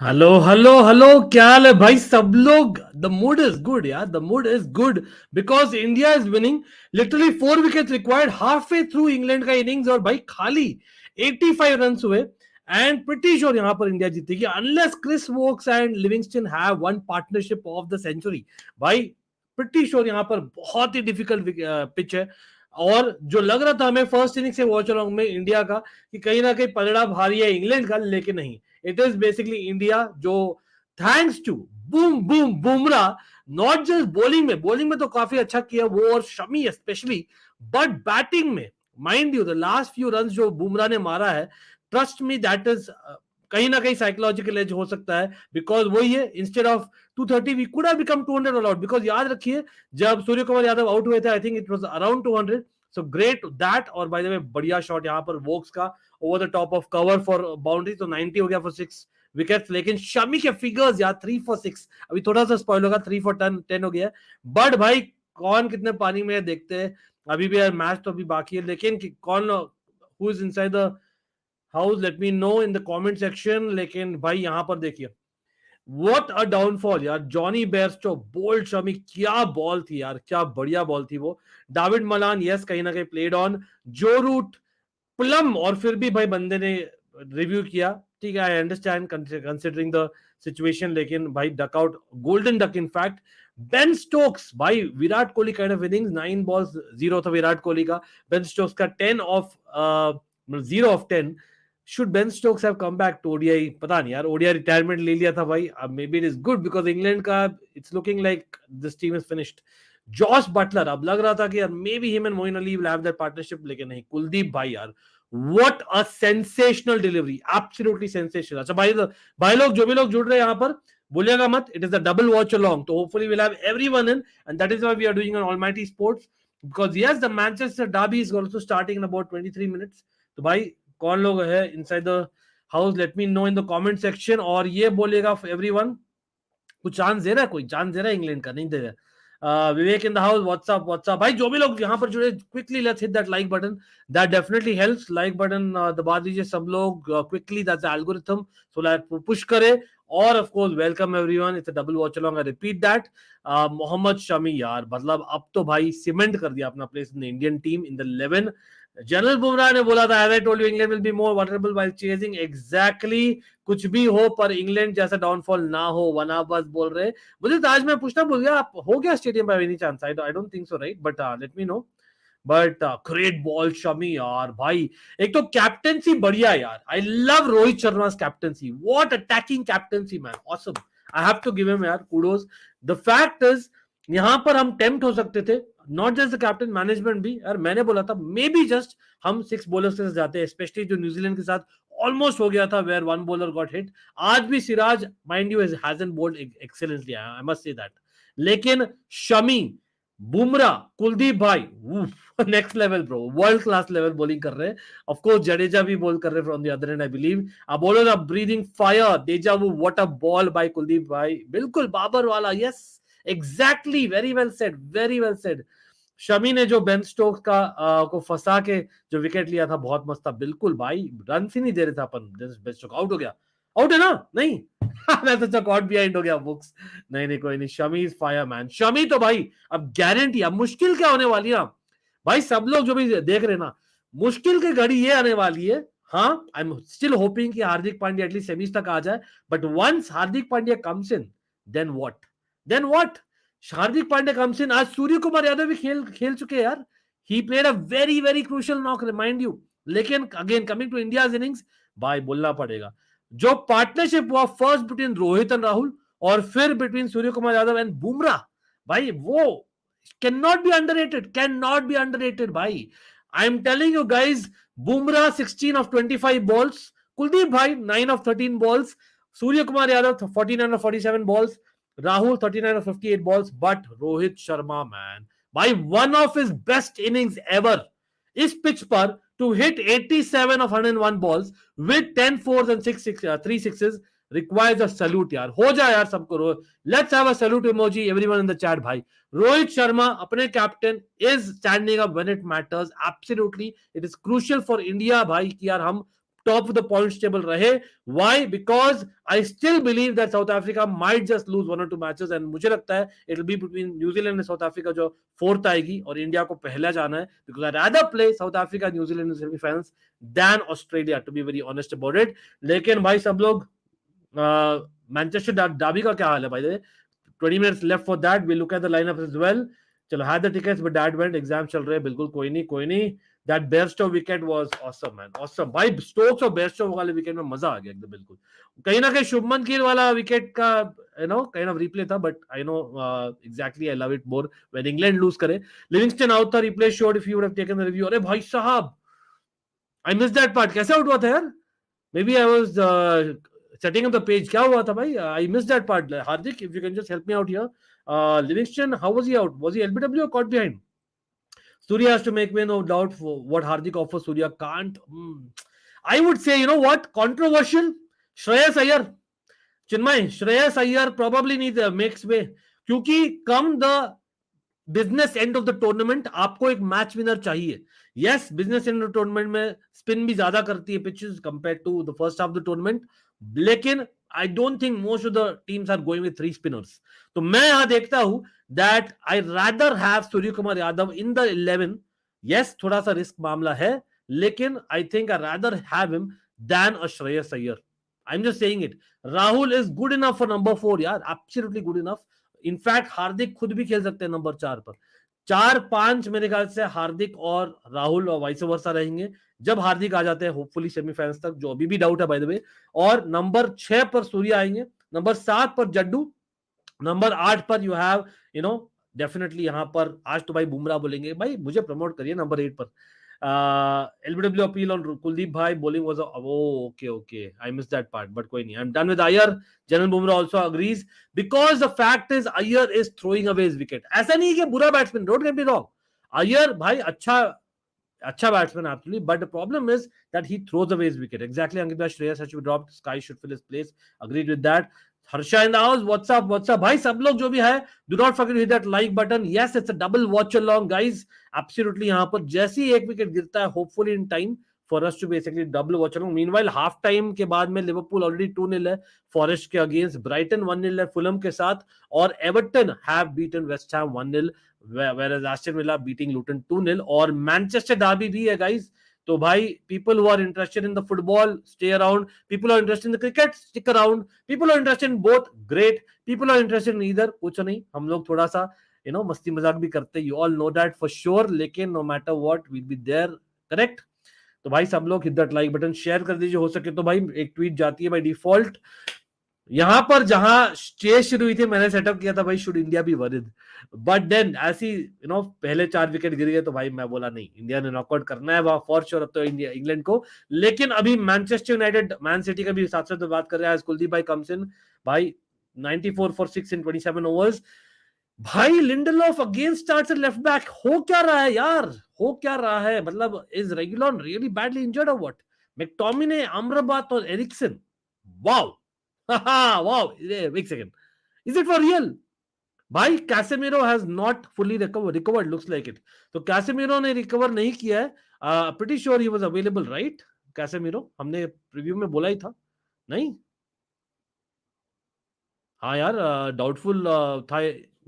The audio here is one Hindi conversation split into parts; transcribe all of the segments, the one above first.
हेलो हेलो हेलो, क्या हाल है भाई सब लोग? द मूड इज गुड यार, the mood is good because India is winning. Literally 4 wickets required half way through England का इनिंग्स और भाई खाली 85 रन हुए. एंड प्रिटी श्योर यहाँ पर इंडिया जीतेगी unless Chris Woakes and Livingstone have one partnership of the century. भाई प्रिटी श्योर यहाँ पर बहुत ही डिफिकल्ट पिच है. और जो लग रहा था हमें फर्स्ट इनिंग से वॉचअलॉन्ग में इंडिया का कि कहीं ना कहीं पलड़ा भारी है इंग्लैंड का, लेकिन नहीं. It is basically India जो thanks to boom boom Bumrah, not just bowling में तो काफी अच्छा किया वो और शमी स्पेशली, बट बैटिंग में mind you the last few runs जो बुमराह ने मारा है, ट्रस्ट मी दैट इज कहीं ना कहीं साइकोलॉजिकल एज हो सकता है. बिकॉज वही है, instead of 230 we could have become 200 all out. Because याद रखिए जब सूर्य कुमार यादव आउट हुए थे I think it was around 200. So great that. और बाय द वे बढ़िया शॉट यहाँ पर वोक्स का over the top of cover for boundary, तो 90 हो गया फॉर 6 विकेट्स. लेकिन शमी के फिगर्स यार 3 for 6, अभी थोड़ा सा स्पॉइल होगा, 3 for 10 हो गया. बट भाई कौन कितने पानी में देखते हैं अभी भी यार, मैच तो अभी बाकी है. लेकिन कौन who is inside the house, let me know in the comment section. लेकिन भाई यहाँ पर देखिए व्हाट अ डाउनफॉल यार. जॉनी बेयरस्टो, बोल्ड शमी, क्या बॉल थी यार, क्या बढ़िया बॉल थी वो. डाविड मलान यस कहीं ना कहीं प्लेड ऑन, जो रूट प्लम, और फिर भी भाई बंदे ने रिव्यू किया. ठीक है, I understand considering the situation. लेकिन भाई duck out, golden duck in fact. Ben Stokes भाई Virat Kohli kind of innings, 9 balls 0 था विराट कोहली का. बेन स्टोक्स का 10 ऑफ 0 of 10. Should Ben Stokes have come back to ODI? पता नहीं यार, ओडीआई रिटायरमेंट ले लिया था भाई. अब may be it is good because England का it's looking like this team is finished. Jos Buttler, अब लग रहा था कि यार may be him and Moin Ali will have that partnership, लेकिन नहीं. कुलदीप भाई यार what a sensational delivery, absolutely sensational. अच्छा भाई लोग जो भी लोग जुड़ रहे हैं यहाँ पर बोलिएगा मत, it is the double watch along, तो hopefully will have everyone in and that is why we are doing on almighty sports. Because yes the Manchester derby is also starting in about 23 minutes. तो भाई कौन लोग है inside the house, let me know in the comment section. और ये बोलेगा एवरीवन, कुछ चांस दे रहा है, कोई चांस दे रहा है इंग्लैंड का? नहीं दे रहा. Vivek in the house, what's up what's up. भाई जो भी लोग यहाँ पर जुड़े, quickly let's hit that like button, that definitely helps. Like button दबा दीजिए सब लोग quickly, that's the algorithm, so like push करे. और of course welcome everyone, it's a double watch along, I repeat that. Mohammed Shami यार मतलब अब तो भाई सीमेंट कर दिया अपना place in the Indian team in the 11. General Bumrah ने बोला था, as I told you, England will be more vulnerable while chasing. Exactly, कुछ भी हो पर इंग्लैंड जैसा डाउनफॉल ना हो, वना बस बोल रहे. मुझे तो आज मैं पूछना भूल गया, आप हो गया stadium by any chance? I don't think so right, but let me know. But great ball Shami यार. भाई एक तो कैप्टेंसी बढ़िया यार, I love Rohit Sharma captaincy. What attacking captaincy man, awesome. I have to give him यार कुडोज. द फैक्ट इज यहां पर हम टेम्प्ट हो सकते थे, not just the captain, management भी यार. मैंने बोला था मे बी जस्ट हम 6 बॉलर्स के साथ जाते हैं, स्पेशली जो न्यूजीलैंड के साथ ऑलमोस्ट हो गया था वेयर 1 bowler गॉट हिट. आज भी Siraj mind you hasn't bowled excellently, I must say that. लेकिन शमी, बुमराह, कुलदीप भाई next level bro, world class level bowling कर रहे हैं. ऑफ कोर्स जडेजा भी बॉल कर रहे हैं from the other end, I believe. अब बोलो ना breathing fire, deja vu, what a ball by Kuldeep भाई, बिल्कुल बाबर वाला. Yes exactly, very well said, very well said. Shami ने जो बेन स्टोक्स का को फंसा के जो विकेट लिया था बहुत मस्त था. बिल्कुल भाई, रन ही नहीं दे रहे थे अपन. बेन स्टोक्स आउट हो गया, आउट है ना? नहीं मैं तो चक आउट बिहाइंड हो गया बुक्स. नहीं नहीं कोई नहीं, Shami is fire man. Shami तो भाई अब गारंटी, अब मुश्किल क्या होने वाली है भाई, सब लोग जो भी देख रहे ना, मुश्किल की घड़ी ये आने वाली है. हाँ, आई एम स्टिल होपिंग कि हार्दिक पांड्या एटलीस्ट सेमीज तक आ जाए. But once Hardik Pandya comes in, then what, then what. Hardik Pandya comes in, आज सूर्यकुमार यादव भी खेल चुके हैं यार. He played a very very crucial knock, remind you. लेकिन again coming to India's innings, भाई बोलना पड़ेगा जो पार्टनरशिप हुआ first between Rohit and Rahul और फिर बिटवीन सूर्यकुमार यादव एंड बुमराह, भाई वो cannot be underrated, cannot be underrated bhai. I'm telling you guys, Bumrah 16 of 25 balls, Kuldeep bhai 9 of 13 balls, Suryakumar Yadav 49 of 47 balls, Rahul 39 of 58 balls, but Rohit Sharma man, bhai one of his best innings ever is pitch par to hit 87 of 101 balls with 10 fours and 3 sixes requires a salute यार. हो जाए यार सबको. Let's have a salute emoji everyone in the chat भाई. रोहित शर्मा अपने captain is standing up when it matters. Absolutely it is crucial for India भाई कि यार हम top of the points table रहे. Why? Because I still believe that South Africa might just lose 1 or 2 matches, and मुझे लगता है it will be between New Zealand and South Africa जो फोर्थ आएगी, और इंडिया को पहला जाना है, because I'd rather play South Africa, New Zealand in semi-finals than Australia, to be very honest about it. लेकिन भाई सब लोग मैनचेस्टर डार्बी का क्या हाल है? भाई 20 minutes left for that. We'll look at the lineup as well. चलो, had the tickets but that went. Exam चल रहे हैं, बिल्कुल कोई नहीं. That Bairstow wicket was awesome, man. Awesome. भाई Stokes और Bairstow वाले विकेट में मजा आ गया एकदम, बिल्कुल. कहीं ना कहीं शुभमन गिल वाला विकेट का kind of replay था, but I know exactly I love it more when England lose करे. Livingston out था, replay showed if you would have taken the review. अरे भाई साहब, I missed that part. कैसे आउट हुआ था यार? Maybe I was setting up the page. क्या हुआ था भाई? I missed that part. Hardik, if you can just help me out here. Livingston, how was he out? Was he LBW or caught behind? Surya has to make way, no doubt. For what Hardik offers, Surya can't. I would say, you know what? Controversial. Shreyas Iyer. Chinmay, Shreyas Iyer probably needs makes way. क्योंकि come the business end of the tournament, आपको एक मैच विनर चाहिए. Yes, business end of the tournament में spin भी ज्यादा करती है pitches compared to the first half of the tournament. लेकिन I don't think most of the teams are going with 3 spinners. तो मैं यहां देखता हूं that I rather have Suryakumar Yadav in the 11. Yes, थोड़ा सा रिस्क मामला है, लेकिन I think I rather have him than a Shreyas Iyer. I'm just saying it. Rahul is good enough for number 4 यार, absolutely good enough. इनफैक्ट हार्दिक खुद भी खेल सकते हैं नंबर 4 पर. 4-5 मेरे ख्याल से हार्दिक और राहुल और वाइस वर्सा रहेंगे जब हार्दिक आ जाते हैं होपफुली सेमीफाइनल्स तक, जो अभी भी डाउट है बाय द वे. और नंबर 6 पर सूर्य आएंगे, नंबर 7 पर जड्डू, नंबर 8 पर यू हैव डेफिनेटली यहां पर आज तो भाई बुमराह बोलेंगे, भाई मुझे प्रमोट करिए नंबर 8 पर. LBW appeal on Kuldeep Bhai, bowling was okay. I missed that part, but koi nahi. I'm done with Iyer. General Bumrah also agrees, because the fact is Iyer is throwing away his wicket. ऐसा नहीं कि बुरा batsman, don't get me wrong. Iyer भाई अच्छा batsman absolutely, but the problem is that he throws away his wicket. Exactly, Ankit, Shreyas has to be dropped. Sky should fill his place. Agreed with that. Harsha in the house. What's up? भाई सब लोग जो भी है, do not forget to hit that like button. Yes, it's a double watch along, guys. Absolutely, यहाँ पर जैसे ही एक विकेट गिरता है, hopefully in time for us to basically double watch along. Meanwhile, half time के बाद में लिवरपूल already 2-0 है फॉरेस्ट के अगेंस्ट, ब्राइटन 1-0 है फुलम के साथ, और Everton have beaten West Ham 1-0, whereas Aston Villa beating Luton 2-0, और मैनचेस्टर डार्बी भी है गाइस. तो भाई, people who are interested in the football, stay around. People who are interested in the cricket, stick around. People who are interested in both, great. People who are interested in either, कुछ नहीं, हम लोग थोड़ा सा मस्ती मजाक भी करते हैं. You all know that for sure. लेकिन no matter what, we'll be there, correct? तो भाई सब लोग hit that like button, share कर दीजिए, हो सके तो भाई एक ट्वीट जाती है बाय डिफॉल्ट. यहां पर जहां चेस शुरू हुई थी, मैंने सेटअप किया था भाई should India be worried, but then ऐसी पहले 4 विकेट गिर गए, तो भाई मैं बोला नहीं, इंडिया ने नॉकआउट करना है वहां फॉर श्योर अब तो इंग्लैंड को. लेकिन अभी मैनचेस्टर यूनाइटेड मैन सिटी का भी साथ साथ बात कर रहे हैं. कुलदीप भाई कम्स इन, भाई 94 for 6 in 27 overs. भाई Lindelof again starts at left back. हो क्या रहा है यार, हो क्या रहा है? मतलब is regular really badly injured और व्हाट? मैकटोमिने, अमराबाद और Eriksen, wow. Wow, wait a second. Is it for real? भाई Casemiro has not fully recovered, looks like it. तो कैसेमिरो ने रिकवर नहीं किया है. Pretty sure he was available, right? Casemiro हमने प्रीव्यू में बोला ही था, नहीं? हाँ यार, डाउटफुल था,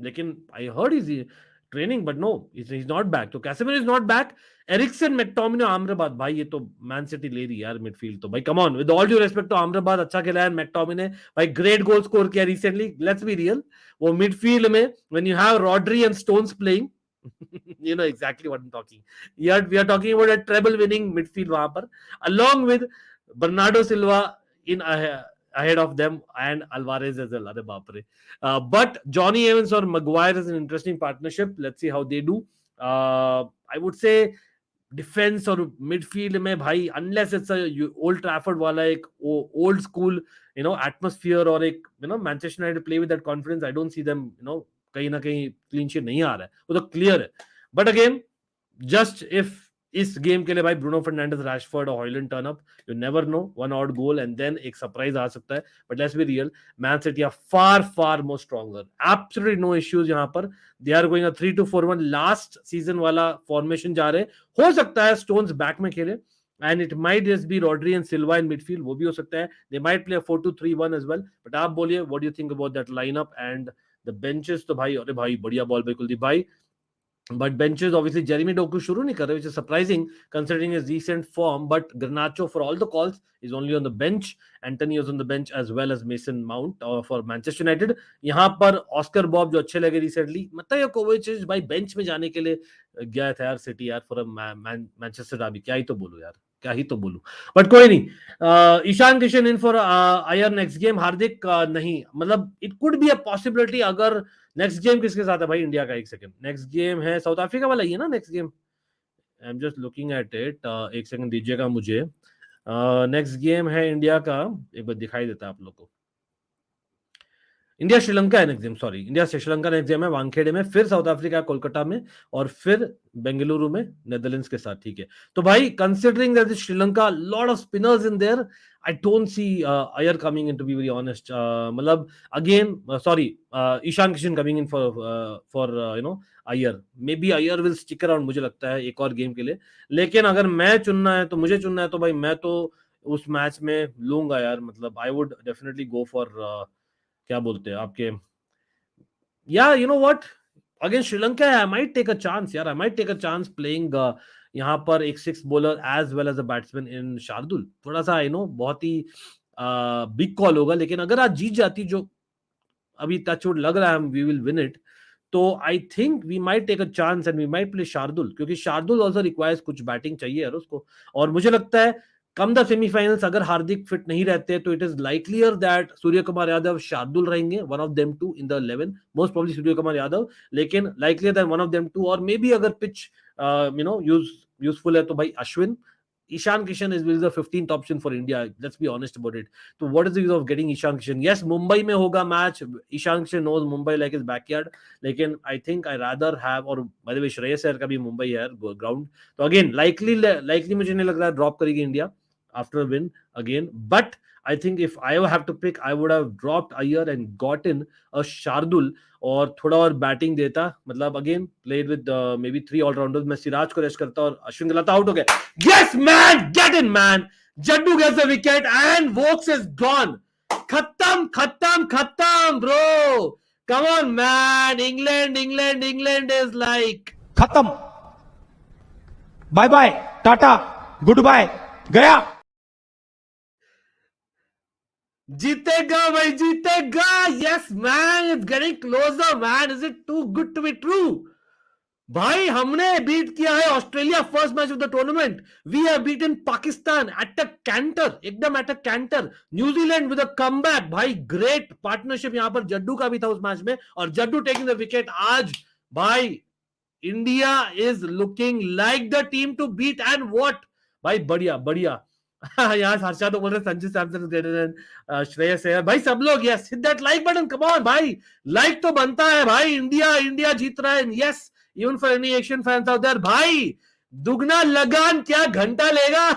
लेकिन I heard he's training, but no, he's not back. तो Casemiro is not back. Eriksen, McTominay, Amrabat, भाई ये तो मैन सिटी ले रही है यार मिडफील्ड तो. भाई come on, with all due respect तो आम्रबाद अच्छा खेला है, मैकटोमिने भाई ग्रेट गोल स्कोर किया रिसेंटली. लेट्स बी रियल, वो मिडफील्ड में when you have Rodri and stones playing, you know exactly what I'm talking. We are talking about a treble winning midfield वहां पर, along with Bernardo Silva in ahead of them and Alvarez as well. अरे बाप रे. But Johnny Evans और Maguire is an interesting partnership. Let's see how they do. I would say defence और मिडफील्ड में भाई, अनलेस इट्स ओल्ड ट्रैफर्ड वाला एक ओल्ड स्कूल एटमॉस्फेयर और एक Manchester United play with that confidence, I don't see them कहीं ना कहीं क्लीन शीट नहीं आ रहा है, वो तो क्लियर है. बट अगेन, जस्ट इफ इस गेम के लिए भाई ब्रूनो फर्नांडिस, रैशफोर्ड और Højlund turn up, you never know, one out goal and then एक सरप्राइज आ सकता है. But let's be real, Man City are far more stronger, absolutely no issues. यहाँ पर they are going 3-2-4-1 last season वाला फॉर्मेशन जा रहे. हो सकता है स्टोन्स बैक में खेले, and it might just be Rodri and Silva in midfield, वो भी हो सकता है. They might play a 4-2-3-1 as well. But आप बोलिए, what do you think about that lineup and the benches? तो भाई, अरे भाई बढ़िया बॉल भाई कुलदीप भाई. But benches, obviously, Jeremy Doku shuru nahi kar rahe, which is surprising considering his recent form. But Garnacho, for all the calls, is only on the bench. Anthony is on the bench as well as Mason Mount for Manchester United. यहाँ पर Oscar Bob जो अच्छे लगे recently. मतलब ये कोविच भाई bench में जाने के लिए गया था यार सिटी यार for a Manchester derby. क्या ही तो बोलूं यार, क्या ही तो बोलूं. बट कोई नहीं. Ishan Kishan in for Iyer next game. Hardik नहीं, मतलब it could be a possibility. अगर नेक्स्ट गेम किसके साथ है भाई इंडिया का? एक सेकंड, नेक्स्ट गेम है साउथ अफ्रीका वाला ही है ना next game? I am just looking at it. एक सेकंड दीजिएगा मुझे. नेक्स्ट गेम है इंडिया का, एक बार दिखाई देता है आप लोग को. इंडिया श्रीलंका है next game, sorry, India Sri Lanka next game है वानखेड़े में, फिर साउथ अफ्रीका कोलकाता में, और फिर बेंगलुरु में नेदरलैंड्स के साथ. ठीक है, तो भाई considering that Sri Lanka lot off spinners in their, I don't see Iyer coming in, to be very honest. मतलब again, sorry, Ishan Kishan coming in for Iyer. Maybe Iyer will stick around, मुझे लगता है एक और गेम के लिए. लेकिन अगर मैं चुनना है तो मुझे चुनना है तो भाई मैं तो उस मैच में लूंगा यार. मतलब I would definitely go for क्या बोलते हैं आपके, या you know what, against Sri Lanka I might take a chance यार. I might take a chance playing यहाँ पर एक six bowler as well as a batsman in Shardul. थोड़ा सा आई नो बहुत ही बिग कॉल होगा, लेकिन अगर आज जीत जाती, जो अभी टचवुड लग रहा है वी विल विन इट, तो I think we might take a chance and we might play Shardul, क्योंकि शार्दुल आल्सो रिक्वायर्स कुछ बैटिंग चाहिए यार उसको. और मुझे लगता है कम द सेमीफाइनल्स अगर हार्दिक फिट नहीं रहते तो it is likelier that Suryakumar Yadav, Shardul रहेंगे, one of them too in the 11, most probably Suryakumar Yadav, लेकिन likelier that one of them too. और मे बी अगर पिच यूजफुल है तो भाई Ashwin. Ishan Kishan is the 15th option for India. Let's be honest about it. So what is the use of getting Ishan Kishan? Yes, Mumbai में होगा match. Ishan Kishan knows Mumbai like his backyard. लेकिन I think I rather have, और by the way Shreyas Iyer का भी मुंबई है ground. तो again likely मुझे नहीं लग रहा ड्रॉप करेगी India after a win again. But I think if I have to pick, I would have dropped Iyer and gotten a Shardul, और थोड़ा और बैटिंग देता. मतलब again played with may be 3 allrounders. मैं सिराज को रेस्ट करता और अश्विन गलाता आउट हो गया. Yes man, get in man. Jaddu gets the wicket and Woakes is gone. खत्म खत्म खत्म bro. Come on man. England is like खत्म. Bye bye, Tata, goodbye, गया. जीतेगा भाई जीतेगा. Yes man, it's getting closer man. Is it too good to be true? भाई हमने बीट किया है Australia first match of the tournament. We have beaten Pakistan at a canter, एकदम eight a canter. New Zealand with a comeback. भाई ग्रेट पार्टनरशिप यहां पर जड्डू का भी था उस मैच में, और जड्डू टेकिंग द विकेट. आज भाई India is looking like the team to beat. And what भाई, बढ़िया बढ़िया. यहाँ हर्षा तो बोल रहे संजू सैमसन, श्रेयस अय्यर. भाई सब लोग yes, hit that like button. Come on भाई, लाइक तो बनता है भाई. इंडिया जीत रहा है. Yes, even for any Asian fans out there. भाई दुगना लगान क्या घंटा लेगा.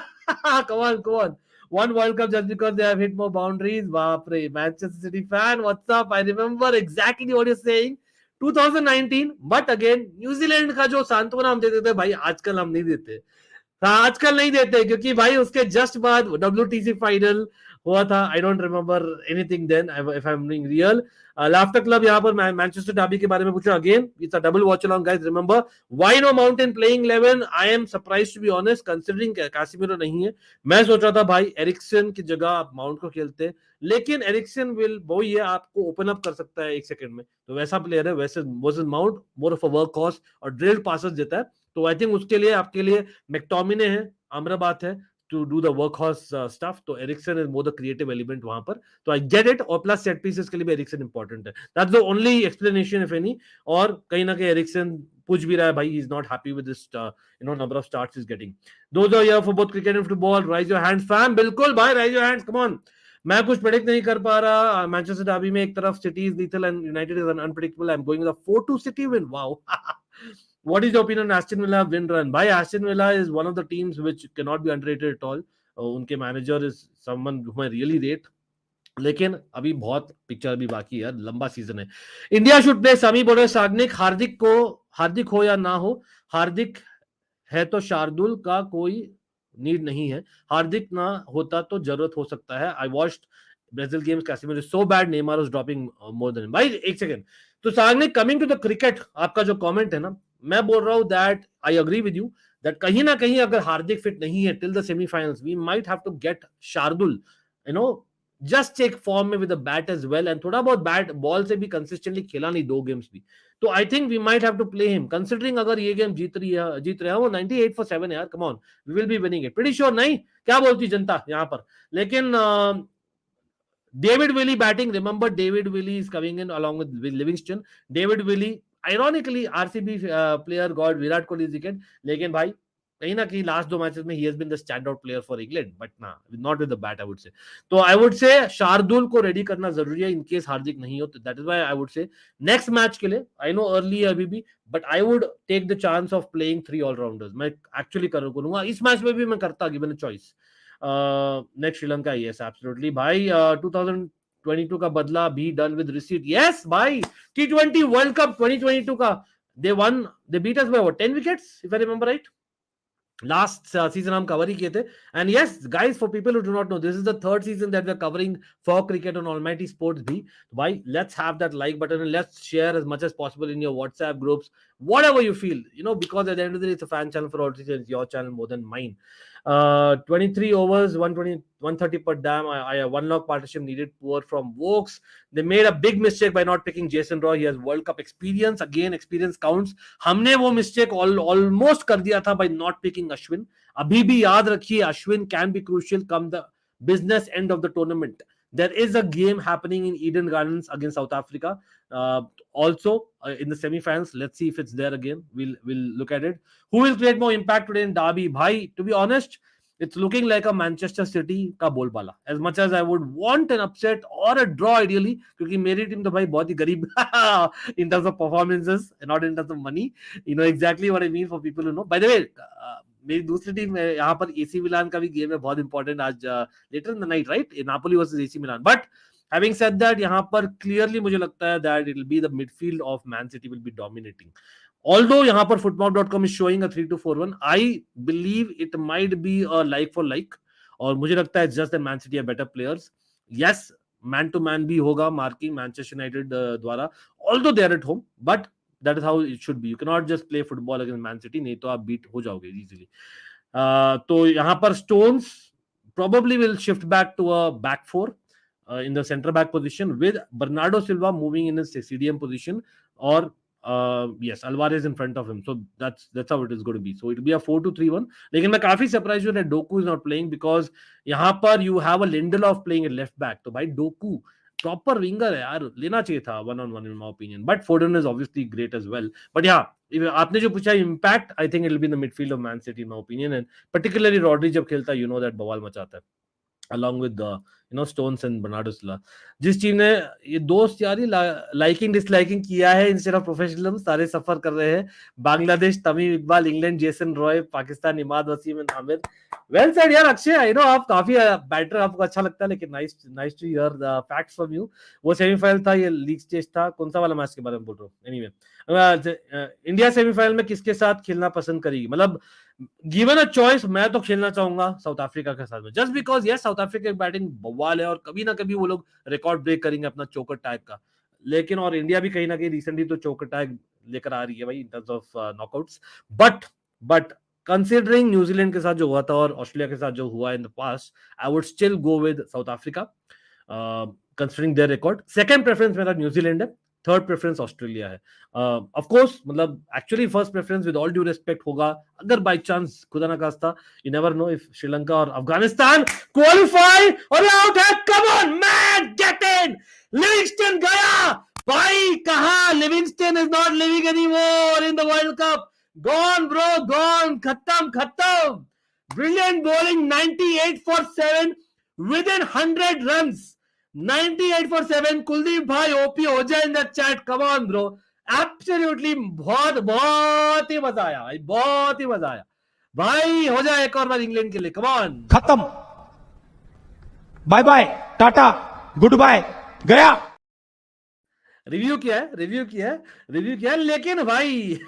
Come on. One World Cup just because they have hit more boundaries. बाप रे, Manchester City fan, what's up? I remember exactly what you're saying. 2019, but again New Zealand का जो सांत्वना हम देते थे भाई, आजकल हम नहीं देते. आजकल नहीं देते, क्योंकि भाई उसके जस्ट बाद WTC फाइनल हुआ था. I don't remember anything then if I am being real. Laughter club यहाँ पर मैनचेस्टर डर्बी के बारे में पूछा. Again it's a double watch along guys. Remember why no Mount in playing 11. I am surprised to be honest considering Casemiro नहीं है. मैं सोच रहा था भाई एरिक्सन की जगह आप माउंट को खेलते, लेकिन एरिक्सन विल वो ही है, आपको ओपन अप कर सकता है एक सेकंड में, तो वैसा प्लेयर है. वैसे versus mount more of a work horse और ड्रिल्ड पासेस देता है. तो आई थिंक उसके लिए आपके लिए मैकटोमिने है, आम्राबात है to do the workhorse stuff. तो Eriksen is more the creative element वहां पर. तो आई गेट इट. और प्लस सेट पीसेस के लिए भी एरिक्सन इंपॉर्टेंट है. That's the only explanation if any. और कहीं ना कहीं एरिक्सन पूछ भी रहा है भाई, he is not happy with this number of starts is getting. Those are here for both cricket and football. Raise your hands fam. बिल्कुल भाई, raise your hands. Come on. मैं कुछ प्रेडिक्ट नहीं कर पा रहा. मैनचेस्टर डर्बी में एक तरफ city is lethal and United is unpredictable. I am going with a 4-2 city win. Wow. What is your opinion on Aston Villa win run? Bhai, Aston Villa is one of the teams which cannot be underrated at all. उनके manager is someone whom I really rate. लेकिन अभी बहुत पिक्चर भी बाकी है, लंबा सीजन है. इंडिया शुड प्ले समी बोले साग्निक. हार्दिक हो या ना हो, हार्दिक है तो शार्दुल का कोई नीड नहीं है। हार्दिक ना होता तो जरूरत हो सकता है। I watched Brazil games, Casemiro so bad, Neymar was dropping more than. भाई एक सेकंड, तो सामने कमिंग टू द क्रिकेट, आपका जो कमेंट है ना, मैं बोल रहा हूं that I agree with you that कहीं ना कहीं अगर हार्दिक फिट नहीं है till the semifinals, we might have to get Shardul, you know, just check form में with the bat as well, and थोड़ा बहुत बैट बॉल से भी कंसिस्टेंटली खेला नहीं 2 गेम्स भी, तो I think we might have to play him, considering अगर ये गेम जीत रहे हैं वो 98 for 7 यार, come on, we will be winning it, pretty sure. नहीं, क्या बोलती जनता यहाँ पर? लेकिन David Willey batting. Remember, David Willey is coming in along with Livingston. David Willey, ironically, RCB player got Virat Kohli's wicket. लेकिन भाई कहीं ना कहीं लास्ट 2 मैचेस में he has been the standout player for England, but ना, not with the bat, I would say. तो I would say शार्दुल को रेडी करना जरूरी है in case हार्दिक नहीं हो, तो that is why I would say next match के लिए, I know early है अभी भी, but I would take the chance of playing 3 all-rounders. मैं actually करूंगा इस मैच में भी, मैं करता given a choice. Next Sri Lanka, yes absolutely भाई। 2022 का बदला भी डन विद रिसीट, यस भाई। T20 वर्ल्ड कप 2022 का they beat us by 10 wickets if I remember right. Last season हम कवर ही किए थे। And yes guys, for people who do not know, this is the third season that we are covering for cricket on almighty Sports भी। तो भाई let's have that like button and let's share as much as possible in your WhatsApp groups, whatever you feel, you know, because at the end of the day it's a fan channel for all seasons, your channel more than mine. 23 overs, 130 per dam. I one lock partnership needed, poor from Vokes. They made a big mistake by not picking Jason Roy. He has World Cup experience. Again, experience counts. हमने वो mistake almost कर दिया था by not picking Ashwin. अभी भी याद रखिए, Ashwin can be crucial come the business end of the tournament. There is a game happening in Eden Gardens against South Africa. Also in the semi-finals, let's see if it's there again. We'll look at it. Who will create more impact today in Derby? Bhai, to be honest, it's looking like a Manchester City का बोलबाला. As much as I would want an upset or a draw ideally, क्योंकि मेरी टीम तो भाई बहुत ही गरीब in terms of performances and not in terms of money. You know exactly what I mean for people who know. By the way, मेरी दूसरी टीम यहाँ पर एसी मिलान का भी गेम है, बहुत इंपॉर्टेंट आज later in the night, right, Napoli versus AC Milan. But having said that, यहाँ पर क्लियरली मुझे लगता है that it will be the midfield of Man City will be dominating. Although यहाँ पर football.com is showing a 3-2-4-1, I believe it might be a like for like, और मुझे लगता है just that Man City are better players. Yes, man to man भी होगा marking Manchester United द्वारा, although they are at home, but that is how it should be. You cannot just play football against Man City, नहीं तो आप beat हो जाओगे easily. तो यहाँ पर Stones probably will shift back to a back four in the center back position with Bernardo Silva moving in his CDM position, or yes, Alvarez in front of him. So that's how it is going to be. So it will be a 4-2-3-1. लेकिन मैं काफी surprised हूँ that Doku is not playing, because यहाँ पर you have a Lindelof playing at left back. तो भाई Doku proper winger है यार, लेना चाहिए था one-on-one in my opinion. But Foden is obviously great as well. But yeah, आपने जो पूछा impact, I think it will be in the midfield of Man City in my opinion, and particularly Rodri जब खेलता है, you know that बवाल मचाता है, along with the Stones and Bernardo Silva. जिस टीम ने ये दोस्त यारी लाइकिंग डिसलाइकिंग किया है इंस्टेड ऑफ प्रोफेशनलिज्म, सारे सफर कर रहे हैं। Bangladesh Tamim Iqbal, England Jason Roy, Pakistan Imad Wasim and Amir. Well said यार अक्षय, आई नो आप काफी बैटर, आपको अच्छा लगता है, लेकिन nice to hear the facts from you. वो सेमीफाइनल था, ये लीग स्टेज था, कौन सा वाला मैच के बारे में बोल रहा हूँ? एनीवे, इंडिया सेमीफाइनल में किसके साथ खेलना पसंद करेगी? मतलब गिवन अ चॉइस, मैं तो खेलना चाहूंगा साउथ अफ्रीका के साथ में, just because yes south Africa की बैटिंग बवाल है और कभी ना कभी वो लोग रिकॉर्ड ब्रेक करेंगे अपना चोकर टैग का। लेकिन और इंडिया भी कहीं ना कहीं रिसेंटली तो चोकर टैग लेकर आ रही है भाई इन terms of knockouts. But considering New Zealand के साथ जो हुआ था और ऑस्ट्रेलिया के साथ जो हुआ in the past, I would still go with South Africa considering their record. Second preference मेरा न्यूजीलैंड है, थर्ड प्रेफरेंस ऑस्ट्रेलिया है। ऑफ कोर्स मतलब actually first preference with all due respect होगा अगर बाय चांस खुदा ना खास्ता, you never know, if Sri Lanka और अफगानिस्तान क्वालिफाई और आउट है। Come on man, get in. Livingstone गया भाई, कहां? Livingstone is not living anymore in the world cup, gone bro, gone, खत्म। Brilliant bowling, 98 for 7 within 100 runs, 98 for 7। Kuldeep भाई ओपी हो जाए in the chat, come on bro, absolutely बहुत ही मजा आया भाई, बहुत ही मजा आया भाई। हो जाए एक और बार इंग्लैंड के लिए, कम ऑन। खत्म, bye bye, Tata, goodbye, गया। रिव्यू किया है लेकिन भाई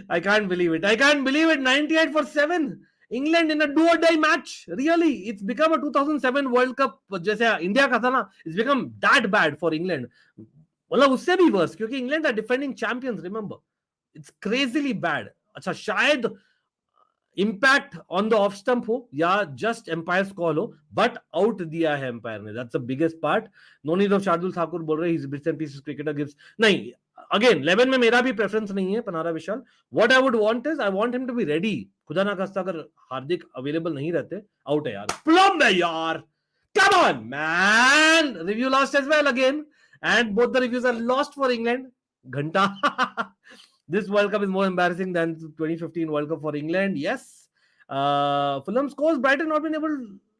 I can't believe it 98 for 7। England in a do or die match. Really, it's become a 2007 World Cup जैसे इंडिया का था ना. It's become that bad for England. मतलब उससे भी worse क्योंकि England are defending champions. Remember, it's crazily bad. अच्छा शायद impact on the off stump हो या जस्ट एम्पायर कॉल हो, बट आउट दिया है एम्पायर ने. That's the biggest part. No need of Shardul Thakur बोल रहे हैं bits and pieces cricketer gives. नहीं, अगेन 11 में मेरा भी प्रेफरेंस नहीं है पनारा विशाल. What I would want is I want him to be ready. खुदा ना खास्ता अगर हार्दिक अवेलेबल नहीं रहते, आउट है यार. प्लम है यार. Come on man. Review lost as well again and both the reviews are lost for England. घंटा. This World Cup is more embarrassing than 2015 World Cup for England. Yes. Fulham scores. Brighton not been able.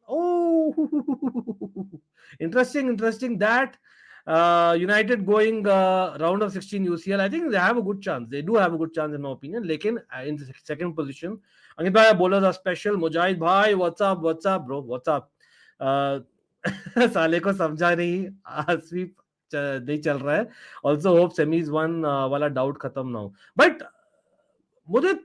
Oh, interesting. That United going round of 16 UCL. I think they have a good chance. They do have a good chance in my opinion. Lekin in the second position. Ankit bhai, bowlers are special. Mujahid bhai, what's up, bro? What's up? साले को समझा नहीं. Sweep नहीं चल रहा है. Also hope semis one वाला doubt खत्म ना हो. But Mudit,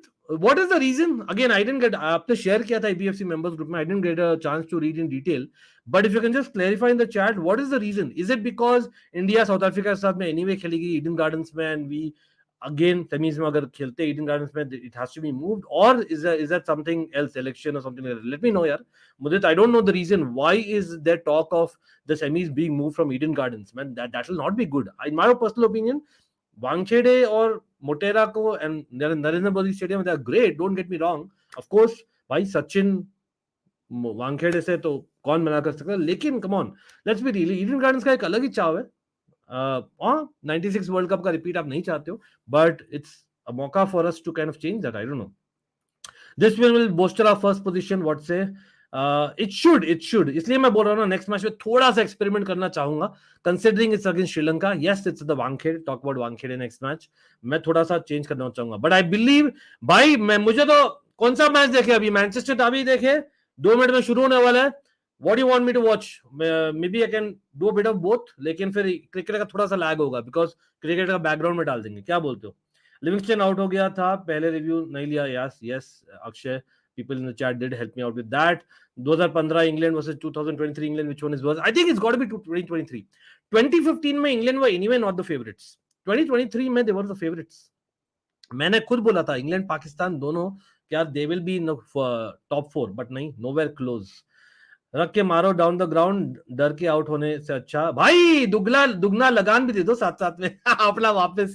what is the reason? Again, I didn't get. आपने share किया था EPFC members group में. I didn't get a chance to read in detail. But if you can just clarify in the chat, what is the reason? Is it because India South Africa के साथ में anyway खेलेगी Eden Gardens में and we again semis में अगर खेलते Eden Gardens में it has to be moved, or is that something else, election or something like that? Let me know, yaar. Mudit, I don't know the reason. Why is there talk of the semis being moved from Eden Gardens? Man, that will not be good. In my personal opinion, Wankhede or Motera ko and Narendra Modi Stadium, they are great. Don't get me wrong. Of course, भाई सचिन वानखेड़े से तो कौन मना कर सकता है, लेकिन कम on, let's be really, Eden Gardens का एक अलग ही चाव है. 96 वर्ल्ड कप का रिपीट आप नहीं चाहते हो, बट इट्स अ मौका for us to kind of change that. I don't know. This will bolster our first position. What say it should. इसलिए मैं बोल रहा हूँ ना, नेक्स्ट मैच में थोड़ा सा एक्सपेरिमेंट करना चाहूंगा, considering it's against Sri Lanka. Yes, it's the Wankhede. Talk about Wankhede next match. मैं थोड़ा सा चेंज करना चाहूंगा, बट आई बिलीव भाई, मुझे तो कौन सा मैच देखे अभी, मैनचेस्टर डर्बी देखे, 2 मिनट में शुरू होने वाला है. What do you want me to watch? Maybe I can do a bit of both, लेकिन फिर क्रिकेट का थोड़ा सा लैग होगा बिकॉज क्रिकेट का बैकग्राउंड में डाल देंगे. क्या बोलते हो? लिविंगस्टन आउट हो गया था, पहले रिव्यू नहीं लिया. Yes Akshay, people in the chat did help me out with that. 2015 England versus 2023 England, which one is worse? I think it's got to be 2023. 2015 में England were anyway not the favorites. 2023 में they were the favorites. मैंने खुद बोला था इंग्लैंड पाकिस्तान दोनों क्या they will be in the top 4, but नहीं, nowhere close. रख के मारो डाउन द ग्राउंड, डर के आउट होने से अच्छा. भाई दुगना लगान भी दे दो साथ साथ में. अपना वापस.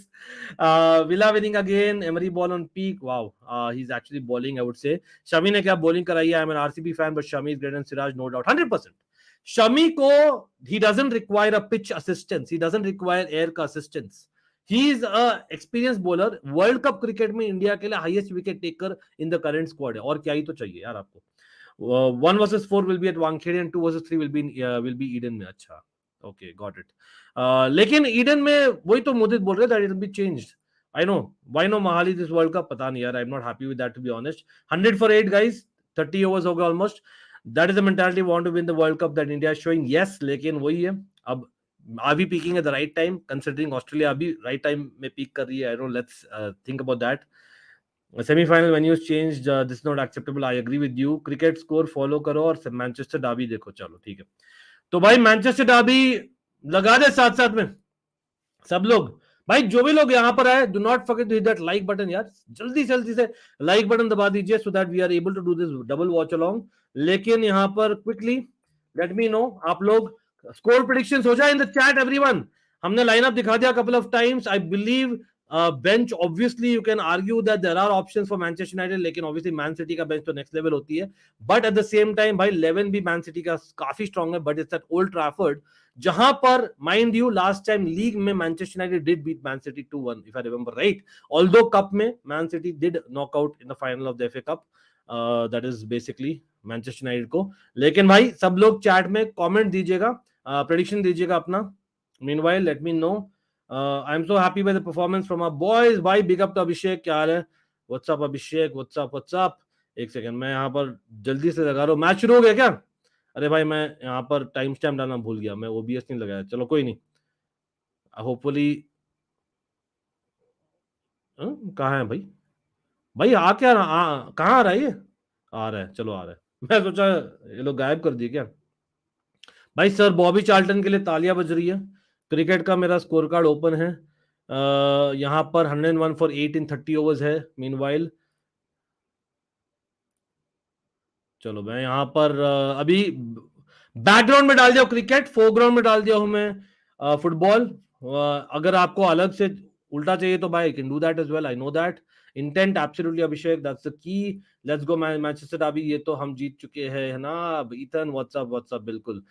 Villa winning again, Emery ball on peak. Wow, he is actually bowling, I would say. Shami ने क्या बॉलिंग कराई है. I am an RCB fan but Shami is greater than Siraj, no doubt. 100%. Shami को he doesn't require a pitch assistance, he doesn't require air का assistance. He is a experienced bowler. World cup cricket में इंडिया के लिए highest wicket taker in the current squad है, और क्या ही तो चाहिए यार आपको. 1 versus 4 will be at Wankhede and 2 versus 3 will be Eden में. अच्छा, okay, got it. लेकिन ईडन में वही तो मोदी बोल रहे थे, it will be changed. I know. Why no Mahali this World Cup? पता नहीं यार. I'm not happy with that, to be honest. 100 for 8 guys. 30 overs हो गए almost. That is the mentality we want to win the World Cup that India is showing. Yes, लेकिन वही है. अब are we peaking at the right time? Considering Australia अभी right time में peak कर रही है. I don't know. Let's think about that. Semifinal venues change, this not acceptable. I agree with you. Cricket score follow करो और मैनचेस्टर डर्बी देखो. चलो ठीक है, तो भाई मैनचेस्टर डर्बी लगा दे साथ साथ में सब लोग. भाई जो भी लोग यहाँ पर आए, do not forget to hit that like button यार. जल्दी से लाइक बटन दबा दीजिए so that we are able to do this double watch along. लेकिन यहाँ पर क्विकली लेट मी नो, आप लोग स्कोर प्रेडिक्शंस हो जाए इन द चैट एवरीवन. हमने लाइनअप दिखा दिया couple of times. I believe bench, obviously you can argue that there are options for Manchester United, लेकिन ऑब्वियसली मैन सिटी का बेंच तो नेक्स्ट लेवल होती है. But at the same time भाई 11 भी मैन सिटी का काफी स्ट्रांग है, but it's at Old Trafford, जहां पर mind you last time league में Manchester United did beat Man City 2-1 if I remember right. Although cup में Man City did knock out in the final of the FA cup, that is basically Manchester United को. लेकिन भाई सब लोग चैट में कमेंट दीजिएगा, प्रेडिक्शन दीजिएगा अपना. Meanwhile let me know. I am so happy with the performance from our boys. भाई बिग अप टू अभिषेक, क्या हाल है? What's up Abhishek, what's up. एक सेकंड, मैं यहाँ पर जल्दी से लगा रहा हूँ. मैच शुरू हो गया क्या? अरे भाई मैं यहाँ पर टाइम स्टैम्प डालना भूल गया, मैं ओबीएस नहीं लगाया. चलो कोई नहीं, होपफुली. कहाँ है भाई? भाई कहाँ आ रहा है ये? आ रहा है, चलो आ रहा है। मैं सोचा ये लोग गायब कर दिए क्या भाई। सर बॉबी चार्ल्टन के लिए तालियां बज रही है। क्रिकेट का मेरा स्कोर कार्ड ओपन है। यहाँ पर 101 फॉर 8 इन 30 ओवर्स है। मीनवाइल चलो मैं यहाँ पर अभी बैकग्राउंड में डाल दिया क्रिकेट, फोरग्राउंड में डाल दिया हूं मैं फुटबॉल। अगर आपको अलग से उल्टा चाहिए तो भाई can do that as well, I know that. Intent absolutely Abhishek, that's the key. Let's go Manchester derby, ये तो हम जीत चुके हैं है ना। ईथन व्हाट्सअप व्हाट्सअप बिल्कुल।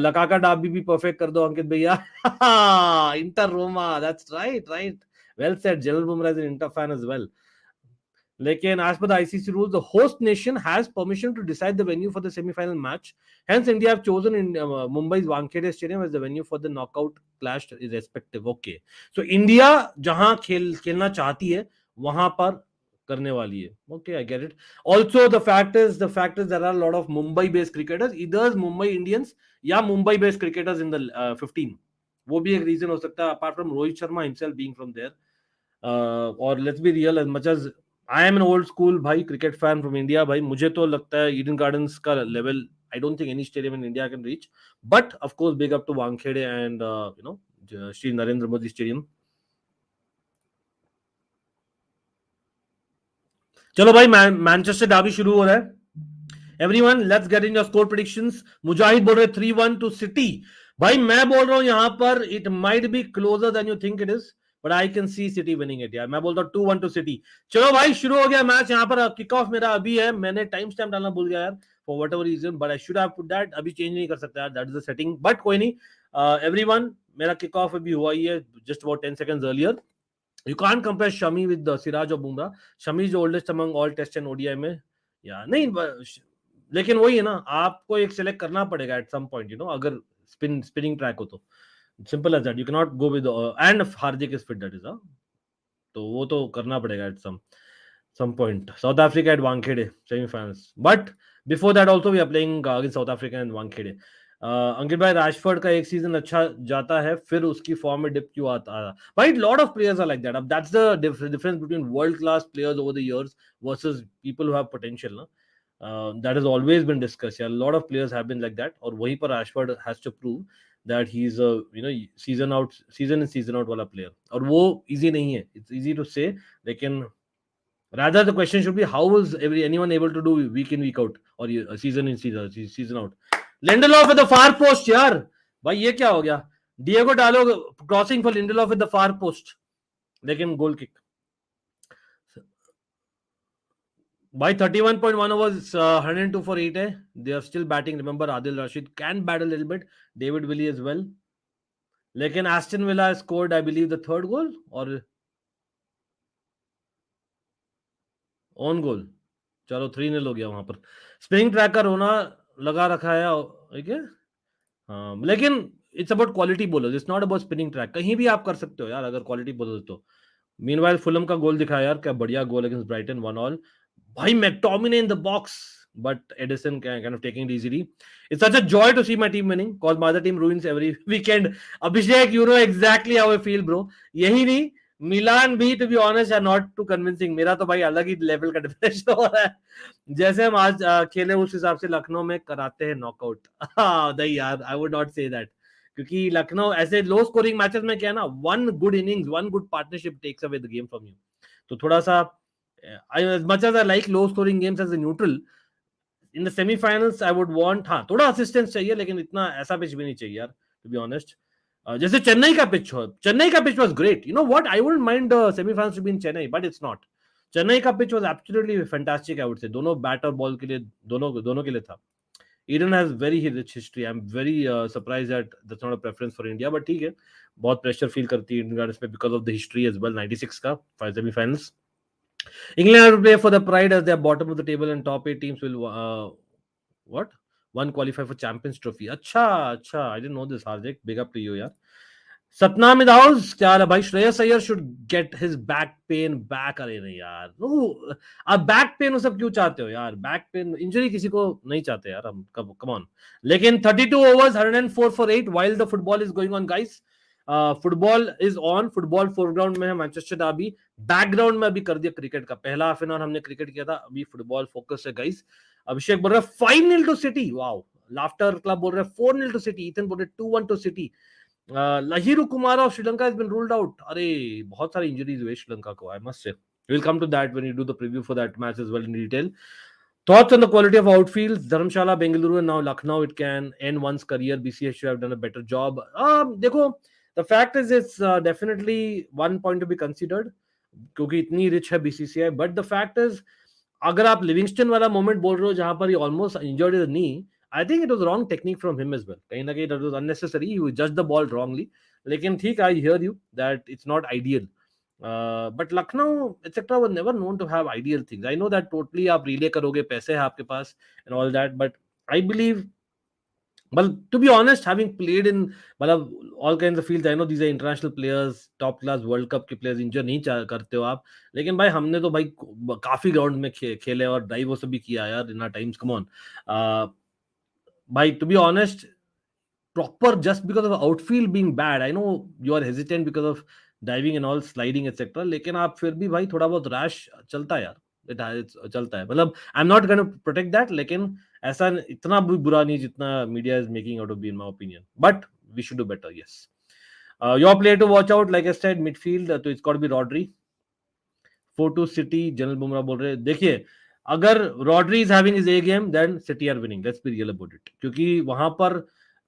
लकाका डाबी भी परफेक्ट कर दो अंकित भैया। Inter Roma, that's right right, well said. General Bumrah is an Inter fan as well. लेकिन as per the ICC rules, the host nation has permission to decide the venue for the semi-final match. Hence, India have chosen in Mumbai's Wankhede Stadium as the venue for the knockout clash is respective. Okay, so India जहां खेलना चाहती है वहां पर करने वाली है. Okay, I get it. Also, the fact is there are a lot of Mumbai-based cricketers, either Mumbai Indians या Mumbai-based cricketers in the 15. वो भी एक reason हो सकता है apart from Rohit Sharma himself being from there. और let's be real, as much as I am an old school भाई क्रिकेट फैन फ्रॉम इंडिया भाई, मुझे तो लगता है ईडन गार्डन्स का level I don't think any stadium in India can reach, but of course big up to Wankhede and you know Shri Narendra Modi stadium. चलो भाई मैनचेस्टर डार्बी शुरू हो रहा है। Everyone let's get in your score predictions. Mujahid बोल रहे 3-1 टू सिटी। भाई मैं बोल रहा हूं यहां पर it might be closer then you think it is, but I can see city winning it यार। मैं बोलता हूं 2-1 टू सिटी। चलो भाई शुरू हो गया मैच। यहाँ पर किक ऑफ मेरा अभी है, मैंने टाइम स्टैम्प डालना भूल गया यार for whatever reason, but I should have put that. अभी चेंज नहीं कर सकता यार, that is the setting, but कोई नहीं। एवरीवन मेरा किक ऑफ अभी हुआ ही है just about 10 seconds earlier. You can't compare Shami with the Siraj or Bumrah. Shami is the oldest among all Test and ODI में या नहीं, लेकिन वही है ना, आपको एक सेलेक्ट करना पड़ेगा at some point, you know, अगर स्पिनिंग ट्रैक हो तो simple as that. You can not go with and Hardik is fit, that is तो वो तो करना पड़ेगा at some point. South Africa at Wankhede semi-finals, but before that also we are playing against South Africa and Wankhede. अंकित भाई राशफोर्ड का एक सीजन अच्छा जाता है फिर उसकी फॉर्म में डिप क्यों आता है भाई? Lot of players are like that. अब that's the difference between world class players over the years versus people who have potential ना। That has always been discuss यार, lot of players have been like that, और वहीं पर Rashford has to prove that he is a you know season in season out वाला प्लेयर, और वो इजी नहीं है। इट्स इजी टू से, लेकिन rather the question should be how was anyone able to do week in week out or season in season out. Lindelof with the far post यार, भाई ये क्या हो गया? Diego डालो crossing for Lindelof with the far post, लेकिन गोल किक भाई। 31.1 overs 102 for 8 है। They are still batting. Remember Adil, Rashid can bat a little bit, David, Willey as well, लेकिन Aston Villa scored I believe the third goal और ऑन गोल। चलो 3-0 हो गया वहां पर। स्पिनिंग ट्रैक का रोना लगा रखा है, ठीक है हाँ, लेकिन it's about quality bowler, it's not about spinning track. कहीं भी आप कर सकते हो यार अगर क्वालिटी बोलर तो। मीनवाइल फुलम का गोल दिखाया यार, क्या बढ़िया गोल अगेंस्ट ब्राइटन 1-1 भाई। McTominay in the box, but Edison kind of taking it easily. It's such a joy to see my team winning because my other team ruins every weekend. Abhishek, you know exactly how I feel, bro. यही नहीं, मिलान भी to be honest are not too convincing. मेरा तो भाई अलग ही लेवल का डिप्रेशन हो रहा है। जैसे हम आज खेले उस हिसाब से लखनऊ में कराते हैं नॉकआउट। नहीं यार, आई वुड नॉट से दैट, क्योंकि लखनऊ ऐसे लो स्कोरिंग मैचेस में क्या है ना, one good innings, one good partnership takes away the game from you. तो थोड़ा सा as much as I like low scoring games as a neutral, in the semi-finals I would want हाँ थोड़ा असिस्टेंस चाहिए, लेकिन इतना ऐसा पिच भी नहीं चाहिए यार टू बी ऑनेस्ट। जैसे चेन्नई का पिच हो, चेन्नई का pitch was great, you know what, I wouldn't mind semifinals to be in Chennai, but it's not. Chennai का pitch was absolutely fantastic I would say, दोनों बैट और बॉल के लिए, दोनों के लिए था। Eden has very rich history, I am very surprised that that's not a preference for India, but ठीक है, बहुत प्रेशर फील करती है ईडन गार्डन्स पे because of the history as well. 96 का semifinals. England have to play for the pride as they are bottom of the table and top 8 teams will what? One qualify for Champions Trophy. अच्छा, I didn't know this, Hardik. Big up to you, यार। सतनाम in the house, क्या हाल है भाई? Shreyas Iyer should get his back pain back। अरे नहीं यार, no, आप बैक पेन सब क्यों चाहते हो यार? बैक पेन इंजरी किसी को नहीं चाहते यार हम, कम ऑन। लेकिन 32 overs 104 for 8 while the football is going on, guys. Football is on, football foreground में है, मैनचेस्टर डर्बी बैकग्राउंड में अभी कर दिया क्रिकेट का पहला हाफ एन आवर हमने क्रिकेट किया था, अभी फुटबॉल फोकस है गाइस। अभिषेक बोल रहा है 5-0 to City, wow. Laughter club बोल रहे हैं 4-0 टू सिटी, इथन बोल रहे 2-1 to City. Lahiru Kumar of Sri Lanka has been ruled out, अरे बहुत सारी इंजरीज हुई श्रीलंका को, आई मस्ट से we'll come to that when you do the preview for that match as well in detail. Thoughts on the quality of outfields? Dharamshala, Bengaluru, and now Lucknow. It can end one's career. BCS should have done a better job. देखो, the fact is it's definitely one point to be considered क्योंकि इतनी रिच है BCCI, but the fact is अगर आप लिविंगस्टन वाला मोमेंट बोल रहे हो जहां पर he almost injured is knee, I think it was wrong technique from him as well, कहीं ना कहीं it was unnecessary, he just the ball wrongly, लेकिन ठीक, I hear you that it's not ideal. But Lucknow etcetera was never known to have ideal things. I know that totally आप रिले करोगे, पैसे है आपके पास and all that, but I believe, well, to be honest, having played in all kinds of fields, I know these are international players, top class World Cup के players, इंजर नहीं करते हो आप, लेकिन भाई हमने तो भाई काफी ग्राउंड में खेले और ड्राइव वो सब भी किया यार in our times, come on भाई. To be honest, proper just because of outfield being bad, I know you are hesitant because of diving and all, sliding etc, लेकिन आप फिर भी भाई थोड़ा बहुत रैश चलता है यार, चलता है, मतलब I am not going to protect that, लेकिन ऐसा इतना भी बुरा नहीं जितना media is making out of be, in my opinion, but we should do better. Yes, your player to watch out, like I said, midfield तो it's got be Rodri. 4-2 City, general Bumrah बोल रहे हैं. देखिए, अगर Rodri is having his a game then City are winning, let's be real about it, क्योंकि वहां पर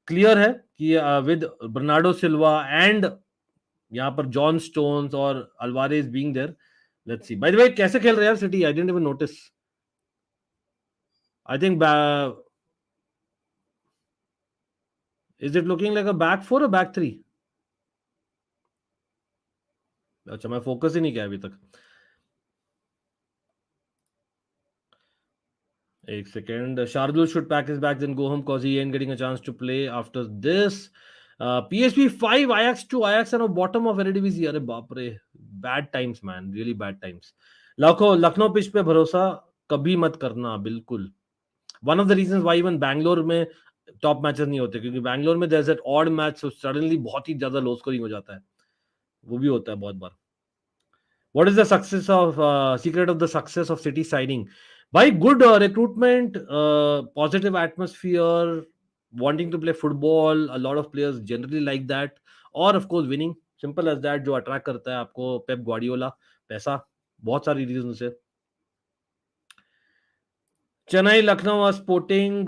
क्लियर है कि विद बर्नार्डो सिल्वा एंड यहाँ पर जॉन स्टोन्स और Alvarez being there, let's see. By the way, कैसे खेल रहे हैं यार City, I didn't even notice. I think is it looking like a back 4 और बैक 3? अच्छा, मैं फोकस ही नहीं किया अभी तक. एक second. Shardul should pack his bags and go home cause he ain't getting a chance to play after this. PSV 5, Ajax 2, Ajax are on bottom of Eredivisie. अरे बाप रे, bad times man, really bad times. Lucknow pitch पे भरोसा कभी मत करना, बिल्कुल. One of the reasons why even Bangalore में टॉप मैचेस नहीं होते, क्योंकि बैंगलोर में there's that odd match, so suddenly बहुत ही ज्यादा लो स्कोरिंग हो जाता है, वो भी होता है बहुत बार. What is the success of secret of the success of City signing? By good recruitment, positive atmosphere, wanting to play football. A lot of players generally like that, or of course winning. Simple as that. जो attract करता है आपको पेप ग्वार्डियोला, पैसा, बहुत सारी reasons से. Chennai, Lucknow are sporting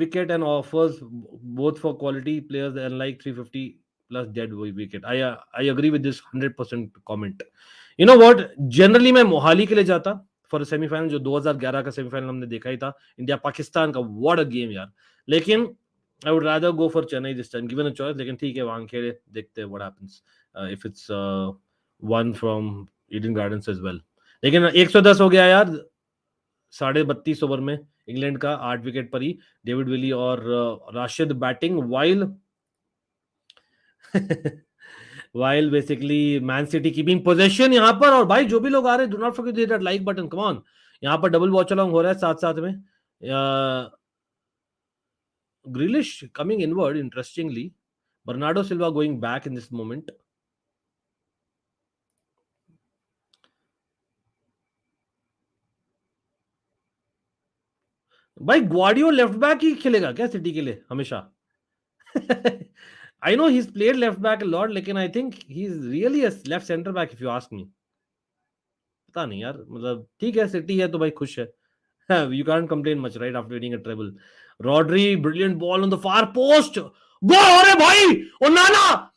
wicket and offers both for quality players, unlike 350 plus dead wicket. I agree with this 100% comment. You know what? Generally मैं मोहाली के लिए जाता फॉर सेमीफाइनल, जो 2011 का सेमीफाइनल हमने देखा ही था, इंडिया पाकिस्तान का. व्हाट अ गेम यार. लेकिन I would rather go for Chennai this time given a choice, लेकिन ठीक है, वहां खेले, देखते हैं what happens if it's one from Eden Gardens as well. लेकिन 110 हो गया यार 32.5 ओवर में इंग्लैंड का, 8 विकेट पर ही. डेविड विली और Rashid batting while while basically Man City keeping possession यहाँ पर. और भाई जो भी लोग आ रहे हैं, do not forget that like button, come on. यहाँ पर डबल वॉच अलोंग हो रहा है साथ साथ में. Grealish coming inward, interestingly. Bernardo Silva going back in this moment. भाई ग्वार्डियो लेफ्ट बैक ही खेलेगा क्या सिटी के लिए हमेशा? I know he's played left back a lot, लेकिन I think he's really a left center back if you ask me. पता नहीं यार, मतलब ठीक है, सिटी है तो भाई खुश है. You can't complain much, right, after winning a treble. Rodri, brilliant ball on the far post. Go! अरे भाई, Onana!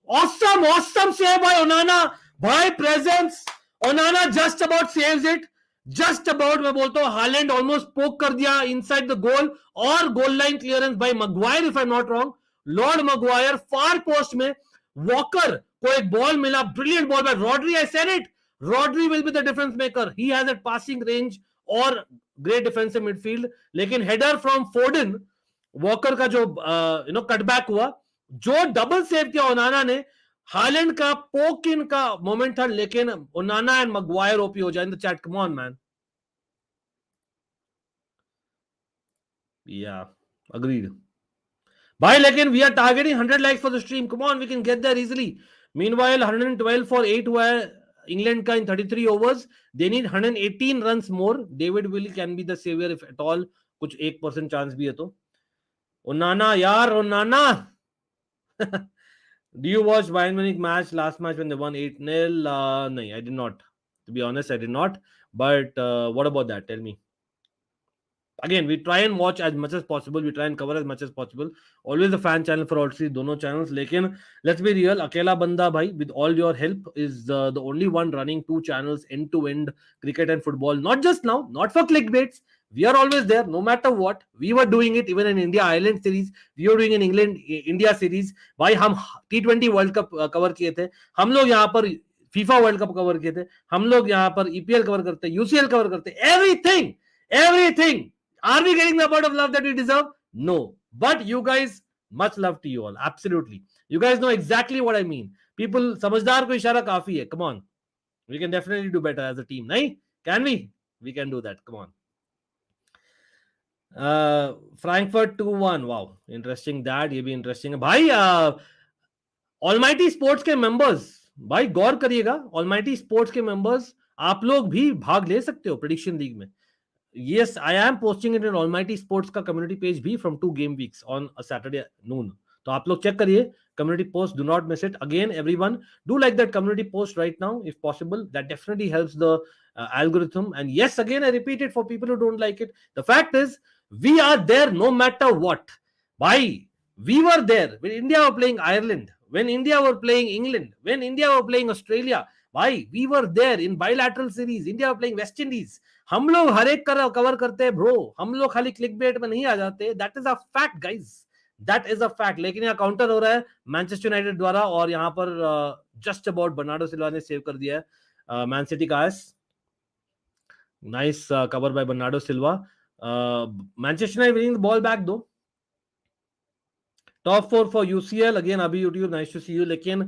Awesome save by Onana. भाई presence. Onana just about saves it. Just about, मैं बोलता हूँ, हालैंड almost poke कर दिया inside the goal, और goal line clearance by Maguire if I'm not wrong. Lord Maguire far post में वॉकर को एक बॉल मिला, brilliant ball by Rodri. I said it. Rodri will be the difference maker. He has that passing range और ग्रेट डिफेंसिव मिडफील्ड. लेकिन हेडर फ्रॉम फोर्डन, वॉकर का जो कटबैक हुआ, जो डबल सेव किया ओनाना ने, हालैंड का पोक इन का मोमेंट था, लेकिन ओनाना एंड मगवायर ओपी हो जाए in the chat. Come on man. या agreed. Bhai, lekin we are targeting 100 likes for the stream. Come on, we can get there easily. Meanwhile, 112 for 8 हुआ है England का in 33 overs. They need 118 runs more. David Willey can be the savior if at all. कुछ 1% chance भी है तो. Onana, yaar, Onana. Do you watch Bayern Munich last match when they won 8-0? No, I did not. To be honest, I did not. But what about that? Tell me. Again, we try and watch as much as possible. We try and cover as much as possible. Always a fan channel for all three, dono channels. Lekin, let's be real, Akela Banda bhai, with all your help, is the only one running two channels end to end, cricket and football. Not just now, not for clickbaits. We are always there, no matter what. We were doing it even in India Ireland series. We were doing in England India series. भाई हम T20 World Cup कवर किए थे. हम लोग यहाँ पर FIFA World Cup कवर किए थे. हम लोग यहाँ पर EPL कवर करते, UCL कवर करते. Everything. Are we getting the amount of love that we deserve? No. But you guys, much love to you all. Absolutely. You guys know exactly what I mean. People, समझदार को इशारा काफी है. Come on. We can definitely do better as a team. नहीं? Can we? We can do that. Come on. Frankfurt 2-1. Wow. Interesting that. ये भी interesting है. भाई, Almighty Sports के members, भाई गौर करिएगा. Almighty Sports के members, आप लोग भी भाग ले सकते हो prediction league में. Yes, I am posting it in Almighty Sports का community page भी from 2 game weeks on a Saturday noon. तो आप लोग चेक करिए community post. Do not miss it. Again, everyone, do like that community post right now if possible. That definitely helps the algorithm. And yes, again, I repeat it for people who don't like it. The fact is, we are there no matter what. Why? We were there when India were playing Ireland, when India were playing England, when India were playing Australia. Why? We were there in bilateral series. India were playing West Indies. हम लोग हर एक कवर करते हैं ब्रो. हम लोग खाली क्लिक बेट में नहीं आ जाते. That is a fact guys. That is a fact. लेकिन यहाँ काउंटर हो रहा है मैनचेस्टर यूनाइटेड द्वारा और यहाँ पर जस्ट अबाउट बर्नार्डो सिल्वा ने सेव कर दिया है मैन सिटी का S. Nice cover by Bernardo Silva. Manchester United winning the ball back दो. Top 4 for UCL. Again, Abhi YouTube, nice to see you. Lekin,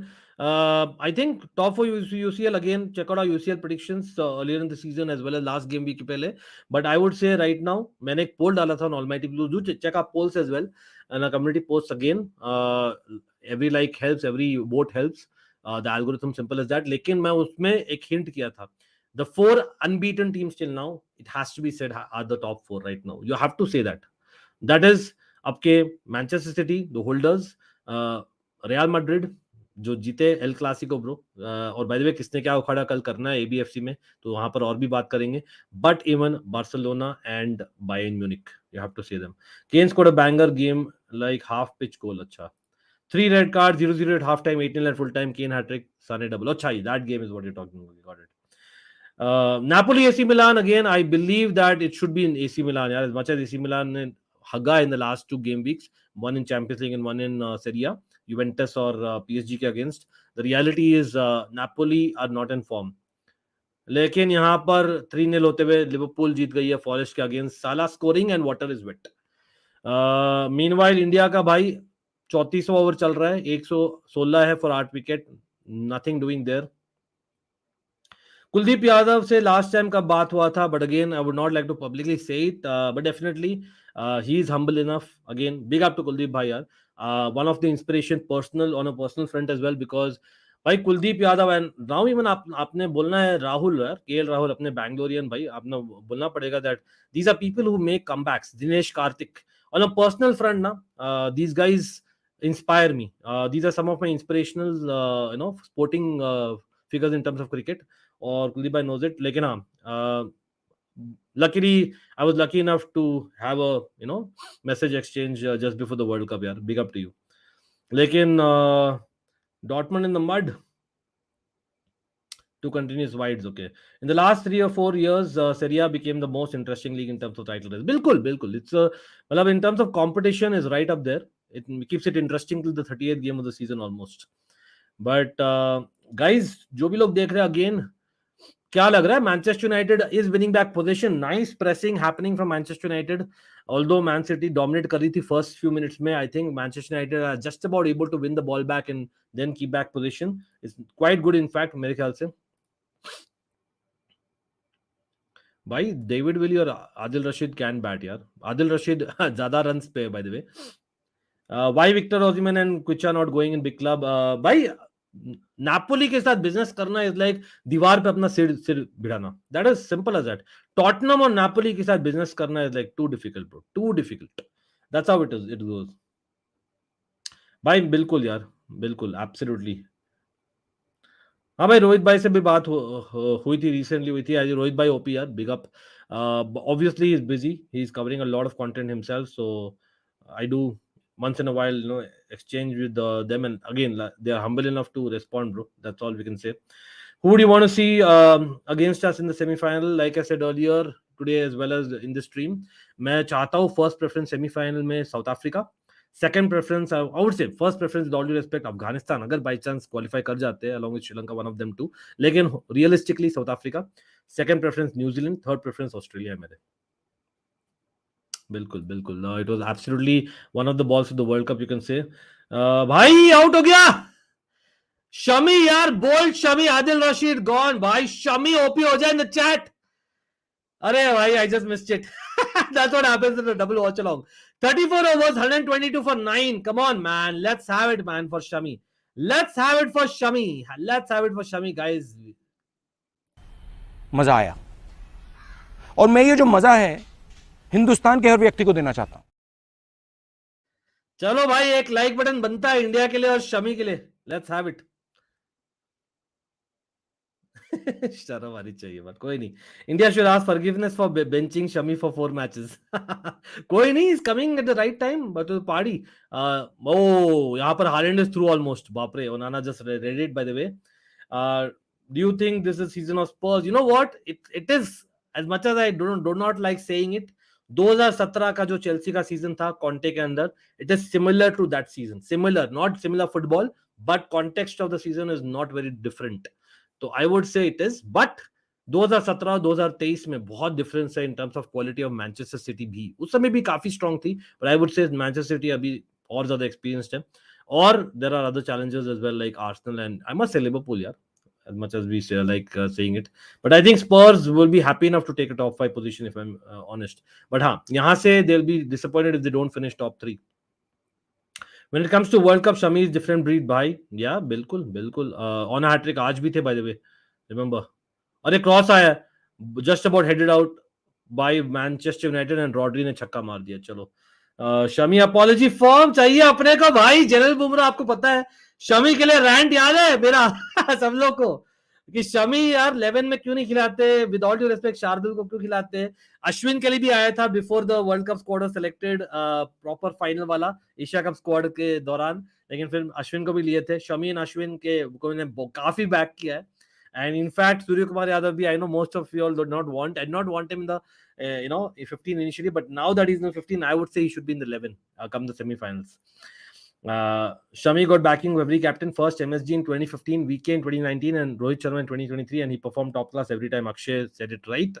I think top 4 UCL, again, check out our UCL predictions earlier in the season as well as last game week pehle. But I would say right now, मैंने एक poll डाला था on Almighty Blues. Do check our polls as well. And our community posts again. Every like helps, every vote helps. The algorithm simple as that. लेकिन मैं उसमें एक hint किया था. The 4 unbeaten teams till now, it has to be said, are the top 4 right now. You have to say that. That is आपके Manchester city the holders, real Madrid जो जीते एल क्लासिको ब्रो. और बाय द वे किसने क्या उखाड़ा कल करना है एबीएफसी में, तो वहां पर और भी बात करेंगे. But even Barcelona and Bayern Munich, you have to say them. Kane scored a banger game like half pitch goal. अच्छा, 3 red card, 0-0 at half time, 8-0 at full time, Kane hat-trick, Sane double. अच्छा, that game is what you're talking about. Got it. Napoli AC Milan, again, I believe that it should be in AC Milan. Yeah, as much as AC Milan ने हगा in the last 2 game weeks, one in Champions League and one in Serie A, Juventus or PSG के against. The reality is Napoli are not in form. लेकिन यहाँ पर 3-0 होते हुए लिवरपूल जीत गई है फॉरेस्ट के अगेंस्ट. साला scoring and water is wet. Meanwhile India का भाई 34वां ओवर चल रहा है, 116 है for 8 wicket. Nothing doing there. Kuldeep Yadav से लास्ट टाइम का बात हुआ था, but again I would not like to publicly say it, but definitely he is humble enough. Again big up to Kuldeep भाई यार. One of the inspiration personal on a personal front as well, because भाई Kuldeep Yadav and now even आपने बोलना है राहुल यार, केएल राहुल अपने बैंगलोरियन भाई, आपने बोलना पड़ेगा that these are people who make comebacks. Dinesh Karthik on a personal front ना, these guys inspire me. These are some of my inspirational sporting figures in terms of cricket. और कुलदीप भाई knows it. लेकिन हाँ, luckily I was lucky enough to have a message exchange just before the World Cup यार. Big up to you. लेकिन Dortmund in the mud. 2 continuous wides. Okay, in the last 3 or 4 years, Serie A became the most interesting league in terms of title race. बिल्कुल. It's मतलब in terms of competition is right up there. It keeps it interesting till the 38th game of the season almost. But guys, जो भी लोग देख रहे हैं, again, क्या लग रहा है? Manchester United is winning back position. Nice pressing happening from Manchester United. Although Man City dominate कर रही थी फर्स्ट फ्यू मिनट्स में, I think Manchester United are just about able to win the ball back and then keep back position. It's quite good in fact मेरे ख्याल से. भाई डेविड विली और आदिल रशीद कैन बैट यार. आदिल रशीद ज्यादा रन्स पे bye the way. Why Victor Osimhen and Kucha not going in big club? भाई नापोली के साथ बिजनेस करना इज लाइक दीवार पे अपना सिर सिर भिड़ाना. That is simple as that. Tottenham और नापोली के साथ बिजनेस करना is like too difficult bro, too difficult. That's how it goes. भाई बिल्कुल यार, बिल्कुल एब्सोल्युटली. हाँ भाई, रोहित भाई से भी बात हुई थी, रिसेंटली हुई थी. आज रोहित भाई ओपी यार, big up. Obviously he's busy, he's covering a lot of content himself, so I do once in a while, exchange with them, and again they are humble enough to respond, bro. That's all we can say. Who do you want to see against us in the semi-final? Like I said earlier today as well as in the stream, मैं चाहता हूँ फर्स्ट प्रेफरेंस सेमीफाइनल में South Africa. Second preference I would say, first preference with all due respect Afghanistan, अगर बाय चांस क्वालिफाई कर जाते हैं along with Sri Lanka, one of them too. लेकिन realistically South Africa. Second preference New Zealand, third preference Australia मेरे. बिल्कुल बिल्कुल. It was absolutely one of the balls of the world cup, you can say. भाई आउट हो गया शमी यार, बोल्ड शमी. आदिल रशीद गॉन. भाई शमी ओपी हो जाए इन द चैट. अरे भाई, I just missed it. That's what happens in the double watch along. 34 overs, 122 for 9. Come on, man. Let's have it, man, for Shami. Let's have it for Shami. Let's have it for Shami, guys. मजा आया, और मैं ये जो मजा है हिंदुस्तान के हर व्यक्ति को देना चाहता हूं. चलो भाई, एक लाइक बटन बनता है इंडिया के लिए और शमी के लिए. Let's have it. शर्म आनी चाहिए, बट कोई नहीं. India should ask forgiveness for benching Shami for 4 matches. कोई नहीं, is coming at the right time, but party. ओ यहाँ पर हालैंड इज थ्रू ऑलमोस्ट. बाप रे, Onana just read it by the way. Do you think this is season of Spurs? You know what? It is, as much as I do not like saying it. 2017 का जो चेल्सी का सीजन था कॉन्टे के अंदर, it is similar to that season. Similar, not similar football, but context of the season is not very different. तो I would say it is, but 2017-2023 में बहुत डिफरेंस है in terms of quality of Manchester City भी. उस समय भी काफी स्ट्रॉन्ग थी, but I would say Manchester City अभी और ज्यादा experienced है. और there are other challenges as well, like Arsenal and I must say Liverpool यार, as much as we say, saying it, but I think Spurs will be happy enough to take a top 5 position if I'm honest. But हाँ, यहाँ से they'll be disappointed if they don't finish top 3. When it comes to World Cup, Shami is different breed, भाई. Yeah, बिल्कुल बिल्कुल. On a hat trick आज भी थे, by the way, remember. अरे क्रॉस आया, just about headed out by Manchester United and Rodri ने छक्का मार दिया. चलो शमी अपॉलॉजी फॉर्म चाहिए अपने को भाई. जनरल बुमराह, आपको पता है शमी के लिए रैंट याद है मेरा सब लोग को, कि शमी यार 11 में क्यों नहीं खिलाते, with all due respect Shardul को क्यों खिलाते. अश्विन के लिए भी आया था before the world cup squad was selected, proper final वाला एशिया कप स्क्वाड के दौरान, लेकिन फिर अश्विन को भी लिए थे. शमी एंड अश्विन के को ने काफी बैक किया है. And in fact, Suryakumar Yadav, I know most of you all did not want him in the 15 initially, but now that he's in the 15, I would say he should be in the 11 come the semi-finals. Shami got backing of every captain. First MSG in 2015, VK in 2019, and Rohit Sharma in 2023, and he performed top class every time. Akshay said it right.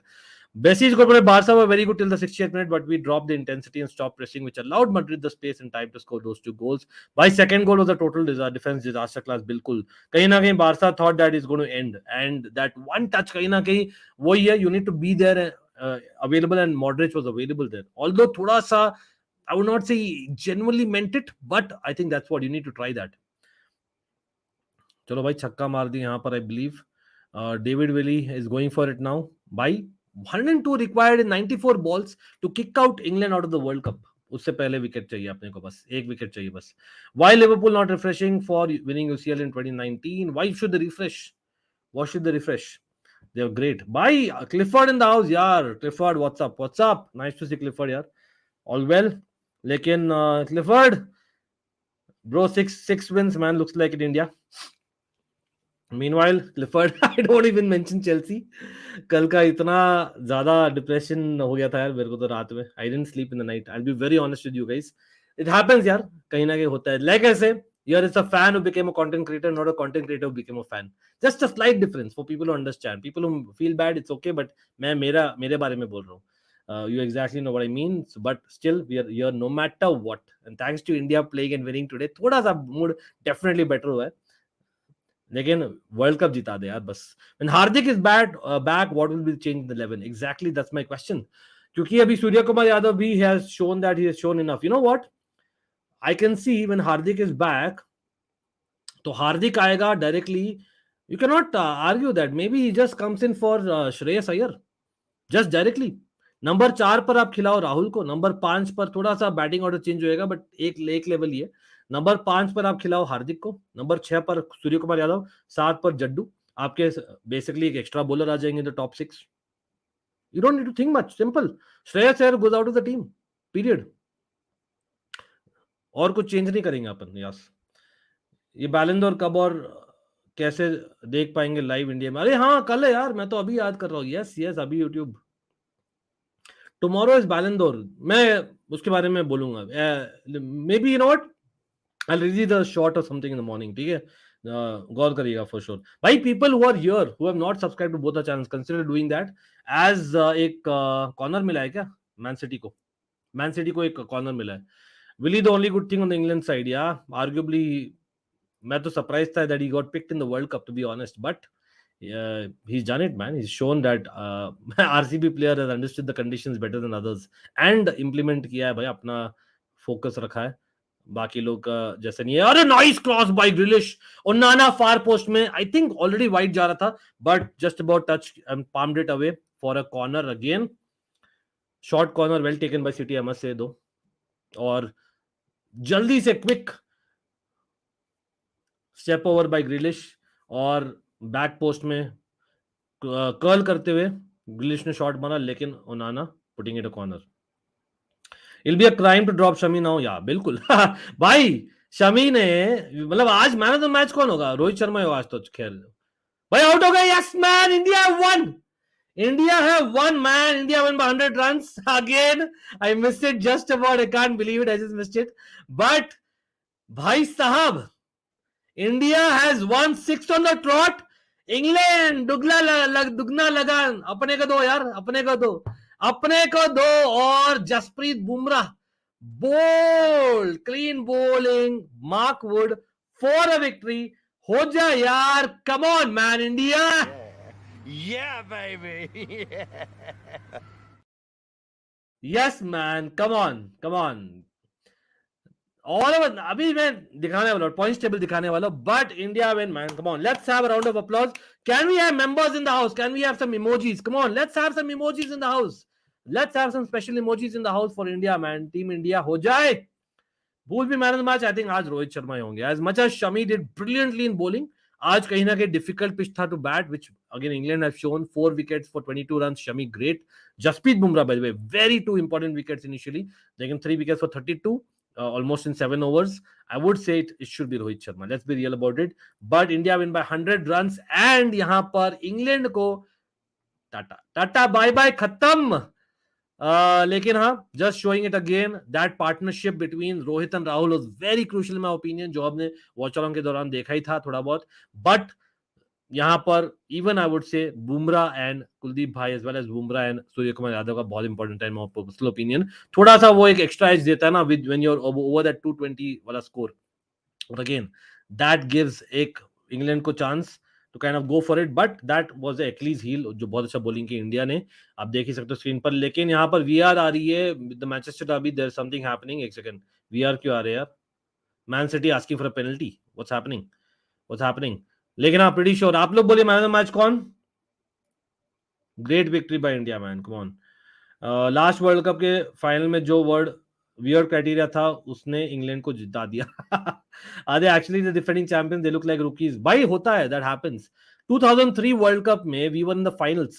Bessi's got Barca were very good till the 68th minute, but we dropped the intensity and stopped pressing, which allowed Madrid the space and time to score those 2 goals. By second goal was a total defense disaster class. Bilkul. Kahin na kahin Barca thought that is going to end, and that one touch kahin na kahin wohi hai, you need to be there available, and Modric was available there. Although thoda sa, I would not say he genuinely meant it, but I think that's what you need to try that. चलो भाई, छक्का मार दी यहाँ पर, I believe. David Willey is going for it now. By 102 required in 94 balls to kick out England out of the World Cup. उससे पहले विकेट चाहिए अपने को, बस एक विकेट चाहिए बस. Why Liverpool not refreshing for winning UCL in 2019? Why should they refresh? What should they refresh? They're great. Bye, Clifford in the house. यार Clifford, what's up? What's up? Nice to see Clifford यार. All well. लेकिन Clifford, bro, six wins, man, looks like in India. Meanwhile, Clifford, I don't even mention Chelsea. कल का इतना ज्यादा डिप्रेशन हो गया था यार मेरे को तो रात में. I didn't sleep in the night. I'll be very honest with you guys. It happens यार, कहीं ना कहीं होता है. Like I say, here is a fan who became a content creator, not a content creator who became a fan. Just a slight difference for people who understand. People who feel bad, it's okay, but मैं मेरे बारे में बोल रहा हूँ. You exactly know what I mean. So, but still, we are here no matter what. And thanks to India playing and winning today, थोड़ा सा mood definitely better हुआ है. लेकिन वर्ल्ड कप जिता दे यार बस. When Hardik is back, what will be the change in the 11? Exactly, that's my question. क्योंकि अभी सूर्य कुमार यादव भी has shown that he has shown enough. You know what? I can see when Hardik is back, तो हार्दिक आएगा directly. You cannot argue that. Maybe he just comes in for Shreyas Iyer. Just directly. Number 4 पर आप खिलाओ राहुल को, नंबर 5 पर थोड़ा सा बैटिंग ऑर्डर चेंज होएगा, बट एक लेवल ही है. नंबर 5 पर आप खिलाओ हार्दिक को, नंबर 6 पर सूर्य कुमार यादव, 7 पर जड्डू. आपके बेसिकली एक एक्स्ट्रा बॉलर आ जाएंगे the top 6. You don't need to think much, simple. Shreyas Iyer goes out of the team, period. और कुछ चेंज नहीं करेंगे अपन. यस, ये बैलेंडोर कब और कैसे देख पाएंगे लाइव इंडिया में? अरे हाँ, कल है यार, मैं तो अभी याद कर रहा हूँ. यस यस, अभी यूट्यूब. Tomorrow is Ballon d'Or. मैं उसके बारे में बोलूंगा. Maybe you know what, I will read the short or something in the morning. ठीक है, गौर करिएगा फॉर श्योर. भाई people who are here who have not subscribe to both the channels, consider doing that. एज एक कॉर्नर मिला है क्या मैन सिटी को? मैन सिटी को एक कॉर्नर मिला है. Willie the only good thing on the England side. Yeah arguably मैं तो सरप्राइज था that he got picked in the world cup, to be honest. But he's done it, man. He's shown that RCB player has understood the conditions better than others and implement किया है भाई, अपना फोकस रखा है. बाकी लोग जैसे नहीं है. अरे नाइस क्रॉस बाय ग्रिलिश और नाना फार पोस्ट में. आई थिंक ऑलरेडी वाइड जा रहा था, but just about touch and palmed it away for a corner again. Short corner well taken by City, I must say though. और जल्दी से quick step over by Grealish और बैक पोस्ट में कर्ल करते हुए ग्रिलिश ने शॉट मारा, लेकिन Onana putting it a corner. It be a crime to drop Shami now. Yeah बिल्कुल. भाई शमी ने, मतलब आज मैन ऑफ द मैच कौन होगा? रोहित शर्मा ही होगा आज तो. खैर भाई आउट हो गए. Yes man, India one. India have won, man. India won by 100 runs. Again, I missed it just about. I can't believe it. I just missed it. But, bhai sahab, India has won 6 on the trot. England दुगना लगान. अपने को दो यार, अपने को दो, अपने को दो. और Jasprit Bumrah bowled clean bowling, Mark Wood for a victory. हो जा यार, come on man India. Yeah, baby. Yes man, come on. All of अभी मैं दिखाने वाला हूँ, पॉइंट्स टेबल दिखाने वाला हूँ. But India win man, come on. Let's have a round of applause. Can we have members in the house? Can we have some emojis? Come on, let's have some emojis in the house. Let's have some special emojis in the house for India man. Team India हो जाए. Who will be man of the match? I think आज रोहित शर्मा ही होंगे. As much as Shami did brilliantly in bowling, आज कहीं ना कहीं difficult pitch था to bat, which again England have shown. 4 wickets for 22 runs. Shami great. Jasprit Bumrah, by the way, very 2 important wickets initially. Taken 3 wickets for 32, almost in 7 overs. I would say it should be Rohit Sharma. Let's be real about it. But India win by 100 runs, and यहाँ पर England को टाटा बाय बाय खत्म. लेकिन हाँ, just showing it again that partnership between Rohit and Rahul was very crucial in my opinion, जो हमने वॉचअलोंग के दौरान देखा ही था थोड़ा बहुत. बट यहाँ पर इवन आई वुड से बुमराह एंड कुलदीप भाई as well as Bumrah and Surya Kumar Yadav का बहुत इंपॉर्टेंट है इन माय पर्सनल ओपिनियन. थोड़ा सा वो एक एक्स्ट्रा एज देता है ना with when you are over that 220 वाला score. But again that gives एक इंग्लैंड को chance to kind of go for it, but that was the Achilles heel जो बहुत अच्छा बॉलिंग की इंडिया ने, आप देख ही सकते हो स्क्रीन पर. लेकिन यहाँ पर वीआर आ रही है the Manchester derby. There is something happening. एक सेकंड, वीआर क्यों आ रहे हैं यार? Man City asking for a penalty. What's happening? लेकिन आप प्रीटी श्योर, आप लोग बोलिए मैन ऑफ द मैच कौन? Great victory by India man, come on. Last world cup के फाइनल में जो वर्ड वियर्ड क्राइटेरिया था उसने इंग्लैंड को जिता दिया. Are they actually the defending champions? They look like rookies. भाई होता है, that happens. 2003 वर्ल्ड कप में we were in the finals.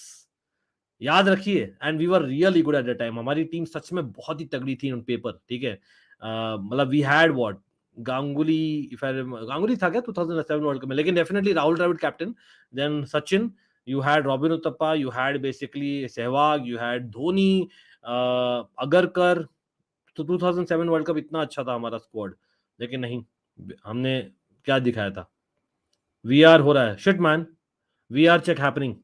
याद रखिए, and we were really good at that time. हमारी टीम सच में बहुत ही तगड़ी थी ऑन पेपर. ठीक है, मतलब we had what Ganguly, if I remember, Ganguly था क्या 2007 वर्ल्ड कप में? लेकिन definitely Rahul Dravid captain, then Sachin, you had Robin Uthappa, you had basically Sehwag, you had Dhoni, Agarkar. तो 2007 वर्ल्ड कप इतना अच्छा था हमारा स्क्वाड, लेकिन नहीं, हमने क्या दिखाया था? वीआर हो रहा है. Shit man, VR check happening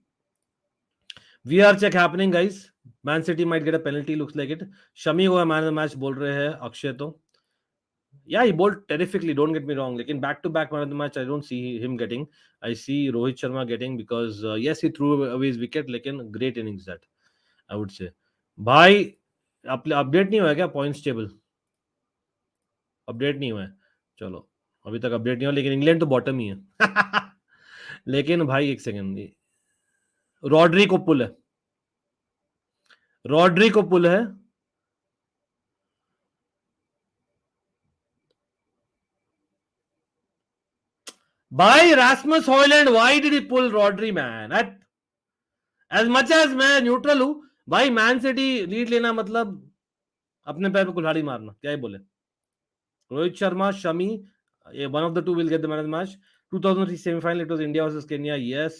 guys. Man City might get a penalty, looks like it. Shami हुआ मैन ऑफ द मैच बोल रहे हैं अक्षय. तो yeah he bowled terrifically, don't get me wrong, लेकिन back to back man of the match I don't see him getting. I see Rohit Sharma getting because yes he threw away his wicket, लेकिन great innings that I would say. भाई अपडेट नहीं हुआ क्या पॉइंट्स टेबल? अपडेट नहीं हुआ है, चलो अभी तक अपडेट नहीं हुआ, लेकिन इंग्लैंड तो बॉटम ही है। लेकिन भाई एक सेकंड, रॉड्री को पुल है, रॉड्री को पुल है। भाई Rasmus Hojlund, why did he pull Rodri man? As much as मैं न्यूट्रल हूं भाई, मैन सिटी लीड लेना मतलब अपने पैर पे कुल्हाड़ी मारना, क्या ही बोले। Rohit Sharma, Shami, one of the two will get the man of the match. 2003 semi-final, it was India versus Kenya. Yes.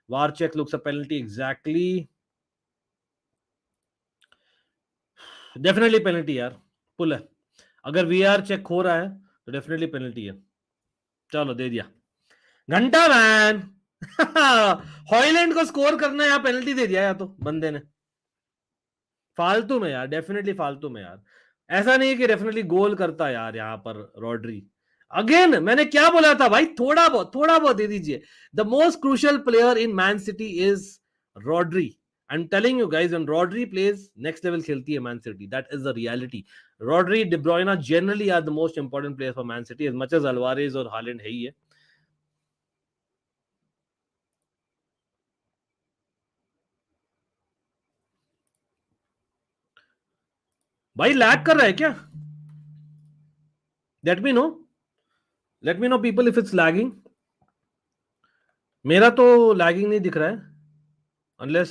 VAR check looks a penalty exactly. Definitely penalty यार, पुल है। अगर वीआर चेक हो रहा है तो डेफिनेटली पेनल्टी है। चलो दे दिया, घंटा मैन। हॉयलैंड को स्कोर करना है, यहाँ पेनल्टी दे दिया या तो बंदे ने, फालतू में यार, डेफिनेटली फालतू में यार। ऐसा नहीं कि डेफिनेटली गोल करता यार यहाँ पर रॉड्री। अगेन मैंने क्या बोला था भाई, थोड़ा बहुत दे दीजिए। The most crucial player in Man City is Rodri. I am telling you guys, when Rodri plays next level खेलती है Man City, that is the reality. Rodri, De Bruyne generally are the most important player for Man City, as much as Alvarez और हालैंड है ही है। भाई लैग कर रहा है क्या? Let me know, let me know people if it's lagging. मेरा तो लैगिंग नहीं दिख रहा है, अनलेस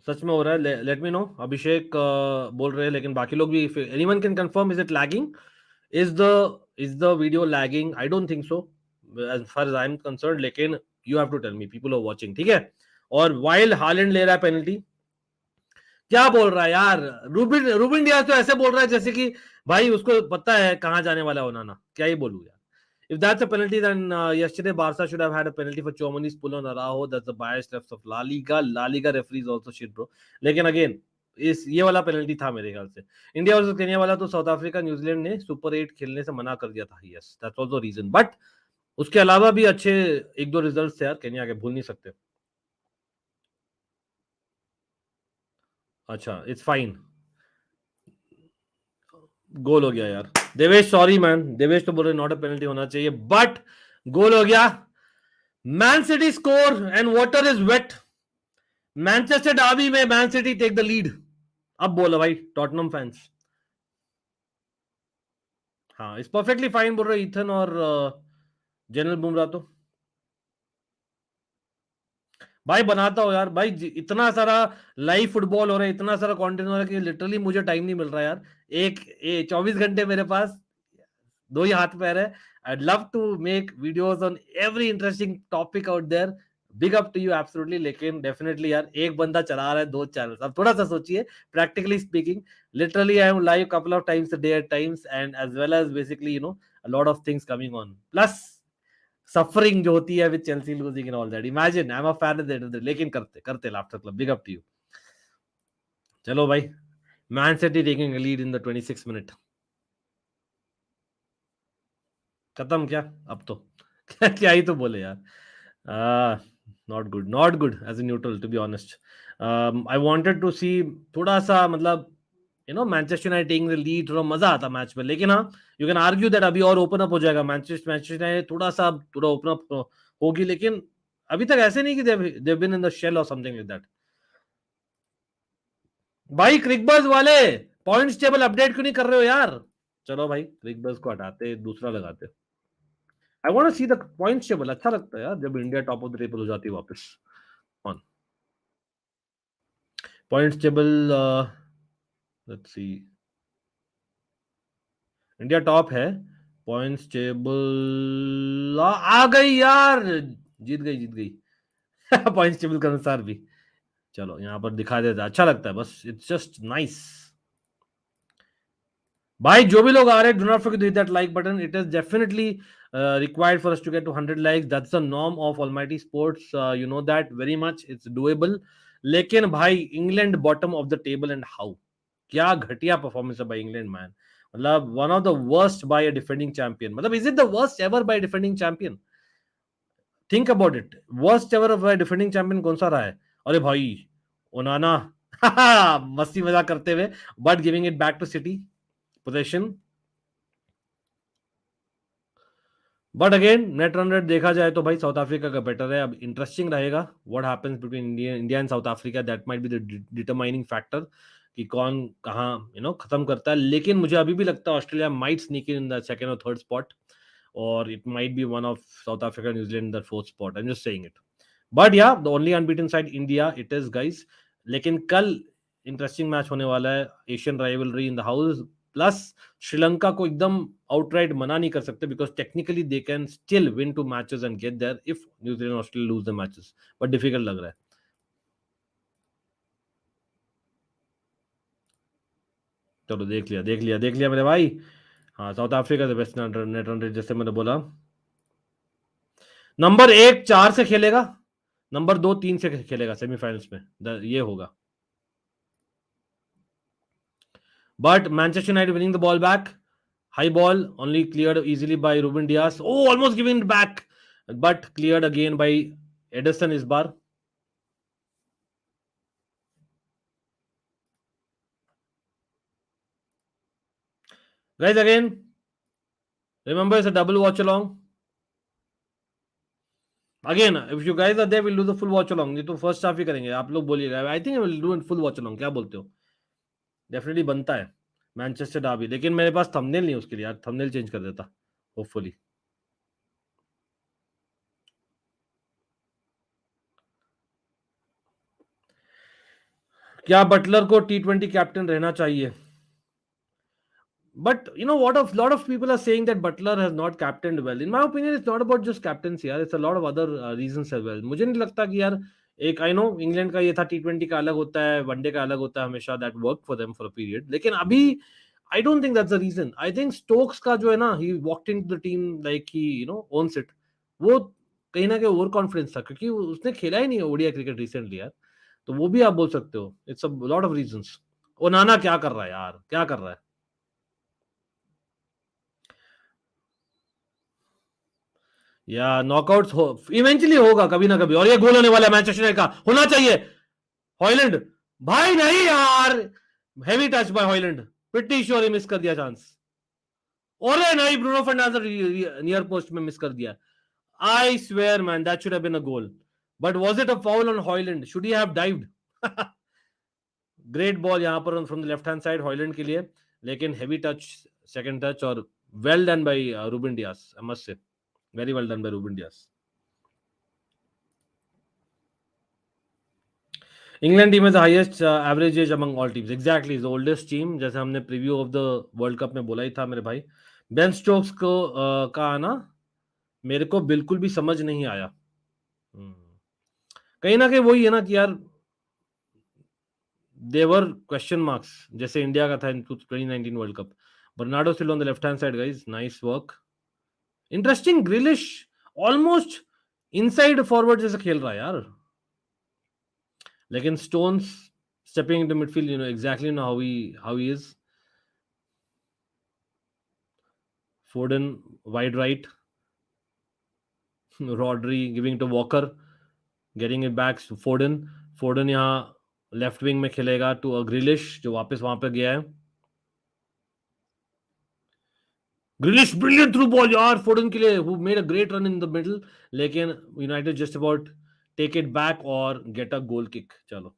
सच में हो रहा है। Late me no. अभिषेक बोल रहे हैं, लेकिन बाकी लोग भी, anyone can confirm, is it lagging? Is the video lagging? I don't think so as far as I am concerned, लेकिन you have to tell me, people are watching, ठीक है। और वाइल हालैंड ले रहा है पेनल्टी, क्या बोल रहा है यार रूबिन डियास? तो ऐसे बोल रहा है जैसे कि भाई उसको पता है कहां जाने वाला होना, क्या ही बोलूं यार। If that's a penalty, then yesterday Barca should have had a penalty for Chouamani's pull on Araujo. That's the biased refs of La Liga. La Liga referees also shit, bro. लेकिन अगेन ये वाला पेनल्टी था मेरे ख्याल से। इंडिया वर्सेस केन्या वाला तो साउथ अफ्रीका न्यूजीलैंड ने सुपर 8 खेलने से मना कर दिया था। Yes, that's also reason, but उसके अलावा भी अच्छे एक दो रिजल्ट्स थे यार केन्या के, भूल नहीं सकते। अच्छा, इट्स फाइन, गोल हो गया यार। देवेश सॉरी मैन, देवेश तो बोल रहे नॉट अ पेनल्टी होना चाहिए, बट गोल हो गया। Man City score and water is wet. Manchester derby में Man City take the lead. अब बोलो भाई टॉटनम फैंस। हाँ, इट्स परफेक्टली फाइन बोल रहे इथन और जनरल बुमराह। तो भाई बनाता हो यार भाई, इतना सारा लाइव फुटबॉल हो रहा है, इतना सारा कंटेंट हो रहा है कि लिटरली मुझे टाइम नहीं मिल रहा यार। 24 घंटे मेरे पास, दो ही हाथ पैर है। I'd love to make videos on every interesting topic out there. Big up to you absolutely, लेकिन definitely यार एक बंदा चला रहा है 2 चैनल। अब थोड़ा सा सोचिए, practically speaking, literally I am live couple of times a day at times, and as well as basically a lot of things coming on, plus suffering जो होती है with Chelsea losing and all that. Imagine I'm a fan of that, लेकिन करते laughter club. Big up to you. चलो भाई, Man City taking a lead in the 26th minute. खत्म क्या अब तो? क्या ही तो बोले यार। Not good as a neutral, to be honest. I wanted to see थोड़ा सा, मतलब Manchester United taking the lead, थोड़ा मजा आता मैच में। लेकिन हाँ, यू कैन आर्ग्यू दैट अभी और ओपन अप हो जाएगा मैनचेस्टर यूनाइटेड, थोड़ा ओपन अप होगी, लेकिन अभी तक ऐसे नहीं कि they been in the shell और समथिंग लाइक दैट। भाई क्रिकबज वाले पॉइंट्स टेबल अपडेट क्यों नहीं कर रहे हो यार? चलो भाई क्रिकबज को हटाते, दूसरा लगाते। I want to see the points table, अच्छा लगता है यार जब India top of the table हो जाती है वापस। On points table, let's see, India top है, पॉइंट्स टेबल आ गई यार, जीत गई। पॉइंट्स टेबल के अनुसार भी। चलो यहाँ पर दिखा देता, अच्छा लगता है, बस इट्स जस्ट नाइस। भाई जो भी लोग आ रहे हैं, do not forget to hit that like button, it is definitely required for us to get to 100 likes. That's the norm of almighty sports, you know that very much, it's doable. लेकिन भाई England bottom of the table, and how, क्या घटिया परफॉर्मेंस है भाई इंग्लैंड मैन। मतलब one of the worst by a defending champion. मतलब is it the worst ever by defending champion? Think about it, worst ever by defending champion कौन सा रहा है? अरे भाई ओनाना, मस्ती मजाक करते हुए, but giving it back to City position. But again net run rate देखा जाए तो भाई साउथ अफ्रीका का बेटर है. अब इंटरेस्टिंग रहेगा what happens between India and south Africa. That might be the determining factor कि कौन कहाँ खत्म करता है. लेकिन मुझे अभी भी लगता है Australia might sneak in the second और थर्ड स्पॉट, और it might be one of South Africa New Zealand in the fourth spot. I am just saying it. But yeah the only unbeaten side India it is guys. लेकिन कल इंटरेस्टिंग मैच होने वाला है. Asian rivalry in the house. Plus Sri Lanka को एकदम आउटराइट मना नहीं कर सकते because technically they can still win two matches and get there if New Zealand Australia lose the matches. But difficult लग रहा है. चलो देख लिया मेरे भाई. हाँ, साउथ अफ्रीका से बेस्ट नेट रन रेट जैसे मैंने बोला. नंबर 1 4 से खेलेगा, नंबर 2 3 से खेलेगा सेमीफाइनल्स में. ये होगा. But Manchester United winning the ball back. High ball only cleared easily by Ruben Dias. Oh, almost giving it back. But cleared again by Edison Isbar. Guys, again, remember it's a double watch along. Again, if you guys are there, we'll do the full watch along. ये तो फर्स्ट हाफ ही करेंगे. आप लोग बोलिएगा. I think I will do full watch along. क्या बोलते हो? डेफिनेटली बनता है मैनचेस्टर डार्बी. लेकिन मेरे पास थंबनेल नहीं उसके लिए यार. थंबनेल चेंज कर देता होपफुली. क्या बटलर को T20 कैप्टन रहना चाहिए? But you know what? A lot of people are saying that Buttler has not captained well. In my opinion, it's not about just captaincy यार. It's a lot of other reasons as well. मुझे नहीं लगता कि यार एक आई नो इंग्लैंड का ये था T20 का अलग होता है, वनडे का अलग होता है हमेशा. That work for them for a period. लेकिन अभी I don't think that's the reason. I think Stokes का जो है ना, he walked into the team like he owns it. वो कहीं ना कहीं ओवर कॉन्फिडेंस था क्योंकि उसने खेला ही नहीं है ओडीआई क्रिकेट रिसेंटली यार. तो वो भी आप बोल सकते हो. It's a lot of reasons. ओनाना क्या कर रहा है यार, क्या कर रहा है. या नॉकआउट हो इवेंचुअली होगा कभी ना कभी. और ये गोल होने वाला है मैनचेस्टर यूनाइटेड का. होना चाहिए. हॉयलैंड भाई नहीं यार. Heavy touch by Hojlund. Pretty sure he miss कर दिया चांस. और नहीं, ब्रूनो फर्नांडिस नियर पोस्ट में मिस कर दिया. I swear man that should have been a goal. But was it a foul on Hojlund? Should he have dived? Great ball यहां पर from the left hand side Hojlund के लिए. लेकिन हेवी टच, सेकंड टच, और well done by Ruben Dias. I must से very well done by Ruben Dias. England team is the highest average age among all teams. Exactly the oldest team. जैसे हमने preview of the world cup में बोला ही था मेरे भाई. बेन स्टोक्स को का आना मेरे को बिल्कुल भी समझ नहीं आया. कहीं ना कहीं वही है ना कि यार देवर क्वेश्चन मार्क्स जैसे इंडिया का था इन 2019 world cup. Bernardo Silva on the left hand side guys. Nice work. Interesting. ग्रिलिश almost inside forward जैसे खेल रहा है यार. लेकिन stones stepping into midfield, exactly how he is. Foden wide right. Rodri giving to Walker, getting it back to Foden. Foden यहाँ लेफ्ट विंग में खेलेगा टू अ ग्रिलिश जो वापस वहां पे गया है. ग्रिलिश ब्रिलियंट थ्रू बॉल यार फोर्डन के लिए, who made a great run in the middle. लेकिन United just about take it back और गेट अ गोल किक. चलो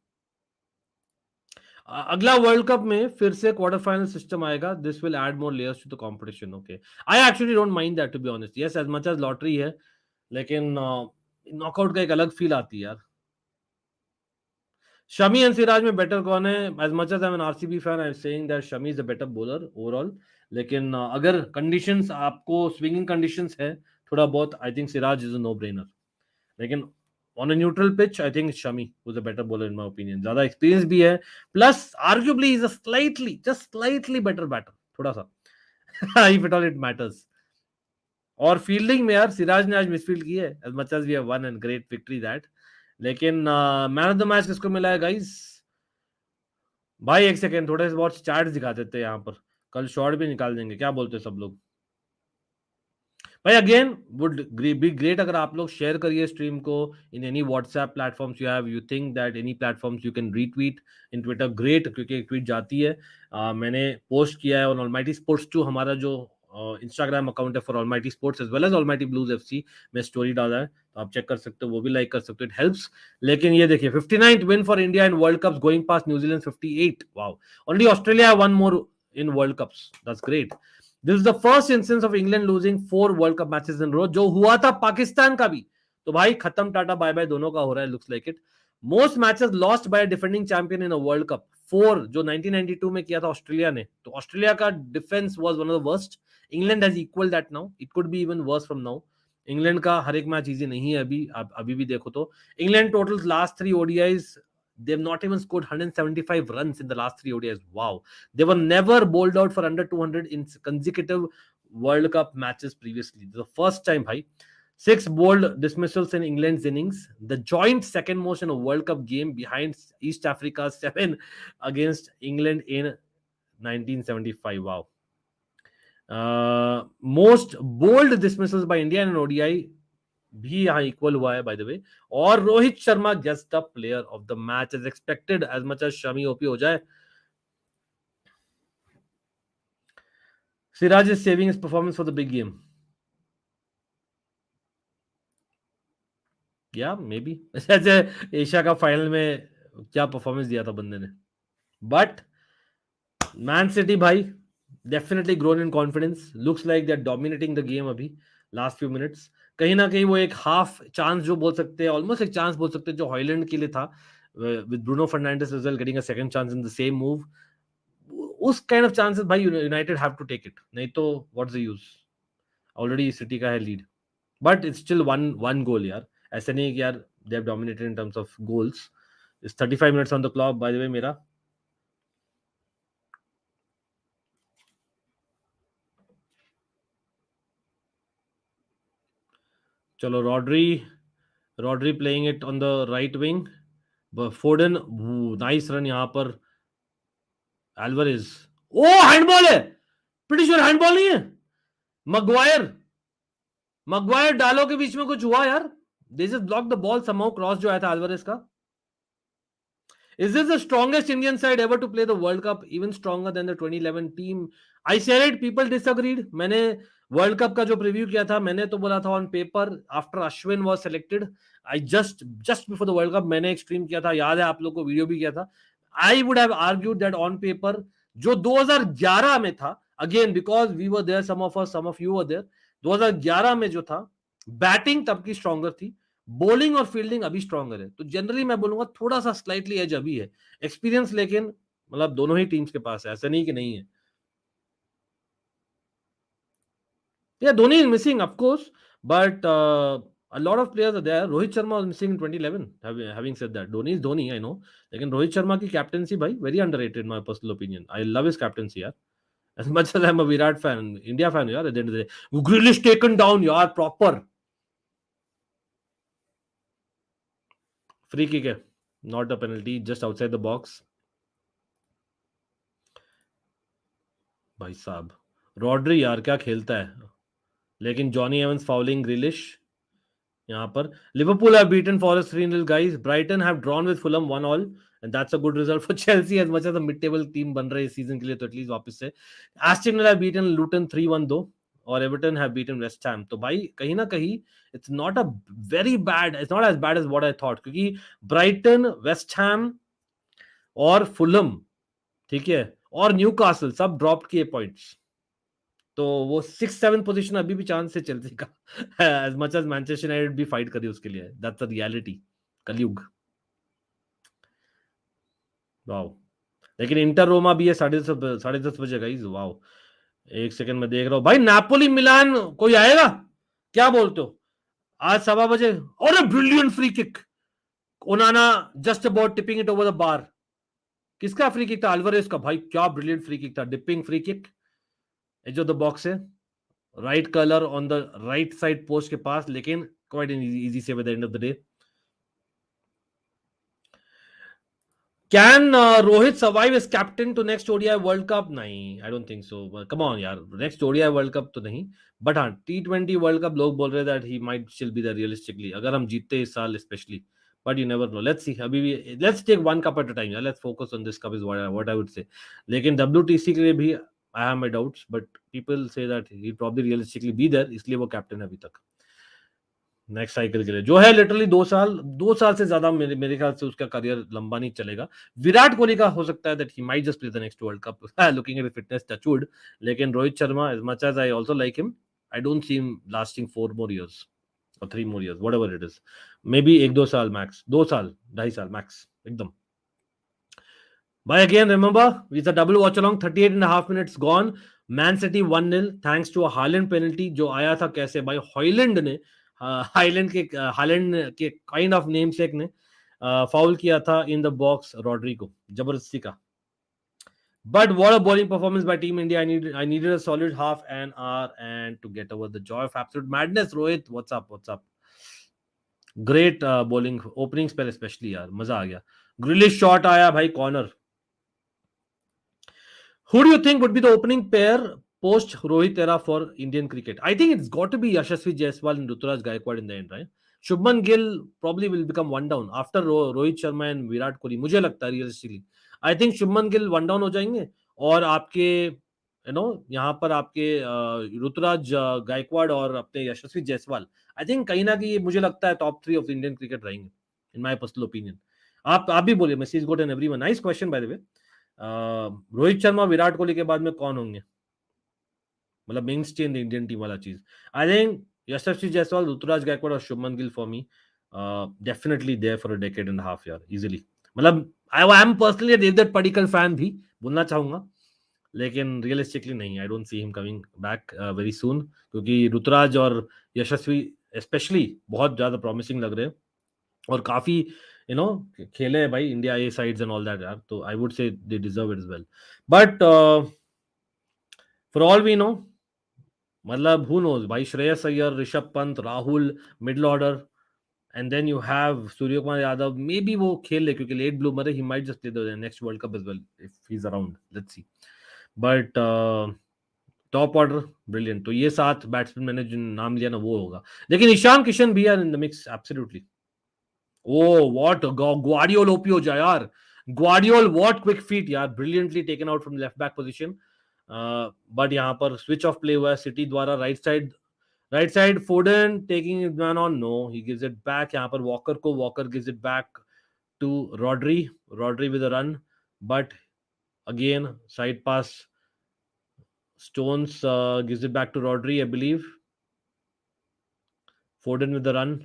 अगला वर्ल्ड कप में फिर से क्वार्टर फाइनल सिस्टम आएगा. This will add more layers to the competition. Okay, I actually don't mind that to be honest. Yes, as much as lottery है, लेकिन नॉकआउट का एक अलग फील आती है यार. शमी एंड सिराज में बेटर कौन है? As much as I am an RCB fan, I am saying that Shami is a better bowler overall. लेकिन अगर कंडीशंस आपको स्विंगिंग कंडीशंस है थोड़ा बहुत, I think Siraj is a no brainer. लेकिन on a neutral pitch, I think Shami was a better bowler in my opinion. ज़्यादा experience भी है, plus arguably is a just slightly better batter, थोड़ा सा. if at all it matters. और फील्डिंग में यार सिराज ने आज मिसफील्ड की है. as much as we have won and great victory that. लेकिन मैन ऑफ द मैच किसको मिला है गाइस? भाई एक सेकेंड, थोड़े से बहुत चार्ट दिखा देते हैं यहाँ पर. कल शॉर्ट भी निकाल देंगे. क्या बोलते हैं सब लोग? भाई अगेन वुड बी ग्रेट अगर आप लोग शेयर करिए स्ट्रीम को in any WhatsApp platforms you have. You think that any platforms you can retweet in Twitter, great, क्योंकि एक ट्वीट जाती है. मैंने पोस्ट किया है ऑन ऑलमाइटी स्पोर्ट्स 2 हमारा जो इंस्टाग्राम अकाउंट है for Almighty Sports as well as Almighty Blues FC में स्टोरी डाला है, तो आप चेक कर सकते हो, वो भी लाइक कर सकते हो, इट हेल्प्स। लेकिन ये देखिए 59th win for India in world cups going past New Zealand 58। Wow, only Australia one more in world cups, that's great. This is the first instance of England losing 4 world cup matches in row, जो हुआ था पाकिस्तान का भी। तो भाई खत्म टाटा बाय बाय दोनों का हो रहा है, looks like it. Most matches lost by defending champion in a world cup 4, जो 1992 में किया था ऑस्ट्रेलिया ने। तो ऑस्ट्रेलिया का defence was one of the worst. England has equal that now, it could be even work from now. England का हर एक मैच इजी नहीं है अभी, आप अभी भी देखो तो England total last 3 ODIs they have not even scored 175 runs in the last 3 ODIs. Wow, they were never bowled out for under 200 in consecutive World Cup matches previously. This is the first time, bhai. 6 bowled dismissals in England's innings, the joint second most in a World Cup game behind East Africa's 7 against England in 1975. Wow. Most bowled dismissals by India in an ODI भी यहाँ इक्वल हुआ है बाय द वे। और Rohit Sharma gets the player of the match as expected, as much as Shami OP हो जाए। Siraj is saving his performance for the big game, या मे बी ऐसे एशिया का फाइनल में क्या परफॉर्मेंस दिया था बंदे ने। बट मैन सिटी भाई definitely grown in confidence, looks like they are dominating the game अभी लास्ट फ्यू मिनट्स। कहीं ना कहीं वो एक हाफ चांस जो बोल सकते हैं, ऑलमोस्ट एक चांस बोल सकते हैं, जो हॉयलैंड के लिए था with Bruno Fernandes as well getting a second chance in the same move, उस काइंड ऑफ चांसेस भाई United have to take it, नहीं तो what's the use, already City का है lead. But it's still one goal यार, ऐसे नहीं कि यार they have dominated in terms of goals. It's 35 minutes on the clock by the way मेरा। चलो Rodri playing it on the right wing, फोर्डन nice run यहाँ पर, एल्वारेज, ओ हैंडबॉल है, प्रीटी श्योर हैंडबॉल नहीं है। मगवायर डालो के बीच में कुछ हुआ यार, they just block the ball somehow, cross जो आया था एल्वारेज का। Is this the strongest Indian side ever to play the World Cup, even stronger than the 2011 team? I said it, people disagreed. मैंने वर्ल्ड कप का जो प्रीव्यू किया था, मैंने तो बोला था on paper after Ashwin was selected, I just before the world cup मैंने एक स्ट्रीम किया था, याद है आप लोग को, वीडियो भी किया था। I would have argued that on paper जो 2011 में था, again because we were there, some of you were there, 2011 में जो था बैटिंग तब की स्ट्रॉन्गर थी, बॉलिंग और फील्डिंग अभी स्ट्रॉन्गर है। तो जनरली मैं बोलूंगा थोड़ा सा स्लाइटली एज अभी है, एक्सपीरियंस लेकिन मतलब दोनों ही टीम्स के पास है, ऐसा नहीं कि नहीं है। Yeah, Dhoni is missing, of course, but a lot of players are there. Rohit Sharma was missing in 2011. Having said that, Dhoni is Dhoni, I know. लेकिन रोहित शर्मा की कैप्टनसी भाई very underrated, my personal opinion. I love his captaincy यार. As much as I'm a Virat fan, India fan यार, at the end of the day, Grealish taken down यार, proper. Free kick है, not a penalty, just outside the box. भाई साहब रॉड्री यार क्या खेलता है, लेकिन जॉनी एवंस फाउलिंग ग्रिलिश यहाँ पर। Liverpool have beaten Forest 3-0 guys, Brighton have drawn with Fulham 1-1 and that's a good result for Chelsea, as much as the mid table team बन रही है इस सीजन के लिए, तो एटलीस्ट वापस से। Aston Villa have beaten Luton 3-1 दो, और Everton have beaten West Ham. तो भाई कहीं ना कहीं it's not a very bad, it's not as bad as what I thought, क्योंकि ब्राइटन, वेस्ट हैम और फुलहम, ठीक है, और न्यूकासल सब ड्रॉप किए पॉइंट्स, तो वो 6-7 पोजीशन अभी भी चांस है चेल्सी का, as much as Manchester United भी फाइट करी उसके लिए, दैट्स अ रियलिटी, कलयुग। वाओ, लेकिन इंटर रोमा भी है 10:30 बजे गाइस। वाओ, एक सेकंड में देख रहा हूँ भाई, नापोली मिलान कोई आएगा, क्या बोलते हो आज 7:15 बजे? और a brilliant free kick, Onana just about tipping it over the bar. किसका फ्री किक था? अल्वारेज का। भाई क्या ब्रिलियंट फ्री किक था, dipping free kick, edge of the box है, right curler on the right side post के पास, लेकिन quite an easy save at the end of the day. Can Rohit survive as captain to next ODI World Cup? नहीं, I don't think so. Come on यार, next ODI World Cup तो नहीं, but हाँ T20 World Cup लोग बोल रहे हैं that he might still be there realistically, अगर हम जीतते इस साल especially, but you never know. Let's see. अभी भी let's take one cup at a time. Let's focus on this cup is what I would say. लेकिन WTC के लिए भी I have my doubts, but people say that he'll probably realistically be there, इसलिए वो कैप्टन है अभी तक नेक्स्ट साइकिल के लिए, जो है लिटरली 2 साल से ज्यादा मेरे ख्याल से उसका करियर लंबा नहीं चलेगा. विराट कोहली का हो सकता है that he might just play the next world cup, looking at fitness touch wood. लेकिन Rohit Sharma, as much as I also like him, I don't see him lasting 4 more years or 3 more years, whatever it is. Maybe 1-2 साल मैक्स, 2 साल 2.5 साल मैक्स एकदम. By again, remember, it's a double watch along, 38.5 minutes gone. Man City 1-0 thanks to a Haaland penalty जो आया था कैसे भाई, हॉयलैंड ने हालैंड के काइंड ऑफ नेम सेक ने फाउल किया था इन द बॉक्स रॉड्री को, जबरदस्ती का. But what a bowling performance by Team India. I needed a solid half an hour and to get over the joy of absolute madness. Rohit, what's up? Great bowling, opening spell especially यार, मजा आ गया. Grealish shot आया भाई, corner. Who do you think would be the opening pair post Rohit era for Indian cricket? I think it's got to be Yashasvi Jaiswal and Ruturaj Gaikwad in the end, right? Shubman Gill probably will become one down after Rohit Sharma and Virat Kohli. मुझे लगता है realistically. I think Shubman Gill one down हो जाएंगे और आपके यहाँ पर आपके ऋतुराज गायकवाड़ और अपने यशस्वी जायसवाल, आई थिंक कहीं ना कहीं मुझे लगता है टॉप 3 ऑफ इंडियन क्रिकेट रहेंगे इन माय पर्सनल ओपिनियन. आप भी बोलिए. Message good and everyone. Nice question by the way. Rohit Sharma Virat Kohli के बाद में कौन होंगे, मतलब mainstay in the Indian team वाला चीज. आई थिंक यशस्वी जायसवाल, ऋतुराज गायकवाड़ और Shubman Gill for me definitely there for a decade and half यार, इजीली. मतलब I am personally Devdutt Padikkal fan भी बोलना चाहूंगा, लेकिन रियलिस्टिकली नहीं. I don't see him coming back very soon, क्योंकि ऋतुराज और यशस्वी स्पेशली बहुत ज्यादा प्रॉमिसिंग लग रहे हैं और काफी खेले हैं भाई India A sides and all that यार. तो I would say they deserve it as well. But for all we know, मतलब हु नोज भाई, Shreyas Iyer, Rishabh Pant, Rahul middle order, and then you have Suryakumar Yadav. Maybe वो खेल ले क्योंकि लेट ब्लूमर है, he might just play the next world Cup as well if he is around, let's see. But top order brilliant. तो ये 7 बैट्समैन मैंने जो नाम लिया ना वो होगा, लेकिन ईशान किशन भी are in the mix absolutely. Oh, what Guardiol OP हो जाए यार. Guardiol, what quick feet यार, brilliantly taken out from left back position. But यहाँ पर switch of play हुआ है सिटी द्वारा. right side Foden taking his man on, no, he gives it back. यहाँ पर Walker gives it back to Rodri with a run, but again side pass, Stones gives it back to Rodri, I believe. Foden with the run.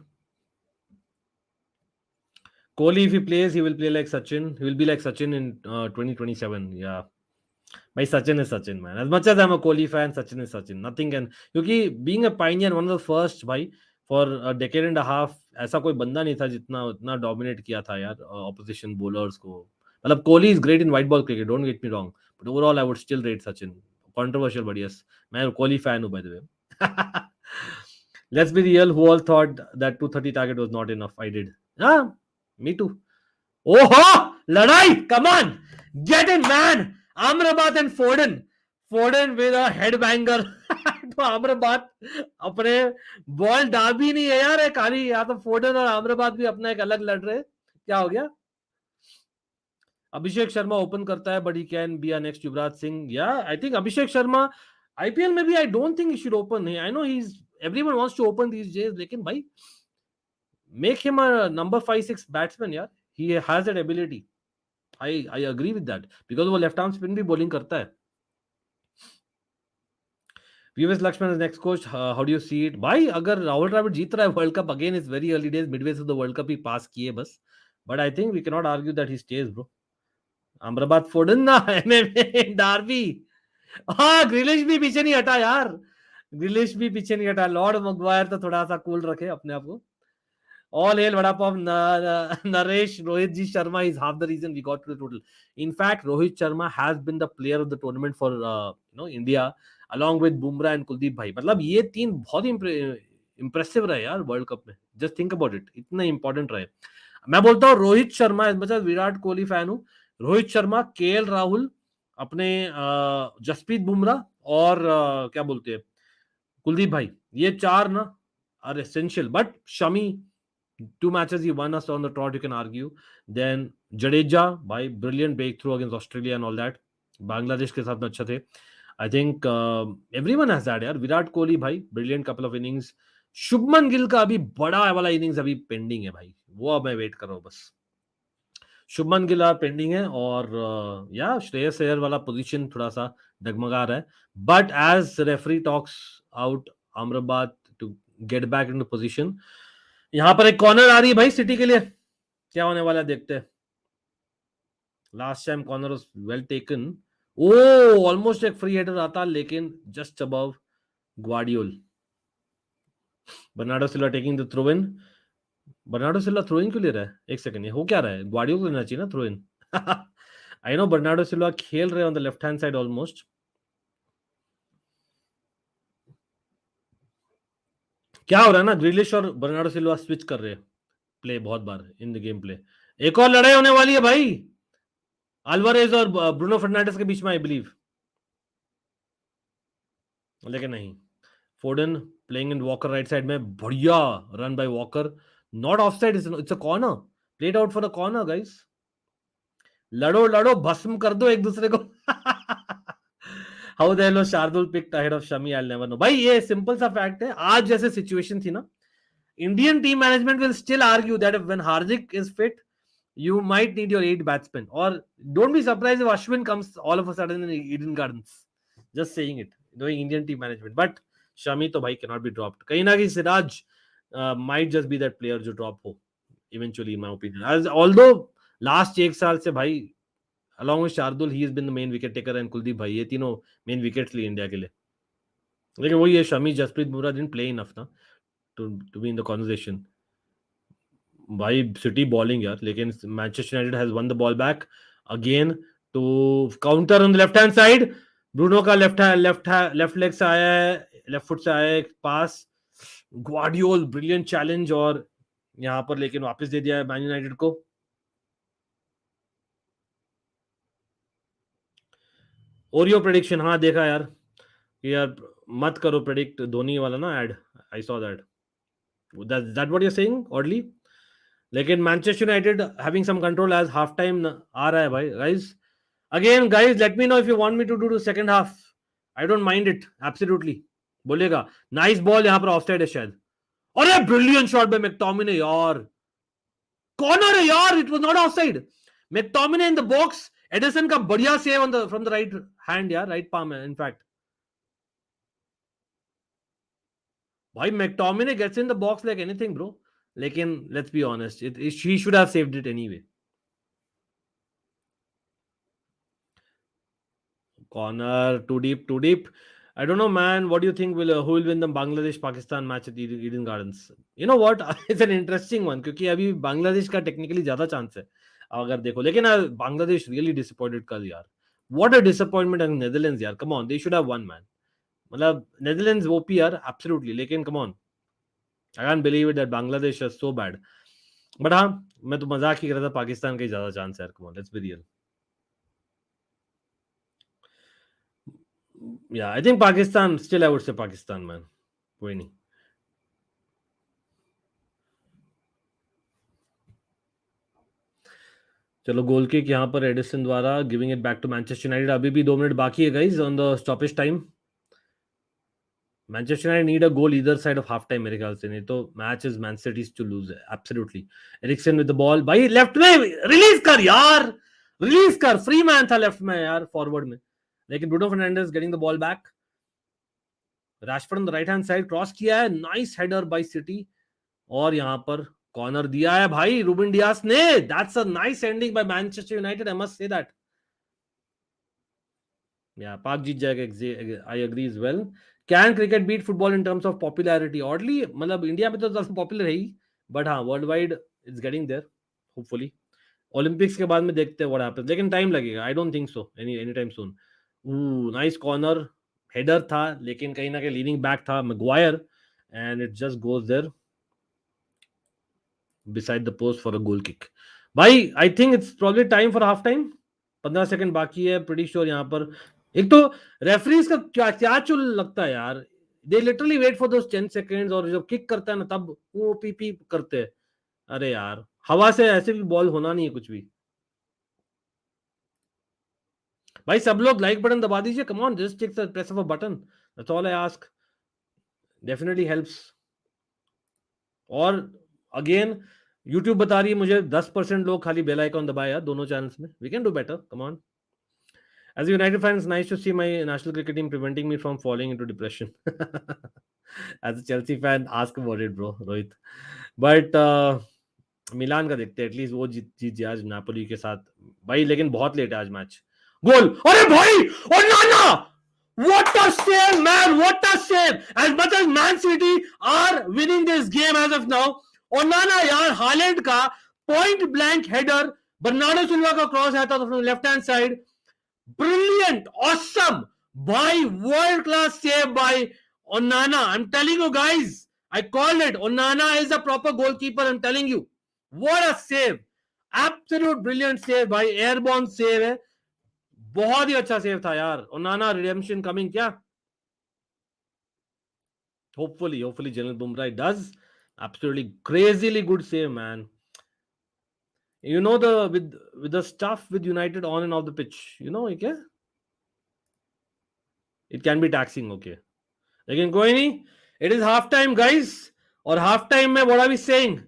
Kohli, if he plays, he will play like Sachin. He will be like Sachin in 2027. Yeah. Bhai, Sachin is Sachin, man. As much as I'm a Kohli fan, Sachin is Sachin. Nothing can... क्योंकि being a pioneer, one of the first, भाई, for a decade and a half, ऐसा कोई बंदा नहीं था जितना उतना dominate किया था यार opposition bowlers को. मतलब Kohli is great in white ball cricket, don't get me wrong. But overall, I would still rate Sachin. Controversial, but yes. मैं Kohli fan हूँ, by the way. Let's be real. Who all thought that 230 target was not enough? I did. हाँ, me too. Oh, ladai! Come on, get in, man. Amrabat and Foden with a headbanger. तो अमराबाद अपने बॉल डाल भी नहीं है यार, खाली या तो फोर्डन और अमराबाद भी अपना एक अलग लड़ रहे. क्या हो गया? अभिषेक शर्मा ओपन करता है, but he can be a next Yuvraj Singh. Yeah I think Abhishek Sharma IPL में भी, I don't think he should open. I know he is, everyone wants to open these days, लेकिन भाई make him a number 5-6 batsman यार. He has that ability. I agree with that because वो left arm spin भी bowling करता है. VVS Lakshman is next coach. How do you see it? भाई अगर राहुल द्रविड़ जीत रहा है world cup, again it's very early days, midway of the world cup ही पास किए बस. But I think we cannot argue that he stays, bro. Amrabad फोर्डन ना एमएमए डार्बी. हाँ, ग्रिलिश भी पीछे नहीं हटा यार. ग्रिलिश भी पीछे नहीं हटा. लॉर्ड मैग्वायर तो थोड़ा सा कूल रखे अपने आप को. All hail Vadapav Naresh. Rohit Ji Sharma is half the reason we got to the total. In fact, Rohit Sharma has been the player of the tournament for India along with Bumrah and Kuldeep Bhai. मतलब ये तीन बहुत impressive रहे यार वर्ल्ड कप में. Just think about it. इतना important रहे. मैं बोलता हूँ रोहित शर्मा, मतलब विराट कोहली फैन हूँ. रोहित शर्मा, केएल राहुल, अपने जसप्रीत बुमराह और क्या बोलते हैं कुलदीप भाई, ये 4 ना are essential. But Shami, 2 matches he won us on the trot, you can argue. Then Jadeja, by brilliant breakthrough against Australia and all that. Bangladesh के साथ में अच्छा थे. I think everyone has that यार. विराट कोहली भाई, brilliant couple of innings. Shubman Gill का अभी बड़ा वाला इनिंग्स अभी पेंडिंग है भाई, वो अब मैं वेट कर रहा हूँ बस. शुभमन गिल पेंडिंग है, और या श्रेयस अय्यर वाला पोजीशन थोड़ा सा डगमगा रहा है. But as referee talks out Amrabat to get back into position, यहां पर एक कॉर्नर आ रही है भाई सिटी के लिए. क्या होने वाला है देखते हैं. Last time corner was well taken. ओ, ऑलमोस्ट एक फ्री हेडर आता, लेकिन just above Gvardiol. Bernardo Silva taking the throw in. Bernardo Silva throw in क्यों ले रहा है? एक सेकंड, ये हो क्या रहा है? ग्वाडियोल को लेना चाहिए ना throw in. I know Bernardo Silva खेल रहे on the left hand side almost. क्या हो रहा है ना, ग्रिलिश और बर्नार्डो सिल्वा स्विच कर रहे हैं प्ले बहुत बार इन द गेम प्ले. एक और लड़ाई होने वाली है भाई, अल्वारेज और ब्रूनो फर्नांडिस के बीच में, आई बिलीव. लेकिन नहीं, फोर्डन playing in walker right side में, बढ़िया run by walker. Not of side, it's a corner, played out for a corner guys. लड़ो लड़ो, भस्म कर दो एक दूसरे को. How the hello Shardul picked ahead of Shami, I never know. भाई ये सिंपल सा फैक्ट है, आज जैसे सिचुएशन थी ना, Indian team management will still argue that if when Hardik is fit, you might need your 8 batsmen. Or don't be surprised if Ashwin comes all of a sudden in Eden Gardens. Just saying it, knowing Indian team management. But Shami to bhai cannot be dropped. Kahin na kahin Siraj might just be that player jo drop ho eventually, in my opinion. As although last 1 साल से भाई, along with Shardul, he has been the main wicket taker, and Kuldeep bhai, ये तीनों main wickets लिए इंडिया के लिए. लेकिन वही है, Shami, Jasprit Bumrah didn't play enough ना to be in the conversation. भाई सिटी बॉलिंग यार, लेकिन Manchester United has won the ball back again to counter on the left hand side. Bruno का लेफ्ट लेग से आया है, लेफ्ट फुट से आया है पास. ग्वाडियोल ब्रिलियंट चैलेंज, और यहां पर लेकिन वापस दे दिया है मैन यूनाइटेड को. ओरियो प्रेडिक्शन, हाँ देखा यार. यार मत करो प्रेडिक्ट धोनी वाला ना ad, I saw that. That what you are saying oddly. लेकिन Manchester United having some control as half time आ रहा है भाई. Guys again, guys let me know if you want me to do second half. I don't mind it absolutely. बोलेगा. नाइस बॉल, यहां पर ऑफसाइड है शायद. अरे ब्रिलियंट शॉट बाय मैकटोमिने यार. कॉर्नर है यार, it was not offside. McTominay in the box. Ederson का बढ़िया save on the from the right hand यार, राइट पाम है इनफैक्ट. भाई McTominay gets in the box like anything bro. लेकिन let's be honest, he should have saved it anyway. Corner, too deep, too deep. I don't know, man. What do you think who will win the Bangladesh-Pakistan match at Eden Gardens? You know what? It's an interesting one क्योंकि अभी बांग्लादेश का टेक्निकली ज्यादा चांस है अगर देखो. लेकिन बांग्लादेश रियली डिसअपॉइंटेड कल यार. What a disappointment in Netherlands यार. Come on, they should have won, man. मतलब Netherlands OP यार, absolutely. लेकिन come on, I can't believe it that Bangladesh is so bad. But हाँ, मैं तो मजाक ही कर रहा था, पाकिस्तान का ही ज्यादा चांस है यार. Come on, let's be real. Yeah, I think Pakistan, still I would say Pakistan, man. कोई नहीं. चलो गोल किक यहाँ पर एडिसन द्वारा, giving it back to Manchester United. अभी भी 2 मिनट बाकी है guys on the stoppage time. Manchester United need a goal either side of half time मेरे ख्याल से, नहीं तो match is Man City's to lose. Absolutely. Eriksen with the ball, भाई लेफ्ट में रिलीज कर यार, रिलीज कर. फ्री मैन था लेफ्ट में यार, फॉरवर्ड में. लेकिन Bruno Fernandes getting the ball back. Rashford on the right hand side cross किया है, नाइस हेडर बाय सिटी. और यहां पर कॉर्नर दिया है भाई रूबन डियास ने. That's a nice ending by Manchester United, I must say that. या पाक जीत जाएगा, I agree as well. Can cricket beat football in terms of popularity? Oddly मतलब इंडिया में तो ज्यादा पॉपुलर है ही, बट हाँ worldwide it's getting there hopefully. Olympics के बाद में देखते हैं व्हाट हैपेंस, लेकिन टाइम लगेगा. I don't think so any time soon. Nice corner, header था लेकिन कहीं ना कहीं लीनिंग बैक था Maguire, and it just goes there beside the post for a goal kick. भाई I think it's probably time for half time. 15 second बाकी है. प्रीटी श्योर यहाँ पर एक तो रेफरीज का क्या क्या चुल लगता है यार. They literally wait for those 10 seconds, और जब किक करता है ना तब वो पी पी करते हैं. अरे यार हवा से ऐसे भी बॉल होना नहीं है कुछ भी. भाई सब लोग लाइक बटन दबा दीजिए, come on, just take the press of a button, that's all I ask, definitely helps. और अगेन YouTube बता रही है मुझे 10% लोग खाली बेल आइकॉन दबाए यार दोनों चैनल्स में, we can do better, come on. As a United fan, it's nice to see my national cricket team preventing me from falling into depression. As a Chelsea fan, ask about it, bro, Rohit. But मिलान का देखते हैं, एटलीस्ट वो जीत जाए आज नापोली के साथ भाई, लेकिन बहुत लेट है आज मैच। गोल, अरे भाई, और नाना, what a save man, what a save, as much as Man City are winning this game as of now, और नाना यार, हालैंड का point blank header, Bernardo Silva का क्रॉस आया था from left hand side, brilliant, awesome, by world class save by Onana. I'm telling you guys, I called it. Onana is a proper goalkeeper, I'm telling you. What a save, absolute brilliant save भाई, एयरबॉर्न सेव है, बहुत ही अच्छा सेव था यार। Onana redemption coming क्या? Hopefully General Bumrah does absolutely crazily good save, man. You know, with the stuff with United on and off the pitch, you know, okay? It can be taxing, okay, लेकिन कोई नहीं, it is half time guys, और हाफ टाइम में what are we saying,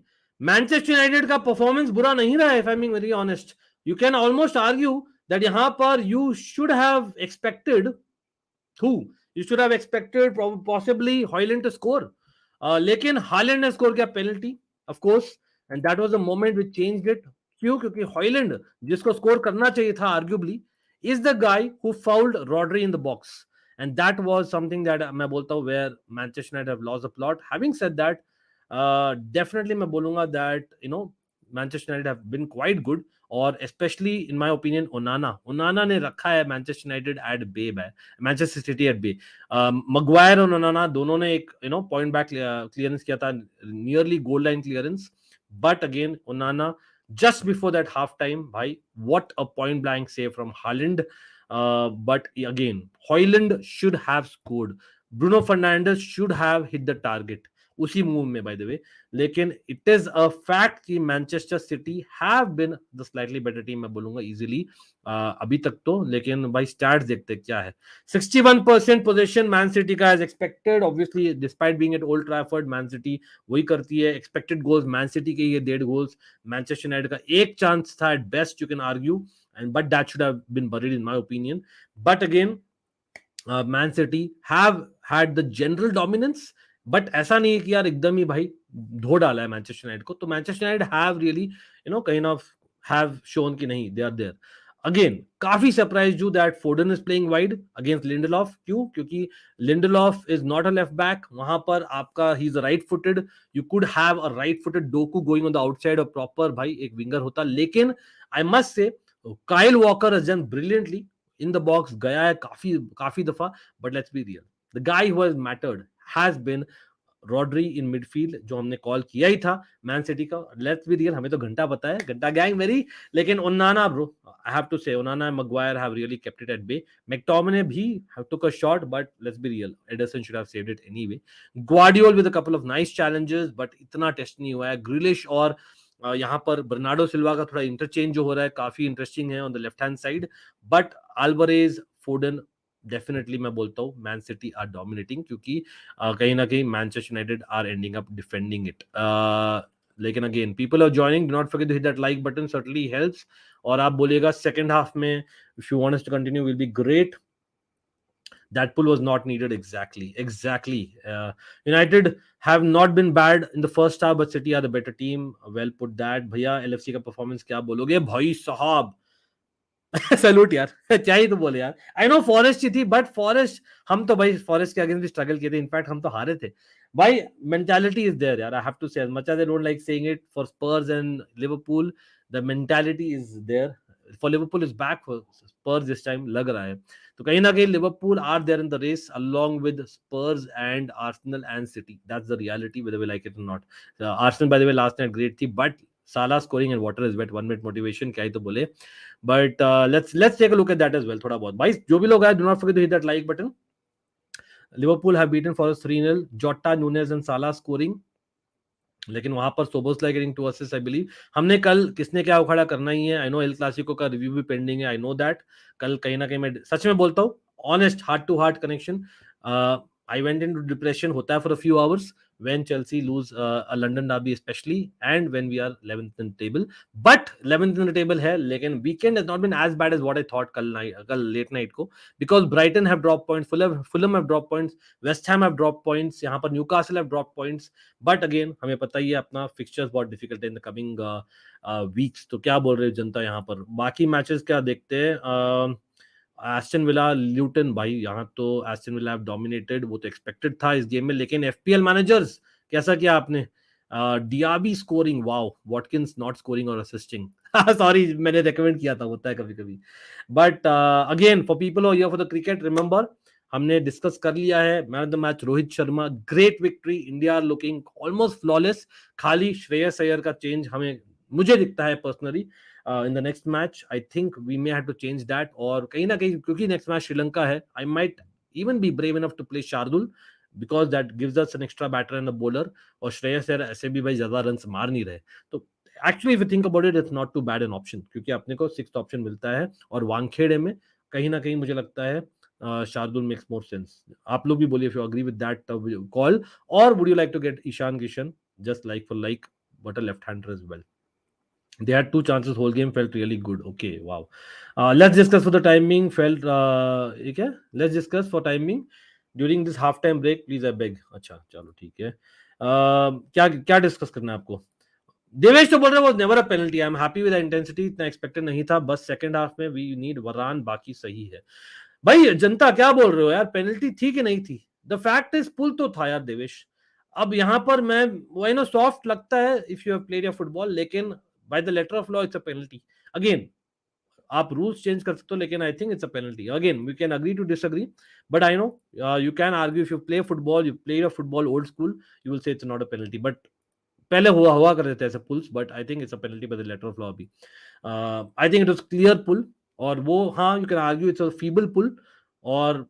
Manchester United का परफॉर्मेंस बुरा नहीं रहा है, if I am being very honest. You can almost argue that यहां पर you should have expected who you should have expected possibly Hoyland to score, लेकिन हालैंड ने स्कोर किया penalty, of course, and that was the moment which changed it. क्यों? क्योंकि हॉयलैंड, जिसको स्कोर करना चाहिए था arguably, is the guy who fouled Rodri in the box, and that was something that मैं बोलता हूं where Manchester United have lost the plot. Having said that, definitely मैं बोलूंगा that you know Manchester United have been quite good, और specially in my opinion Onana ने रखा है Manchester United at bay, Manchester City at bay. Maguire और ओनाना दोनों ने एक पॉइंट बैक क्लियरेंस किया था, nearly goal line clearance, but again ओनाना just before that half time, bhai, what a point blank save from Haaland. But again, Hoyland should have scored, Bruno Fernandes should have hit the target उसी मूव में, बाय द वे, लेकिन इट इज अ फैक्ट कि Manchester City have been the slightly better team, मैं बोलूंगा इजीली अभी तक तो, लेकिन भाई स्टैट्स देखते क्या है। 61% पोजीशन मैन सिटी का as expected, obviously despite being at Old Trafford, Man City वही करती है। एक्सपेक्टेड गोल्स मैन सिटी के ये 1.5 गोल्स, मैनचेस्टर यूनाइटेड का एक चांस था at best, you can argue, and but that should have been buried in my opinion. But again Man City have had the general dominance, but ऐसा नहीं है कि यार एकदम ही भाई धो डाला है मैनचेस्टर यूनाइटेड को, तो Manchester United have really kind of have shown कि नहीं, दे आर देयर। अगेन काफी सरप्राइज हूं that फोर्डन is playing wide against Lindelof. क्यों? क्योंकि Lindelof is not a left back, वहां पर आपका he is right footed, you could have a right footed Docu going on the outside और प्रॉपर भाई एक विंगर होता, लेकिन आई मस्ट से Kyle walker has done brilliantly in the box, गया है काफी दफा, but let's be real, the guy who has mattered has been Rodri in midfield, जो हमने कॉल किया ही था मैन सिटी का। लेट्स बी रियल, हमें तो घंटा पता है, घंटा गैंग मेरी, लेकिन Onana bro, I have to say Onana and Maguire have really kept it at bay. McTominay भी took a shot, but let's be real, Ederson should have saved it anyway. Guardiola with a couple of nice challenges, but इतना टेस्ट नहीं हुआ है। ग्रिलिश और यहाँ पर बर्नार्डो सिल्वा का थोड़ा इंटरचेंज जो हो रहा है काफी इंटरेस्टिंग है on the left hand side, but Alvarez, फोर्डन, definitely मैं बोलता हूँ मैन सिटी आर डोमिनेटिंग, क्योंकि कहीं ना कहीं Manchester United are ending up defending it. लेकिन again people are joining, do not forget to hit that like button, certainly helps. और आप बोलिएगा सेकंड हाफ में if you want us to continue will be great. That pull was not needed. Exactly. United have not been bad in the first half, but City are the better team. Well put that. भैया LFC का परफॉर्मेंस क्या बोलोगे भाई साहब? सैल्यूट यार, चाहिए तो बोले यार। आई नो फॉरेस्ट ही थी, बट फॉरेस्ट, हम तो भाई फॉरेस्ट के अगेंस्ट भी स्ट्रगल किए थे, इनफैक्ट हम तो हारे थे भाई। मेंटालिटी इज देयर यार, I have to say, as much as I don't like saying it for Spurs and Liverpool, the mentality is there. For Liverpool is back, for Spurs this time लग रहा है, तो कहीं ना कहीं Liverpool are there in the race along with Spurs and Arsenal and City, that's the reality whether we like it or not. Arsenal by the way last night great थी, but Salah scoring and water is wet, 1 minute motivation, क्या ही तो बोले, but let's take a look at that as well थोड़ा बहुत। भाई जो भी लोग आए, do not forget to hit that like button. Liverpool have beaten Forest 3-0, Jota, Nunes and Salah scoring, लेकिन वहां पर सोबोस्लाई गेटिंग 2 असिस्ट आई बिलीव। हमने कल किसने क्या उखाड़ा करना ही है, आई नो एल क्लासिको का रिव्यू भी पेंडिंग है, आई नो दैट। कल कहीं ना कहीं मैं सच में बोलता हूँ, honest heart to heart connection, I went into depression होता है for a few hours when Chelsea lose a London derby especially, and when we are 11th in the table, but 11th in the table है, लेकिन weekend has not been as bad as what I thought कल late night को, because Brighton have dropped points, Fulham have dropped points, West Ham have dropped points, यहाँ पर Newcastle have dropped points, but again हमें पता ही है अपना फिक्चर्स बहुत डिफिकल्ट है इन द कमिंग वीक्स। तो क्या बोल रहे हो जनता यहाँ पर, बाकी मैचेस क्या देखते हैं। एस्टन विला ल्यूटन, भाई यहाँ तो एस्टन विला हैव डोमिनेटेड, वो तो एक्सपेक्टेड था इस गेम में, लेकिन एफपीएल मैनेजर्स कैसा किया आपने। Diaby scoring, wow, Watkins not scoring और असिस्टिंग, सॉरी मैंने रेकमेंड किया था, होता है कभी कभी। But again for people who here for the cricket, remember हमने डिस्कस कर लिया है, man of the match Rohit Sharma, great victory, India looking almost flawless, खाली श्रेयस अय्यर का चेंज हमें, मुझे दिखता है personally in the next match, I think we may have to change that, और कहीं ना कहीं क्योंकि नेक्स्ट मैच श्रीलंका है, I might even be brave enough to play Shardul, because that gives us an extra batter and a bowler, और श्रेयस अय्यर ऐसे भी भाई ज्यादा रन मार नहीं रहे, तो actually if you think about it, it's not too bad an option, क्योंकि अपने को 6th ऑप्शन मिलता है, और वानखेड़े में कहीं ना कहीं मुझे लगता है शार्दुल मेक्स मोर सेंस। आप लोग भी बोलिए if you agree with that call, or would you like to get Ishan Kishan just like for like, but a left-hander as well. They had 2 chances, whole game felt really good. Okay, wow. Let's discuss for the timing. Okay, let's discuss for timing during this half-time break, please. I beg. अच्छा, चलो ठीक है। क्या क्या डिस्कस करना है आपको? देवेश तो बोल रहे वो never a penalty, I am happy with the intensity, इतना एक्सपेक्टेड नहीं था, बस सेकंड हाफ में वी नीड वरान, बाकी सही है। भाई जनता क्या बोल रहे हो यार, पेनल्टी थी कि नहीं थी? द फैक्ट इज पुल तो था यार देवेश। अब यहाँ पर मैं वो नो सॉफ्ट लगता है if you have played your football, लेकिन by the letter of law it's a penalty. Again आप रूल्स चेंज कर सकते हो, लेकिन I think it's a penalty. Again we can agree to disagree, but I know you can argue if you play football, you play your football old school, you will say it's not a penalty, but पहले हुआ हुआ कर देते ऐसे pulls, but I think it's a penalty by the letter of law भी। I think it was clear pull, और वो हाँ you can argue it's a feeble pull, और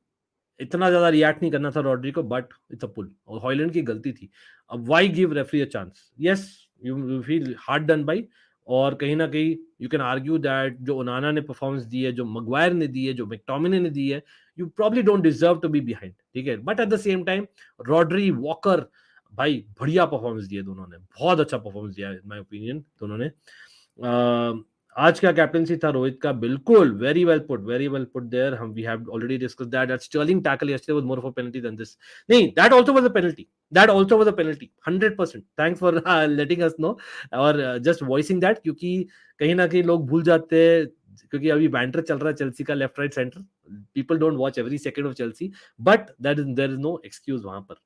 इतना ज्यादा रिएक्ट नहीं करना था रॉड्री को, बट इट्स अ पुल, और हॉयलैंड की गलती थी। अब why give referee a chance? Yes, you feel hard done by, और कहीं ना कहीं यू कैन आर्ग्यू दैट जो ओनाना ने परफॉर्मेंस दी है, जो मगवायर ने दी है, जो मैकटोमिने ने दी है, you probably don't deserve to be behind, ठीक है, but at the same time Rodri Walker, भाई बढ़िया परफॉर्मेंस दिया दोनों ने, बहुत अच्छा परफॉर्मेंस दिया इन माय ओपिनियन दोनों ने। आज का कैप्टनसी था रोहित का, बिल्कुल वेरी वेल पुट देयर, हम we have already discussed that Sterling tackle yesterday was more of a penalty than this. नहीं, that also was a penalty, that also was a penalty 100%, thanks for letting us know, और जस्ट वॉइसिंग दैट, क्योंकि कहीं ना कहीं लोग भूल जाते हैं, क्योंकि अभी बैंटर चल रहा है चेल्सी का left right centre, people don't watch every second of Chelsea, but there is no excuse वहां पर।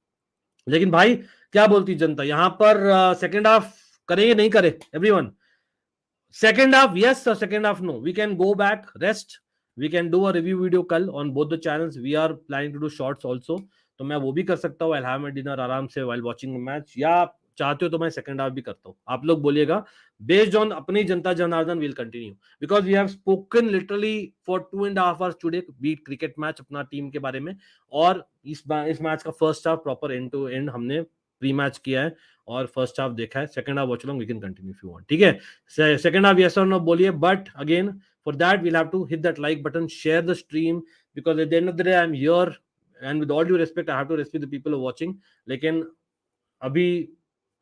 लेकिन भाई क्या बोलती जनता यहाँ पर, सेकंड हाफ करेंगे नहीं करे everyone? Second half, yes, or second half, no. We can go back, rest. We can do a review video कल on both the channels. We are planning to do shorts also. तो मैं वो भी कर सकता हूँ, I'll have my dinner आराम से while watching the match, या आप चाहते हो तो मैं second half भी करता हूँ, आप लोग बोलिएगा। Based on अपनी जनता Janardan, we'll continue because we have spoken literally for 2.5 hours today, beat cricket match अपना टीम के बारे में, और इस मैच का first half proper end to end हमने प्री मैच किया है, और फर्स्ट हाफ देखा है, second half watch long we can continue if you want, ठीक है। सेकंड हाफ यस और नो बोलिए, but again for that we'll have to hit that like button, share the stream, because at the end of the day I am here, and with all due respect I have to respect the people watching, लेकिन अभी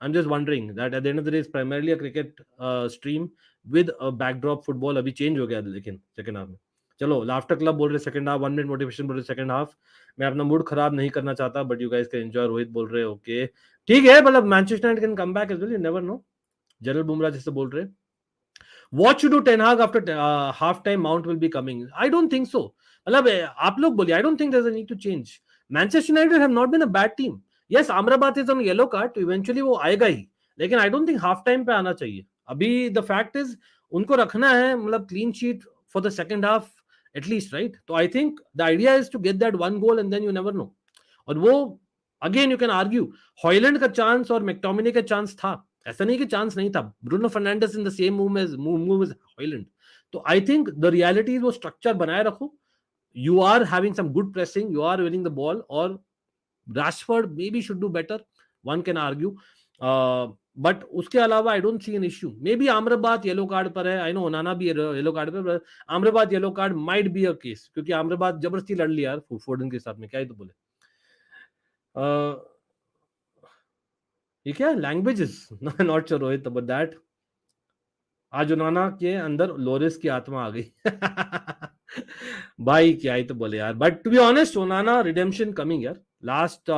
I am just wondering that at the end of the day is primarily a cricket stream with a backdrop football, अभी चेंज हो गया लेकिन सेकंड हाफ में। चलो लाफ्टर क्लब बोल रहे सेकंड हाफ, 1 मिनट मोटिवेशन बोल रहे सेकंड हाफ, मैं अपना मूड खराब नहीं करना चाहता, but you guys can enjoy, Rohit बोल रहे ओके ठीक है, मतलब Manchester United can come back as well, you never know, general Bumrah जैसे बोल रहे। What should do Ten Hag after half time? Mount will be coming. I don't think so. मतलब आप लोग बोलिए, I don't think there's a need to change. Manchester United have not been a bad team. Yes, Amrabat is on yellow card, तो eventually वो आएगा ही, लेकिन I don't think half time पे आना चाहिए। अभी the fact is उनको रखना है, मतलब clean sheet for the second half at least, right? तो I think the idea is to get that one goal and then you never know. और वो again you can argue, Hojlund का चांस और मैकटोमिने का चांस था, ऐसा नहीं कि चांस नहीं था, Bruno Fernandes in the same move as Hojlund. तो आई थिंक द रियलिटी वो स्ट्रक्चर बनाए रखो, you are having some good pressing, you are winning the ball, और Rashford maybe should do better, one can argue. But उसके अलावा I don't see an issue. Maybe आम्रबात yellow card पर है, आई नो ओनाना भी येलो कार्ड पर, Amrabat yellow card might be a case, क्योंकि आम्रबात जबरदस्ती लड़ लिया यार फोर्डन के साथ में, क्या ही तो बोले. ये क्या languages, not sure Rohit about that. आज ओनाना के अंदर लोरिस की आत्मा आ गई. भाई क्या ही तो बोले यार, but to be honest Onana redemption coming यार. लास्ट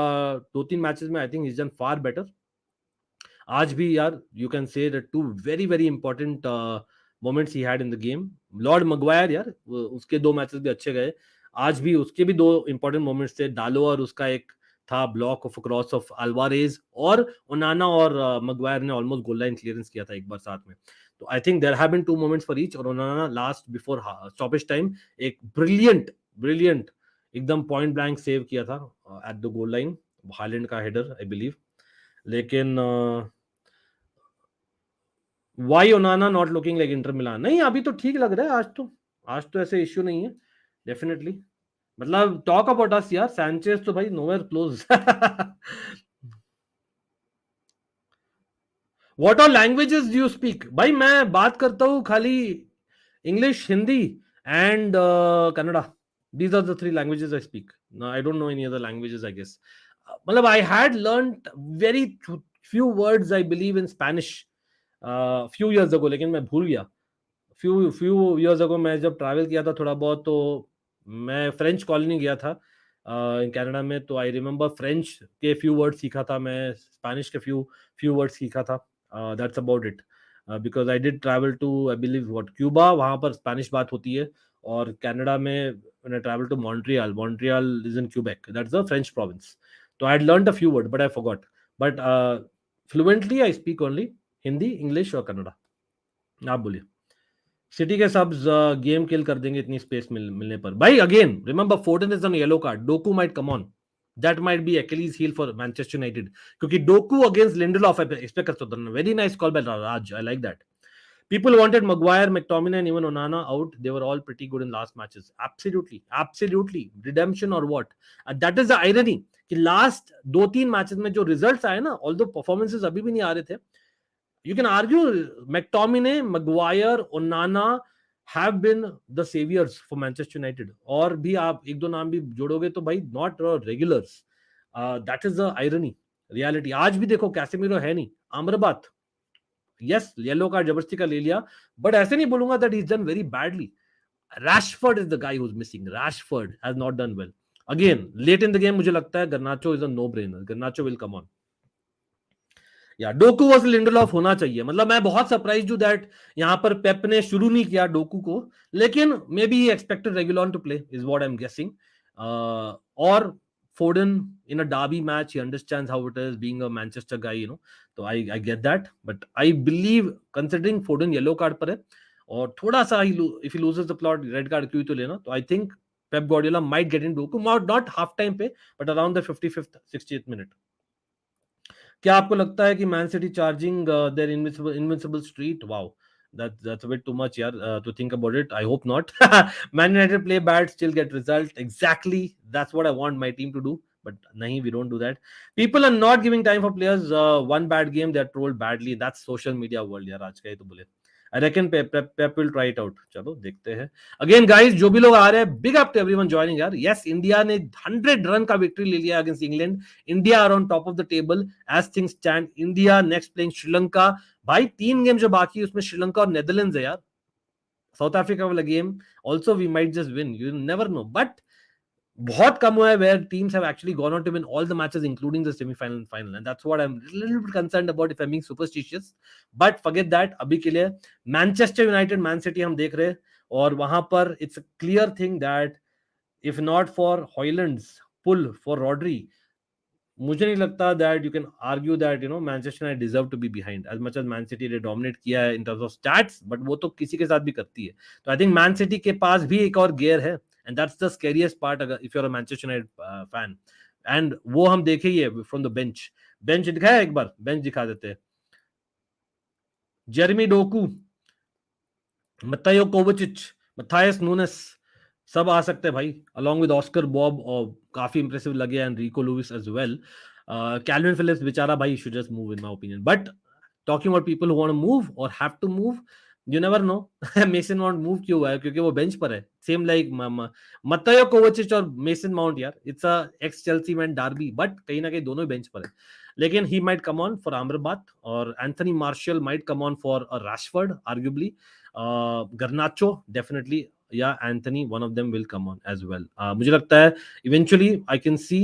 2-3 मैचेस में I think is done far better. आज भी यार you can say that two very very important moments he had in the game. Lord Maguire यार, उसके 2 मैचेस भी अच्छे गए. आज भी उसके भी 2 इंपॉर्टेंट मोमेंट्स थे, डालो और उसका एक था block of cross of Alvarez, और ओनाना और मगवायर ने ऑलमोस्ट गोल लाइन क्लियरेंस किया था एक बार साथ में. तो I think there have been 2 moments for each, और Onana last before stoppage time एक ब्रिलियंट ब्रिलियंट एकदम पॉइंट ब्लैंक सेव किया था at the goal line, Haaland का हेडर आई बिलीव. लेकिन why Onana not looking like Inter Milan? नहीं, अभी तो ठीक लग रहा है. आज तो ऐसे इश्यू नहीं है डेफिनेटली. मतलब टॉक अबाउट अस यार, सैंचेज तो भाई nowhere close. What all languages do you speak? भाई मैं बात करता हूँ खाली English, Hindi and Kannada. These are the 3 languages I speak. I don't know any other languages I guess. मतलब I had learned very few words I believe in Spanish few years ago, लेकिन मैं भूल गया. फ्यू इयर्स अगो मैं जब ट्रैवल किया था थोड़ा बहुत, तो मैं फ्रेंच कॉलोनी गया था कनाडा में. तो आई रिमेंबर फ्रेंच के फ्यू वर्ड्स सीखा था मैं, स्पेनिश के फ्यू फ्यू वर्ड्स सीखा था. That's about it, because I did travel to I believe what Cuba, वहाँ पर स्पेनिश बात होती है. और कनाडा में when I travel to Montreal is in Quebec, that's the French province. तो I had learned a few word but I forgot. But fluently I speak only Hindi, English और कन्नड़ा. आप बोलिए. सिटी के सब गेम किल कर देंगे इतनी स्पेस मिलने पर. भाई again remember Foden is on yellow card, Doku might come on. That might be actually hell for Manchester United, क्योंकि डोकू अगेंस्ट लिंडलॉफ एक्सपेक्ट कर सकते हैं. Very nice call by Raj, I like that. People wanted Maguire, McTominay, and even Onana out. They were all pretty good in last matches. Absolutely, absolutely. Redemption or what? And that is the irony कि last 2-3 मैचेस में जो रिजल्ट्स आए ना, although performances अभी भी नहीं आ रहे थे, you can argue McTominay, Maguire, Onana have been the saviors for Manchester United. और भी आप एक दो नाम भी जोड़ोगे तो भाई not regulars. That is the irony. Reality. आज भी देखो कैसेमिरो है नहीं, आम्रबात यस येलो कार्ड जबरदस्ती का ले लिया, बट ऐसे नहीं बोलूंगा that is done very badly. Rashford is the guy who's missing. Rashford has not done well. Again, late in the game मुझे लगता है Garnacho is a no-brainer. Garnacho will come on. या डोकू वर्सेस लिंडलॉफ होना चाहिए. मतलब मैं बहुत सरप्राइज हूं दैट यहां पर पेप ने शुरू नहीं किया डोकू को, लेकिन maybe he expected regular to play is what I am guessing. और Foden in a derby match, he understands how it is being a Manchester guy, you know. So I get that, but I believe considering Foden yellow card पर है और थोड़ा सा if he loses the plot red card क्यों तो लेना, तो I think Pep Guardiola might get in Doku, not half time पे, but around the 55th 60th minute. क्या आपको लगता है कि Man City charging their invincible streak? Wow, that's a bit too much yaar to think about it. I hope not. Man United play bad, still get result. Exactly, that's what I want my team to do, but nahi, we don't do that. People are not giving time for players. One bad game they are trolled badly. That's social media world yaar, aaj ka hi to bole. I reckon Pep will try it out. चलो देखते हैं. Again guys, जो भी लोग आ रहे हैं, big up to everyone joining यार. Yes, इंडिया ने 100 रन का विक्ट्री ले लिया against England. India are on top of the table as things stand. India next playing Sri Lanka. भाई 3 गेम जो बाकी है उसमें श्रीलंका और नेदरलैंड्स है यार. साउथ अफ्रीका वाला game also we might just win, you never know. But बहुत कम हुआ है where teams have actually gone on to win all the matches including the semi-final and final, and that's what I'm a little bit concerned about if I'm being superstitious. But forget that, अभी के लिए मैनचेस्टर यूनाइटेड मैन सिटी हम देख रहे हैं, और वहां पर it's a clear thing that if not for Hoyland's pull for Rodri, मुझे नहीं लगता that you can argue that you know Manchester United deserve to be behind as much as Man City ने dominate किया है in terms of stats, but वो तो किसी के साथ भी करती है. तो I think Man City के पास भी एक और गियर है, and that's the scariest part if you're a Manchester United fan. And वो हम देखे ही है from the bench. bench दिखाया एक बार, bench दिखा देते हैं. Jeremy Docu, मत्तायो Kovacic, Matthias Nunes, सब आ सकते हैं भाई, along with ऑस्कर बॉब, और काफी इंप्रेसिव लगे and Rico Lewis as well. Kalvin Phillips बेचारा भाई should just move in my opinion, but talking about people who want to move or have to move, you never know. Mason mount move क्यों हुआ है? क्योंकि वो बेंच पर है. सेम लाइक मत्तायो कोवाचिच और मेसन माउंट यार, it's a x Chelsea man Derby, but कहीं ना कहीं दोनों बेंच पर है. लेकिन he might come on for Amrabat, और Anthony Martial might come on for a Rashford arguably, Garnacho definitely, yeah, Anthony, one of them will come on as well. मुझे लगता है eventually I can see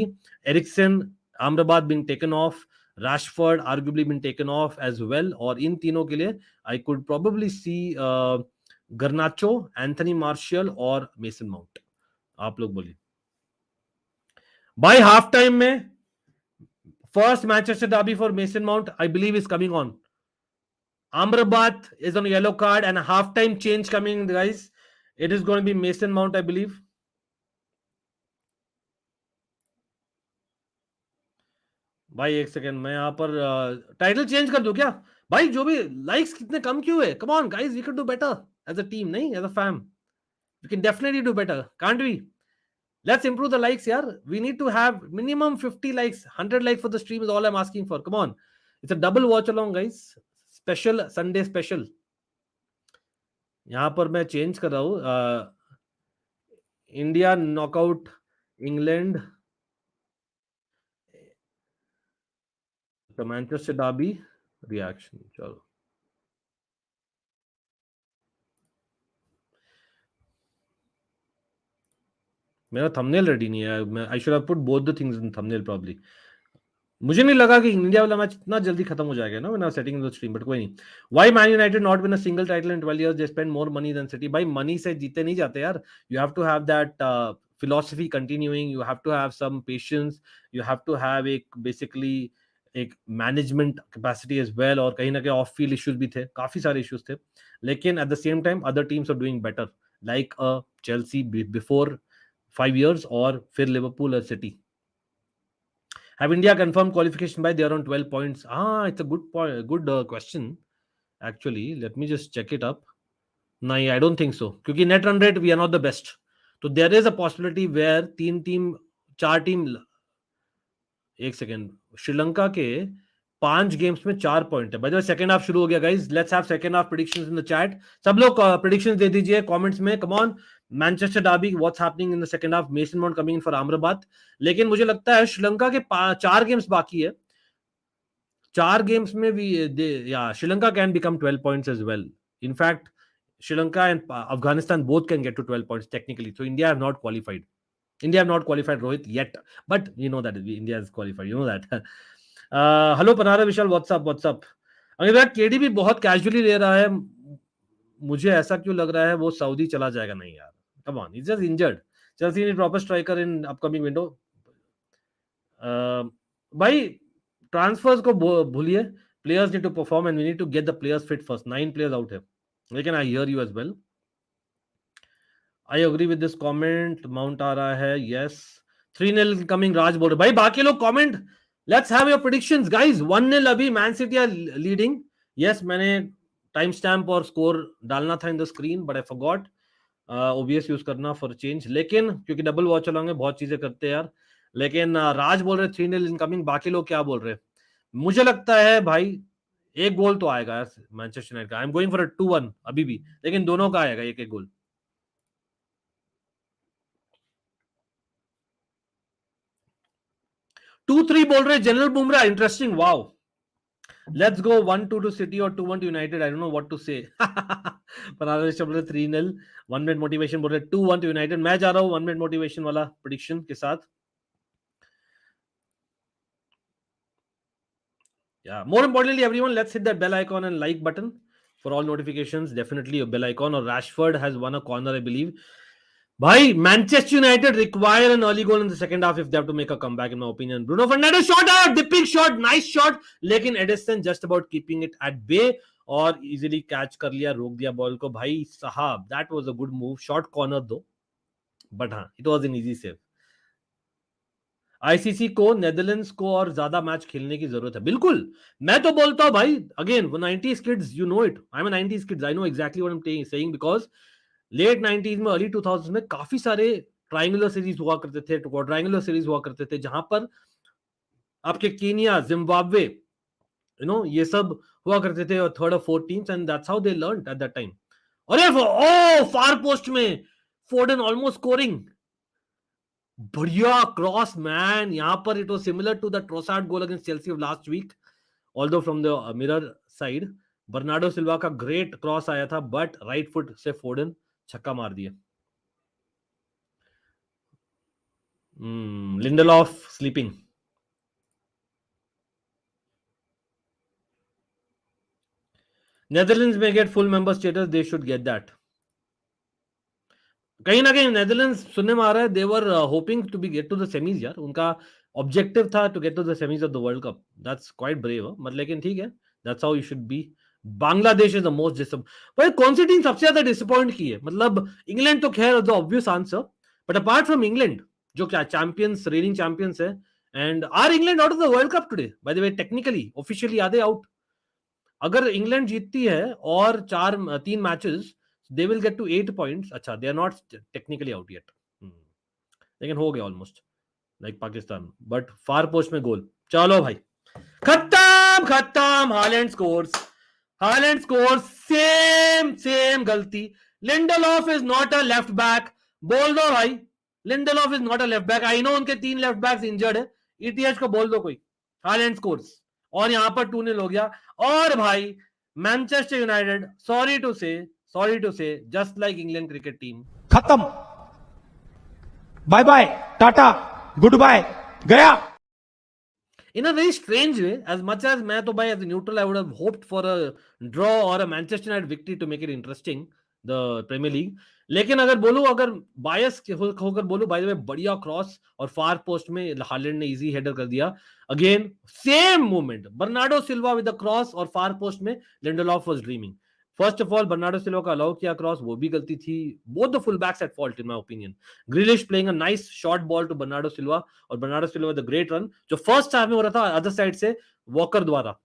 Eriksen, Amrabat being taken off, Rashford arguably been taken off as well, और इन तीनों के लिए I could probably see Garnacho, Anthony Martial और Mason Mount. आप लोग बोलिए. By half time में first Manchester derby for Mason Mount, I believe, is coming on. Amrabat is on a yellow card and a half-time change coming, guys. It is going to be Mason Mount, I believe. भाई एक सेकेंड, मैं यहाँ पर टाइटल चेंज कर दूं क्या? भाई जो भी लाइक्स कितने कम क्यों है? Come on guys, we can do better as a team, नहीं as a fam. We can definitely do better, can't we? Let's improve the likes, yaar. We need to have minimum 50 likes, 100 likes for the stream is all I'm asking for. Come on. It's a double watch along, guys. Special Sunday special. यहां पर मैं चेंज कर रहा हूं. इंडिया नॉकआउट इंग्लैंड, तो मैनचेस्टर डर्बी रिएक्शन. चलो, मेरा थंबनेल रेडी नहीं है. आई should have put both the things in thumbnail probably. मुझे नहीं लगा कि इंडिया वाला मैच इतना जल्दी खत्म हो जाएगा ना when I was setting the stream, but कोई नहीं. Why Man United not win a single title in 12 years? They spend more money than City. भाई मनी से जीते नहीं जाते यार. You have to have that philosophy continuing, you have to have some patience, you have to have एक basically एक मैनेजमेंट कैपेसिटी एज वेल, और कहीं ना कहीं ऑफ फील्ड इश्यूज भी थे, काफी सारे इश्यूज थे. लेकिन at the same time other teams are doing better, like Chelsea before 5 years, और फिर लिवरपूल और City. Have India confirmed qualification by? They are on 12 points. It's a good point, good question. Actually, let me just check it up. No, I don't think so. क्योंकि net run rate we are not the best. So there is a possibility where 4 team. एक सेकेंड, श्रीलंका के 5 गेम्स में 4 पॉइंट है. भाई सेकंड हाफ शुरू हो गया guys. Let's have second half predictions in the chat. सब लोग प्रेडिक्शंस दे दीजिए कमेंट्स में. Come on. Manchester derby, what's happening in the second half? Mason mount coming in for Amrabad. लेकिन मुझे लगता है श्रीलंका के 4 गेम्स बाकी है. 4 गेम्स में भी या Sri Lanka can become 12 points as well. In fact Sri Lanka and Afghanistan both can get to 12 points technically. So India have not qualified. India have not qualified, Rohit, yet. But you know that India has qualified. You know that. Hello, Panara Vishal. What's up? What's up? अगर यार केडी भी बहुत कैजुअली ले रहा है. मुझे ऐसा क्यों लग रहा है वो सऊदी चला जाएगा? नहीं यार, come on, is just injured. Chelsea need proper striker in upcoming window. भाई ट्रांसफर्स को भूलिए. Players need to perform and we need to get the players fit first. 9 players out है. लेकिन I hear you as well. I agree with this comment. Mount आ रहा है. यस. 3-0 कमिंग, राज बोल रहे. भाई बाकी लोग comment. Let's have your predictions guys. 1-0 अभी Man City are leading. Yes, मैंने टाइम स्टैम्प और स्कोर डालना था in the screen, but I forgot. OBS use करना फॉर चेंज. लेकिन क्योंकि डबल वॉच चलाओगे, बहुत चीजें करते हैं यार. लेकिन राज बोल रहे 3-0 इनकमिंग. बाकी लोग क्या बोल रहे हैं? मुझे लगता है भाई एक गोल तो आएगा यार मैनचेस्टर यूनाइटेड का. I am going for a 2-1 अभी भी. लेकिन दोनों का आएगा एक गोल. 2-3 बोल रहे general Bumrah. Interesting. Wow. Let's go 1-2 to City और 2-1 to United. I don't know what to say. पर 3-0 1 मिनट मोटिवेशन बोल रहे 2-1 टू यूनाइटेड. मैं जा रहा हूं 1 मिनट मोटिवेशन वाला प्रेडिक्शन के साथ. Yeah, more importantly, everyone, let's hit that bell icon and like button for all notifications. Definitely a bell icon. Or Rashford has won a corner, I believe. Bhai, Manchester United require an early goal in the second half if they have to make a comeback, in my opinion. Bruno Fernandes shot out, dipping shot, nice shot. लेकिन Edison just about keeping it at bay और easily catch कर लिया, रोक दिया बॉल को. भाई साहब, that was a good move. Short corner though, but हाँ, it was an easy save. ICC को नेदरलैंड्स को और ज्यादा मैच खेलने की जरूरत है. बिल्कुल, मैं तो बोलता हूं भाई. Again, 90s kids, you know it. I'm a 90s kids. I know exactly what I'm saying because late 90s में, अर्ली 2000s में काफी सारे ट्रायंगुलर सीरीज हुआ करते थे, क्वाड्रायंगुलर सीरीज हुआ करते थे, जहां पर आपके कीनिया, जिम्बाब्वे, ये सब हुआ करते थे और थर्ड और fourth teams and that's how they learned at that time. अरे ओ फार पोस्ट में फोर्डन ऑलमोस्ट स्कोरिंग. बढ़िया क्रॉस मैन. यहां पर it was similar to the Trossard goal against Chelsea of last week, although from the mirror side. Bernardo Silva का ग्रेट क्रॉस आया था बट राइट फुट से फोर्डन छक्का मार दिया. Lindelof sleeping. Netherlands may get full member status. They should get that. कहीं ना कहीं नेदरलैंड्स सुनने में आ रहा है they were hoping to be get to the semis यार. उनका ऑब्जेक्टिव था to get to the semis of the world Cup. That's quite brave. मतलब लेकिन ठीक है, that's how you should be. Bangladesh is the most disappoint. कौन सी टीम सबसे ज्यादा डिसअपॉइंट की है? मतलब इंग्लैंड तो खैर the obvious answer, but apart from England जो क्या चैंपियंस, रेनिंग चैंपियंस है, and are England out of the world Cup today by the way? Technically officially are they out? अगर इंग्लैंड जीतती है और 3 matches, they will get to 8 points. अच्छा, they are not technically out yet, लेकिन हो गया almost like Pakistan. But far post में गोल. चलो भाई, खत्म खत्म. Holland scores. सेम गलती. Lindelof is not a left back. बोल दो भाई, Lindelof is not a left back. I know उनके 3 लेफ्ट बैक्स इंजर्ड है. ईटीएच को बोल दो कोई. Haaland scores. और यहां पर 2-0 हो गया. और भाई Manchester United, sorry to say just like England cricket team, खत्म. Bye bye, Tata, goodbye, गया. in a very strange way. As much as मैं तो भाई as a neutral I would have hoped for a draw or a Manchester United victory to make it interesting, the Premier League. लेकिन अगर बोलूं, अगर बायस होकर बोलूं, बाय द वे बढ़िया क्रॉस और फार पोस्ट में हालैंड ने इजी हेडर कर दिया. Again same movement, Bernardo Silva with the cross और फार पोस्ट में Lindelof was dreaming. First of all Bernardo Silva का अलाउ किया क्रॉस, वो भी गलती थी. Both the full backs at fault in my opinion. Grealish playing a nice short ball to Bernardo Silva, और Bernardo Silva with a great run जो फर्स्ट हाफ में हो रहा था अदर साइड से वॉकर द्वारा.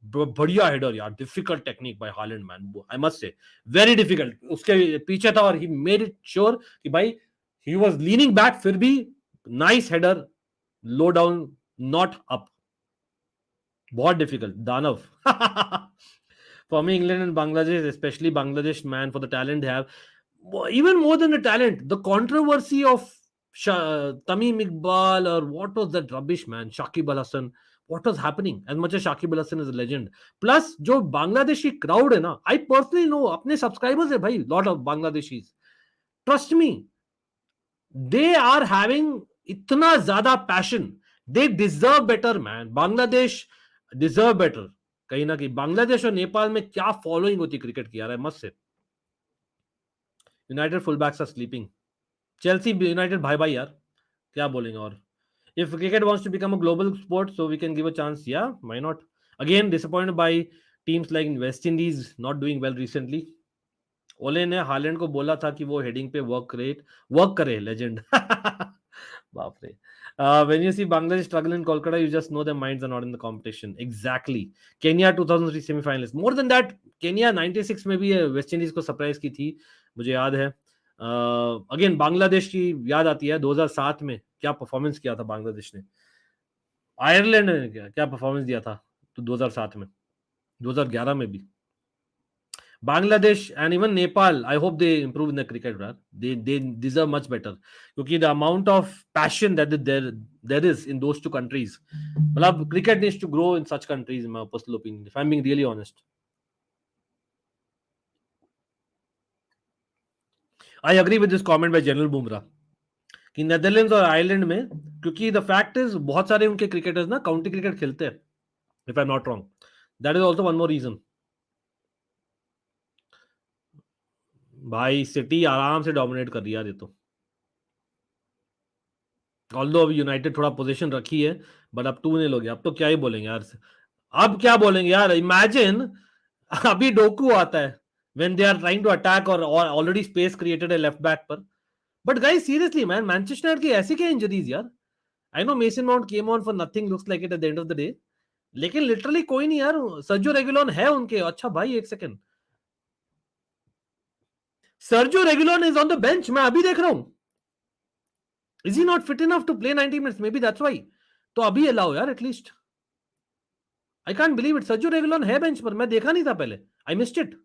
बढ़िया हेडर यार. Difficult technique by Holland man, I must से वेरी डिफिकल्ट. उसके पीछे था और ही मेड इट श्योर कि भाई ही वाज लीनिंग बैक, फिर भी nice header, low down, not up. बहुत डिफिकल्ट. दानव. For me, England and Bangladesh, especially Bangladesh, man, for the talent they have, even more than the talent, the controversy of Tamim Iqbal, or what was that rubbish, man, Shakib Al Hasan, what was happening? As much as Shakib Al Hasan is a legend, plus जो Bangladeshi crowd है ना, I personally know अपने subscribers है भाई, lot of Bangladeshis. Trust me, they are having इतना ज्यादा passion. They deserve better, man. Bangladesh deserve better. कहीं ना कहीं बांग्लादेश और नेपाल में क्या फॉलोइंग होती क्रिकेट की यार, है मस्त से. United full backs are sleeping. Chelsea United भाई भाई यार, क्या बोलेंगे. और if cricket wants to become a global sport, so we can give a chance. या why not. Again disappointed by teams like West Indies not doing well recently. Ole ने हालैंड को बोला था कि वो हेडिंग पे वर्क करे. लेजेंड. बाप रे. When you see Bangladesh struggle in Kolkata, you just know their minds are not in the competition. Exactly. Kenya 2003 semi-finalist. More than that, Kenya 96 में भी वेस्ट इंडीज को सरप्राइज की थी, मुझे याद है. अगेन बांग्लादेश की याद आती है 2007 में क्या परफॉर्मेंस किया था बांग्लादेश ने. आयरलैंड ने क्या परफॉर्मेंस दिया था तो 2007 में, 2011 में भी. Bangladesh and even Nepal, I hope they improve in the cricket, right? They deserve much better, क्योंकि the amount of passion that there is in those two countries, मतलब cricket needs to grow in such countries, in my personal opinion, if I'm being really honest. I agree with this comment by General Bumrah कि नेदरलैंड्स और आयरलैंड में, क्योंकि द फैक्ट इज बहुत सारे उनके क्रिकेटर्स ना काउंटी क्रिकेट खेलते हैं, if I am not wrong. That is also one more reason. भाई सिटी आराम से डोमिनेट कर रही है ये तो. ऑल्दो अभी यूनाइटेड थोड़ा पोजीशन रखी है, बट अब 2-0 हो गया. अब तो क्या ही बोलेंगे यार. अब क्या बोलेंगे यार. इमेजिन अभी डोकू आता है when they are trying to attack और ऑलरेडी स्पेस क्रिएटेड है लेफ्ट बैक पर. But guys seriously man, Manchester United की ऐसी क्या इंजरीज यार. I know Mason Mount came on for nothing, looks like it at the end of the day, लेकिन लिटरली कोई नहीं यार. सर्जियो रेगुलोन है उनके. अच्छा भाई एक second, Sergio रेगुलोन is on the bench. मैं अभी देख रहा हूं. Is he not fit enough to play 90 minutes? Maybe that's why. तो अभी अलाउ यार at least. I can't believe it. Sergio Reguilon है बेंच पर, मैं देखा नहीं था पहले. I missed it.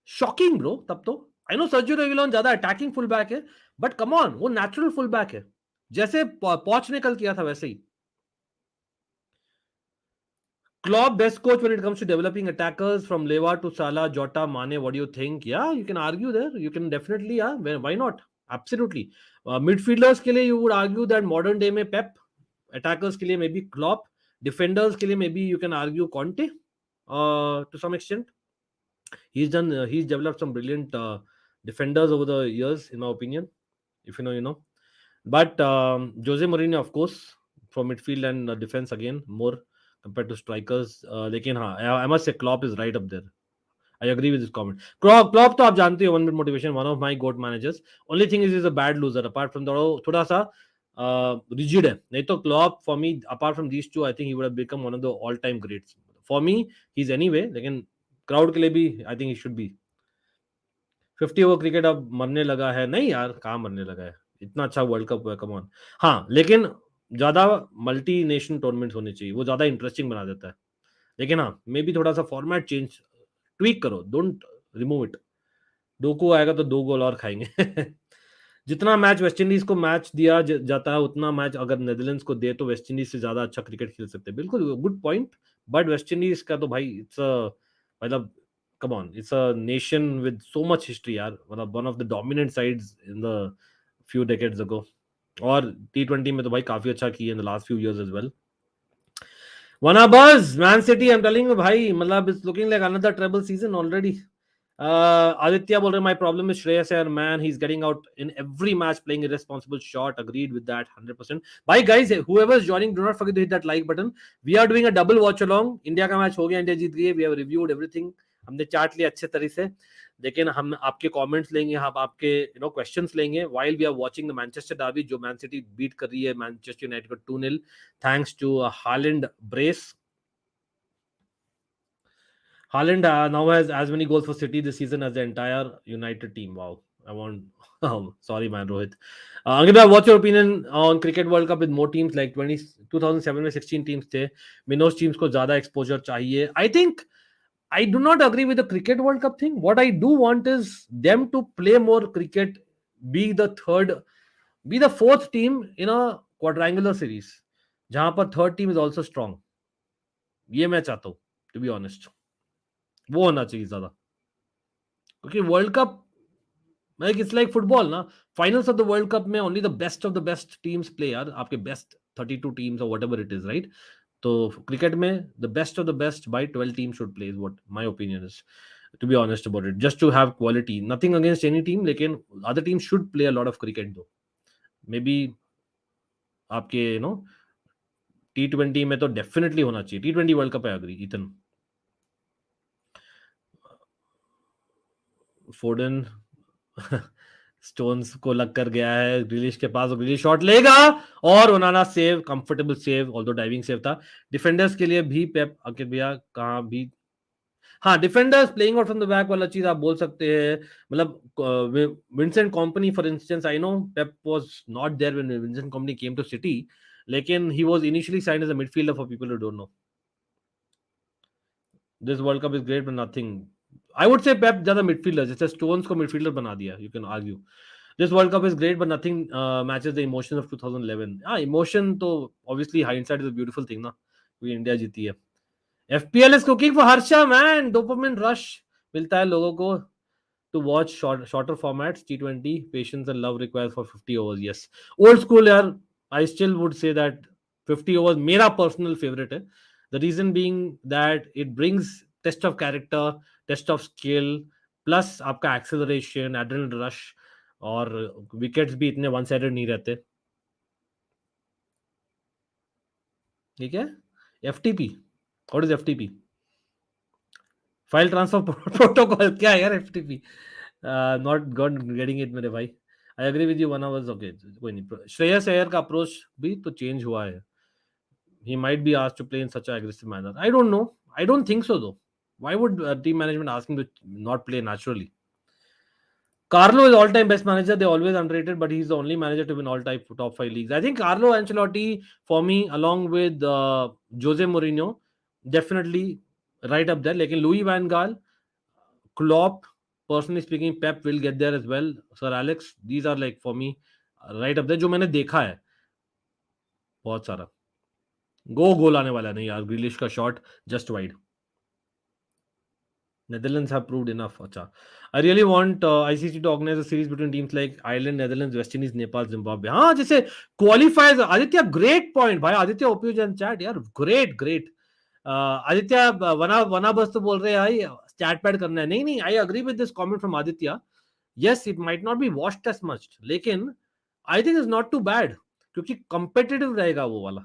Shocking bro. तब तो आई नो सर्जियो रेगुलॉन ज्यादा अटैकिंग फुल बैक है, बट कम ऑन, वो नेचुरल फुल बैक है, जैसे पॉच ने कल किया था वैसे ही. Klopp best coach when it comes to developing attackers from Leva to Salah, Jota, Mane. What do you think? Yeah, you can argue there. You can definitely, yeah. Why not? Absolutely. Midfielders के लिए you would argue that modern day में Pep. Attackers के लिए maybe Klopp. Defenders के लिए maybe you can argue Conte. To some extent, he's developed some brilliant defenders over the years, in my opinion. If you know, you know. But Jose Mourinho, of course, for midfield and defense again more compared to strikers. लेकिन हाँ, I must say Klopp is right up there. I agree with this comment. Klopp तो आप जानते हो, 1 minute motivation, one of my goat managers. Only thing is he's a bad loser. Apart from थोड़ा सा rigid है. नहीं तो Klopp for me, apart from these two, I think he would have become one of the all-time greats. For me, he's anyway. लेकिन crowd के लिए भी I think he should be. 50 over cricket अब मरने लगा है. नहीं यार, कहाँ मरने लगा है, इतना अच्छा वर्ल्ड कप हुआ है, कम ऑन. हाँ, लेकिन ज्यादा मल्टी नेशन टूर्नामेंट्स होने चाहिए, वो ज्यादा इंटरेस्टिंग बना देता है. लेकिन हाँ, मे बी थोड़ा सा फॉर्मेट चेंज, ट्वीक करो, डोंट रिमूव इट. डोकू आएगा तो 2 गोल और खाएंगे. जितना मैच वेस्ट इंडीज को मैच दिया जाता है, उतना मैच अगर नेदरलैंड्स को दे तो वेस्ट इंडीज से ज्यादा अच्छा क्रिकेट खेल सकते हैं. बिल्कुल good point. But West Indies का तो भाई इट्स मतलब come on, it's a nation with so much history, yaar. One of the dominant sides in the few decades ago. और T20 में तो भाई काफी अच्छा किया in the last few years as well. Wanna buzz Man City, I'm telling you भाई, मतलब it's looking like another treble season already. Aditya बोल रहे, my problem is Shreyas Iyer, man, he's getting out in every match playing irresponsible shot. Agreed with that 100%. Bye guys, whoever is joining, do not forget to hit that like button. We are doing a double watch along. India का मैच हो गया, इंडिया जीत गई. We have reviewed everything. हमने चार्ट लिया अच्छे तरह से, लेकिन हम आपके कमेंट्स लेंगे, हम आपके क्वेश्चंस लेंगे while we are watching the Manchester derby, जो मैन सिटी बीट कर रही है मैनचेस्टर यूनाइटेड को 2-0 thanks to Haaland brace. Haaland now has as many goals for City this season as the entire United team. Wow. I want. Oh, sorry, man, Rohit. Ankit, what's your opinion on Cricket World Cup with more teams like 2007 में 16 teams थे? Minos teams को ज़्यादा exposure चाहिए. I think I do not agree with the Cricket World Cup thing. What I do want is them to play more cricket, be the fourth team in a quadrangular series, जहाँ पर third team is also strong. ये मैं चाहता हूँ, to be honest. वो होना चाहिए ज्यादा, क्योंकि World Cup like it's like football ना. Finals of the world cup में only the best of the best teams play यार, आपके बेस्ट 32 टीम्स और व्हाटएवर इट इज, राइट. तो क्रिकेट में the best of the best by 12 team should play is what my opinion is, to be honest about it, just to have quality. Nothing against any team, लेकिन other team should play a lot of cricket though. May be आपके T20 में तो डेफिनेटली होना चाहिए. T20 वर्ल्ड कप है. अग्री इतन. फोर्डन स्टोन्स को लग कर गया है ग्रिलिश के पास, ग्रिलिश शॉट लेगा और Onana save, comfortable save, although diving save था. डिफेंडर्स के लिए भी पेप, अंकित भैया कहाँ भी, हाँ, defenders playing out from the back वाला चीज आप बोल सकते हैं. मतलब Vincent Kompany for instance, I know Pep was not there when Vincent Kompany came to City, लेकिन he was initially signed as a midfielder for people who don't know. This World Cup is great but nothing. I would say Pep ज्यादा midfielder, जैसे Stones को midfielder बना दिया. You can argue this World Cup is great, but nothing matches the emotion of 2011. हाँ, emotion तो obviously hindsight is a beautiful thing ना. क्योंकि इंडिया जीती है. FPL is cooking for Harsha, man. Dopamine rush मिलता है लोगों को to watch shorter formats. T20 patience and love required for 50 overs. Yes, old school यार. I still would say that 50 overs मेरा personal favorite है. The reason being that it brings test of character, test of skill, plus आपका एक्सेलरेशन, एड्रेनल रश, और विकेट्स भी इतने वन साइडेड नहीं रहते. ठीक है. FTP, what is FTP? File transfer protocol. क्या है यार FTP? Not got getting it मेरे भाई. I agree with you, 1 hours okay, कोई नहीं. श्रेयस अय्यर का अप्रोच भी तो चेंज हुआ है. He might be asked to play in such an aggressive manner. I don't know. I don't think so though. Why would team management ask him to not play naturally? Carlo is all-time best manager. They always underrated, but he's the only manager to win all-time top 5 leagues. I think Carlo Ancelotti, for me, along with Jose Mourinho, definitely right up there. लेकिन लुई वैन गाल, Klopp, personally speaking, Pep will get there as well. Sir Alex, these are like for me right up there. जो मैंने देखा है बहुत सारा गोल आने वाला नहीं यार. ग्रिलिश का shot just wide. Netherlands have proved enough. Acha. I really want ICC to organize a series between teams like Ireland, Netherlands, West Indies, Nepal, Zimbabwe. हाँ जैसे qualifiers. आदित्य great point भाई. आदित्य OPU जन chat यार great. आदित्य वना बस तो बोल रहे हैं भाई chat pad करना है. नहीं I agree with this comment from Aditya. Yes, it might not be watched as much, लेकिन I think it's not too bad क्योंकि competitive रहेगा वो वाला.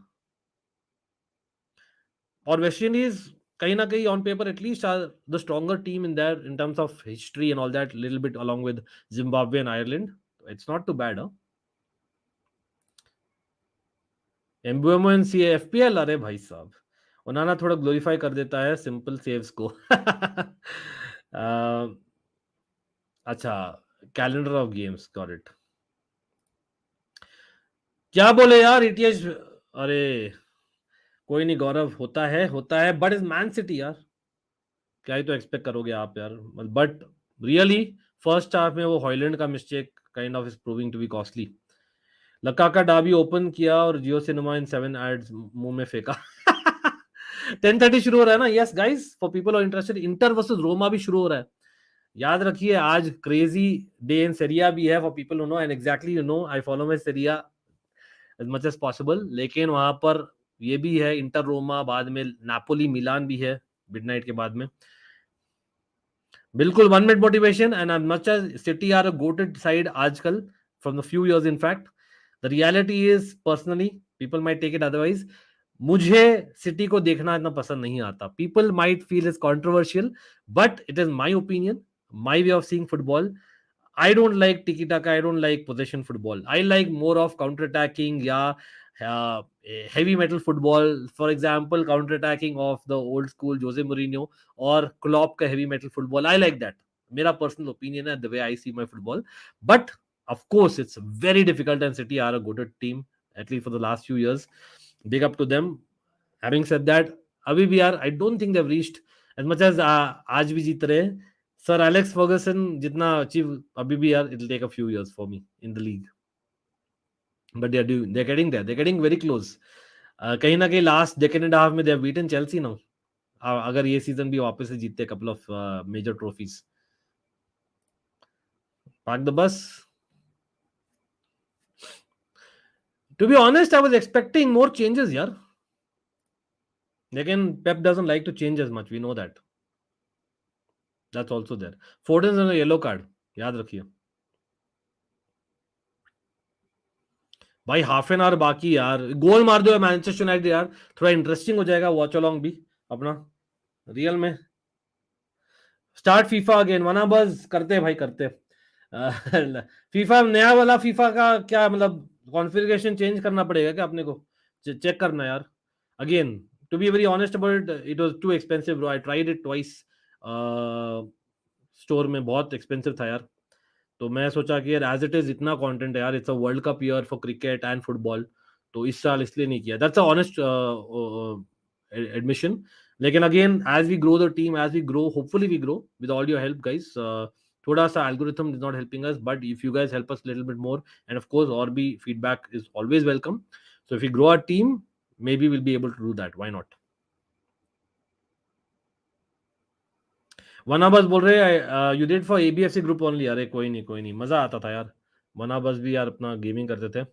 और वेस्ट इंडीज कहीं ना कहीं on paper at least are the stronger team in there in terms of history and all that little bit along with Zimbabwe and Ireland. It's not too bad. Mbeumo and see FPL. अरे भाई साहब ओनाना थोड़ा ग्लोरीफाई कर देता है सिंपल सेव्स को. अच्छा calendar of games got it. क्या बोले यार ईटीएच. अरे कोई नहीं गौरव होता है बट इज मैन सिटी यार. क्या ही तो एक्सपेक्ट करोगे आप यार. बट रियली फर्स्ट हाफ में वो हॉयलैंड का mistake kind of is proving to be costly. लक्का का डाबी ओपन किया और जियो सिनेमा इन 7 एड्स मुंह में फेंका. 10:30 शुरू हो रहा है ना. Yes guys for people are interested Inter versus Roma भी शुरू हो रहा है. याद रखिए आज क्रेजी डे इन सेरिया भी है for people who know and exactly you know I follow my Serie A as much as possible. लेकिन वहां पर ये भी है इंटर रोमा, बाद में नापोली मिलान भी है मिडनाइट के बाद में. बिल्कुल 1 minute motivation and as much as City are a goated side आजकल from the few years in fact the reality is personally people might take it otherwise. मुझे सिटी को देखना इतना पसंद नहीं आता. People might feel it's controversial but it is my opinion, my way of seeing football. I don't like tiki taka. I don't like possession football. I like more of counter attacking. Yeah, heavy metal football. For example, counter attacking of the old school Jose Mourinho or Klopp ka heavy metal football. I like that. मेरा personal opinion है the way I see my football. But of course, it's very difficult and City are a good team at least for the last few years. Big up to them. Having said that, अभी भी यार I don't think they've reached as much as आज भी जीत रहे हैं. सर एलेक्स फर्गसन जितना अचीव अभी भी यार it will take a few years for me in the league but they are getting very close. कहीं ना कहीं लास्ट डेकेड एंड हाफ में they have beaten Chelsea now. अगर ये सीजन भी वापस से जीतते couple of major trophies. Park the bus. To be honest I was expecting more changes यार. लेकिन Pep doesn't like to change as much we know that. That's also there. Foden's on a yellow card. याद रखिए भाई. हाफ एन आवर बाकी यार. गोल मार दो मैनचेस्टर यूनाइटेड यार. थोड़ा इंटरेस्टिंग हो जाएगा वॉच अलोंग भी अपना रियल में. Start FIFA again. वना बस करते भाई करते. फीफा नया वाला फीफा का क्या मतलब कॉन्फ़िगरेशन चेंज करना पड़ेगा क्या अपने को. चेक करना यार again. To be very honest about it was too expensive bro. I tried it twice. Store में बहुत एक्सपेंसिव था यार. तो मैं सोचा कि यार एज इट इज इतना कंटेंट है यार. It's a world cup year for cricket and football. तो इस साल इसलिए नहीं किया. That's a honest admission. लेकिन again as we grow the team as we grow hopefully we grow with all your help guys. थोड़ा सा algorithm is not helping us but if you guys help us little bit more and of course और भी feedback is always welcome. So if you grow our team maybe we'll be able to do that. Why not? वनाबस बोल रहे you did for ABFC group only. अरे कोई नहीं मजा आता था यार. वनाबस भी यार अपना गेमिंग करते थे.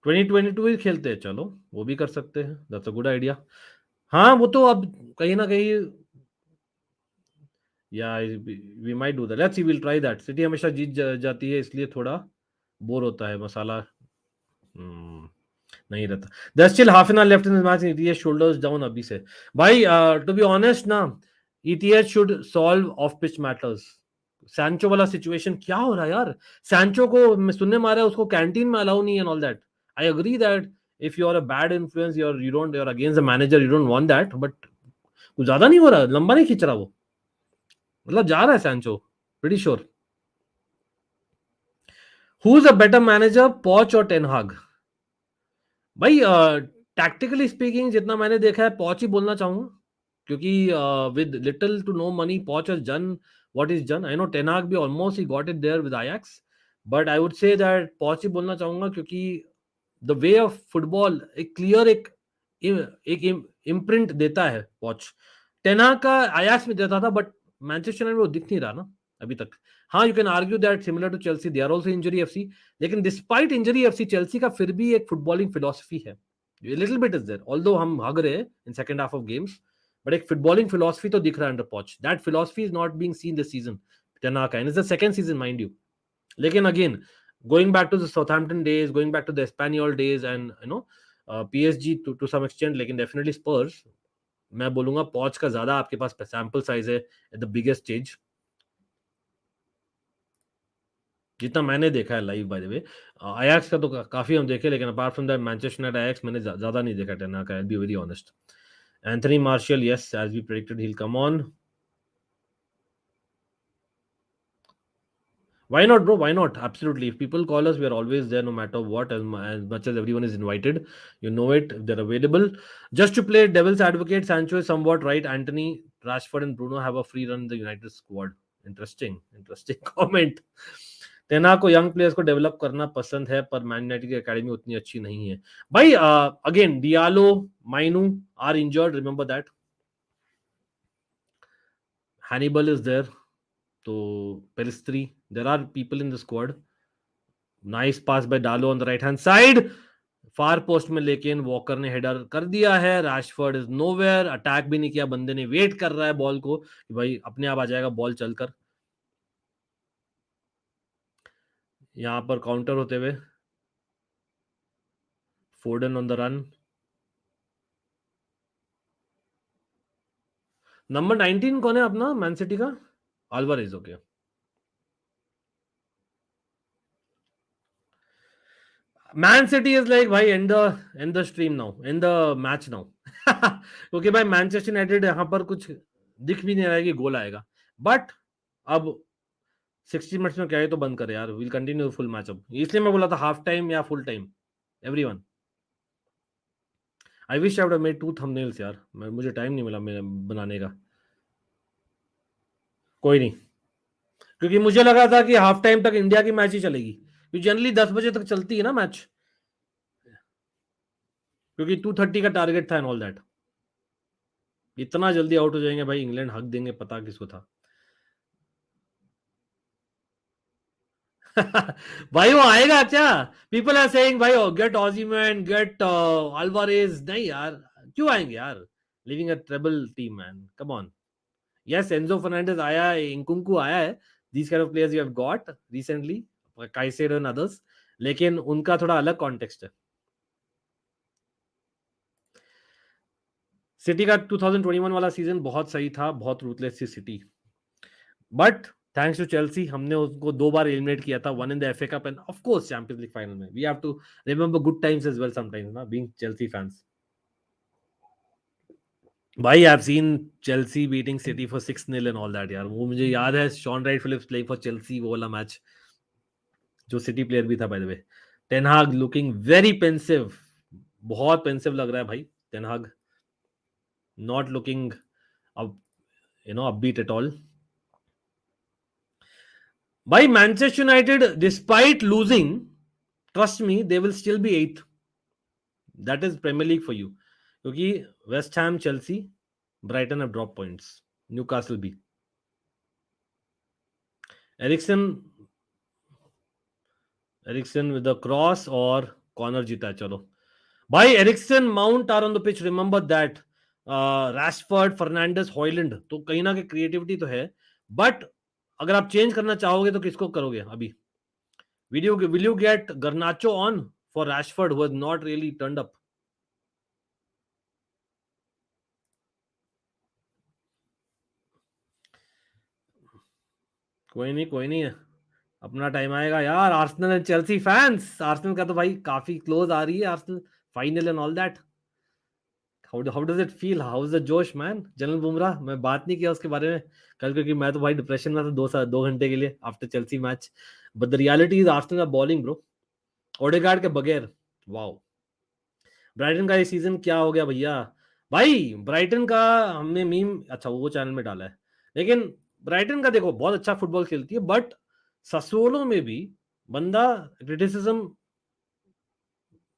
2022 ही खेलते हैं. चलो वो भी कर सकते हैं. That's a good idea. हाँ वो तो अब कहीं ना कहीं या we might do that. Let's see will try that. City हमेशा जीत जाती है इसलिए थोड़ा बोर होता है मसाला नहीं रहता. There still half an hour left in this match. ETH shoulders down अभी से भाई. टू बी ऑनेस्ट ना ETH should solve off pitch matters. Sancho वाला सिचुएशन क्या हो रहा है यार. सैंचो को मैं सुनने मारा है उसको कैंटीन में अलाउ नहीं है and all that. I agree that if you are a bad influence you are against the manager you don't want that. But कुछ ज्यादा नहीं हो रहा. लंबा नहीं खींच रहा वो. मतलब जा रहा है Sancho. Pretty sure. Who is a better manager पॉच और टेन हाग. भाई टैक्टिकली स्पीकिंग जितना मैंने देखा है पॉच ही बोलना चाहूंगा, क्योंकि with little to no money Poch has done what is done. I know ten Hag भी almost he got it there with Ajax, but I would say that Poch ही बोलना चाहूंगा, क्योंकि द वे ऑफ फुटबॉल एक क्लियर एक इम्प्रिंट देता है पॉच. टेनाग का आयाक्स में देता था, बट मैनचेस्टर यूनाइटेड में वो दिख नहीं रहा ना अभी तक. हाँ, you can argue that similar to Chelsea they are also injury FC, लेकिन डिस्पाइट इंजरी एफसी चेल्सी का फिर भी एक फुटबॉलिंग फिलॉसफी है. A little bit is there, although हम भाग रहे हैं in second half of games, but एक footballing philosophy तो दिख रहा है under Poch. That philosophy is not being seen this season. Tanaka, and it's the second season, mind you. लेकिन again, going back to the Southampton days, going back to the Espanyol days, and you know, PSG to some extent, लेकिन definitely Spurs. मैं बोलूंगा Poch का ज्यादा आपके पास sample size है at the biggest stage. जितना मैंने देखा है live, by the way. Ajax का तो काफी हम देखे, लेकिन apart from that Manchester United Ajax मैंने ज्यादा नहीं देखा टेना का, I be very honest. Anthony Martial, yes, as we predicted he will come on. Why not, bro? Why not? Absolutely. If people call us, we are always there no matter what, as much as everyone is invited. You know it, if they're available. Just to play devil's advocate, Sancho is somewhat right. Anthony, Rashford, and Bruno have a free run in the United squad. Interesting comment. टेना को यंग प्लेयर्स को डेवलप करना पसंद है, पर मैन यूनाइटेड की एकेडमी उतनी अच्छी नहीं है. भाई again Diallo, Mainoo are injured, remember that. Hannibal is there, तो Pellistri, there are people in the squad. Nice pass by Dalot on the right hand side, far post में, लेकिन वॉकर ने हेडर कर दिया है. रैशफोर्ड इज नोवेयर, अटैक भी नहीं किया, बंदे ने वेट कर रहा है बॉल को कि भाई अपने आप आ जाएगा बॉल चलकर. यहां पर काउंटर होते हुए Foden on the run. Number 19 कौन है अपना मैन सिटी का? Alvarez, okay. Man City is like भाई and the stream now, and the match now. क्योंकि भाई मैनचेस्टर यूनाइटेड यहां पर कुछ दिख भी नहीं रहा है कि गोल आएगा. बट अब 60 मिनट्स में क्या है तो बंद करे यार, विल कंटिन्यू फुल मैच. अब इसलिए मैं बोला था हाफ टाइम या full time. Everyone, I wish I would have made 2 thumbnails यार, मुझे टाइम नहीं मिला मेरे बनाने का. कोई नहीं, क्योंकि मुझे लगा था कि हाफ टाइम तक इंडिया की मैच ही चलेगी, क्योंकि जनरली 10 बजे तक चलती है ना मैच, क्योंकि 2:30 का टारगेट था एंड ऑल दैट. इतना जल्दी आउट हो जाएंगे भाई, इंग्लैंड हक देंगे, पता किसको था. भाई वो आएगा क्या? पीपल आर सेइंग भाई गेट ऑजीमैन, गेट अल्वारेज. नहीं यार, क्यों आएंगे यार? Living a treble team man, come on. Yes, Enzo Fernandez आया है, इंकुंकू आया है, these kind of players you have got recently, Caicedo and others, लेकिन उनका थोड़ा अलग कॉन्टेक्स्ट है. सिटी का 2021 वाला सीजन बहुत सही था, बहुत रूथलेस थी City, but thanks to Chelsea हमने उसको 2 बार एलिमिनेट किया था, one in the FA cup and of course Champions League final में. We have to remember good times as well sometimes ना, बीइंग चेल्सी फैंस. भाई I have seen Chelsea beating City for 6-0 and all that यार. वो मुझे याद है, Shaun Wright Phillips playing for Chelsea, वो वाला मैच, जो सिटी प्लेयर भी था by the way. Ten Hag looking very pensive, बहुत पेंसिव लग रहा है भाई टेन हाग, नॉट लुकिंग अब अपबीट एट ऑल. भाई Manchester United despite losing, trust me they will still be 8th. That is Premier League for you, क्योंकि West Ham, Chelsea, Brighton have drop points, Newcastle भी. एरिक्सन विद द क्रॉस और कॉर्नर जीता है. चलो भाई, Eriksen, Mount are on the pitch, remember that. Rashford, Fernandes, Højlund, तो कहीं ना कहीं क्रिएटिविटी तो है, बट अगर आप चेंज करना चाहोगे तो किसको करोगे अभी? Will you get गर्नाचो on for Rashford who has not really turned up? कोई नहीं है, अपना टाइम आएगा यार. Arsenal and Chelsea fans, Arsenal का तो भाई काफी क्लोज आ रही है, Arsenal final and all that. How does it feel? How is the जोश मैन? जनरल बुमराह, मैं बात नहीं किया उसके बारे में कल, क्योंकि मैं तो भाई डिप्रेशन में था 2 घंटे के लिए after Chelsea match. But the reality is Arsenal are balling bro, Odegaard के बगैर. वाओ ब्राइटन का ये सीजन क्या हो गया भैया? भाई ब्राइटन का हमने मीम, अच्छा वो चैनल में डाला है, लेकिन ब्राइटन का देखो बहुत अच्छा फुटबॉल खेलती है, बट ससोलो में भी बंदा क्रिटिसिज्म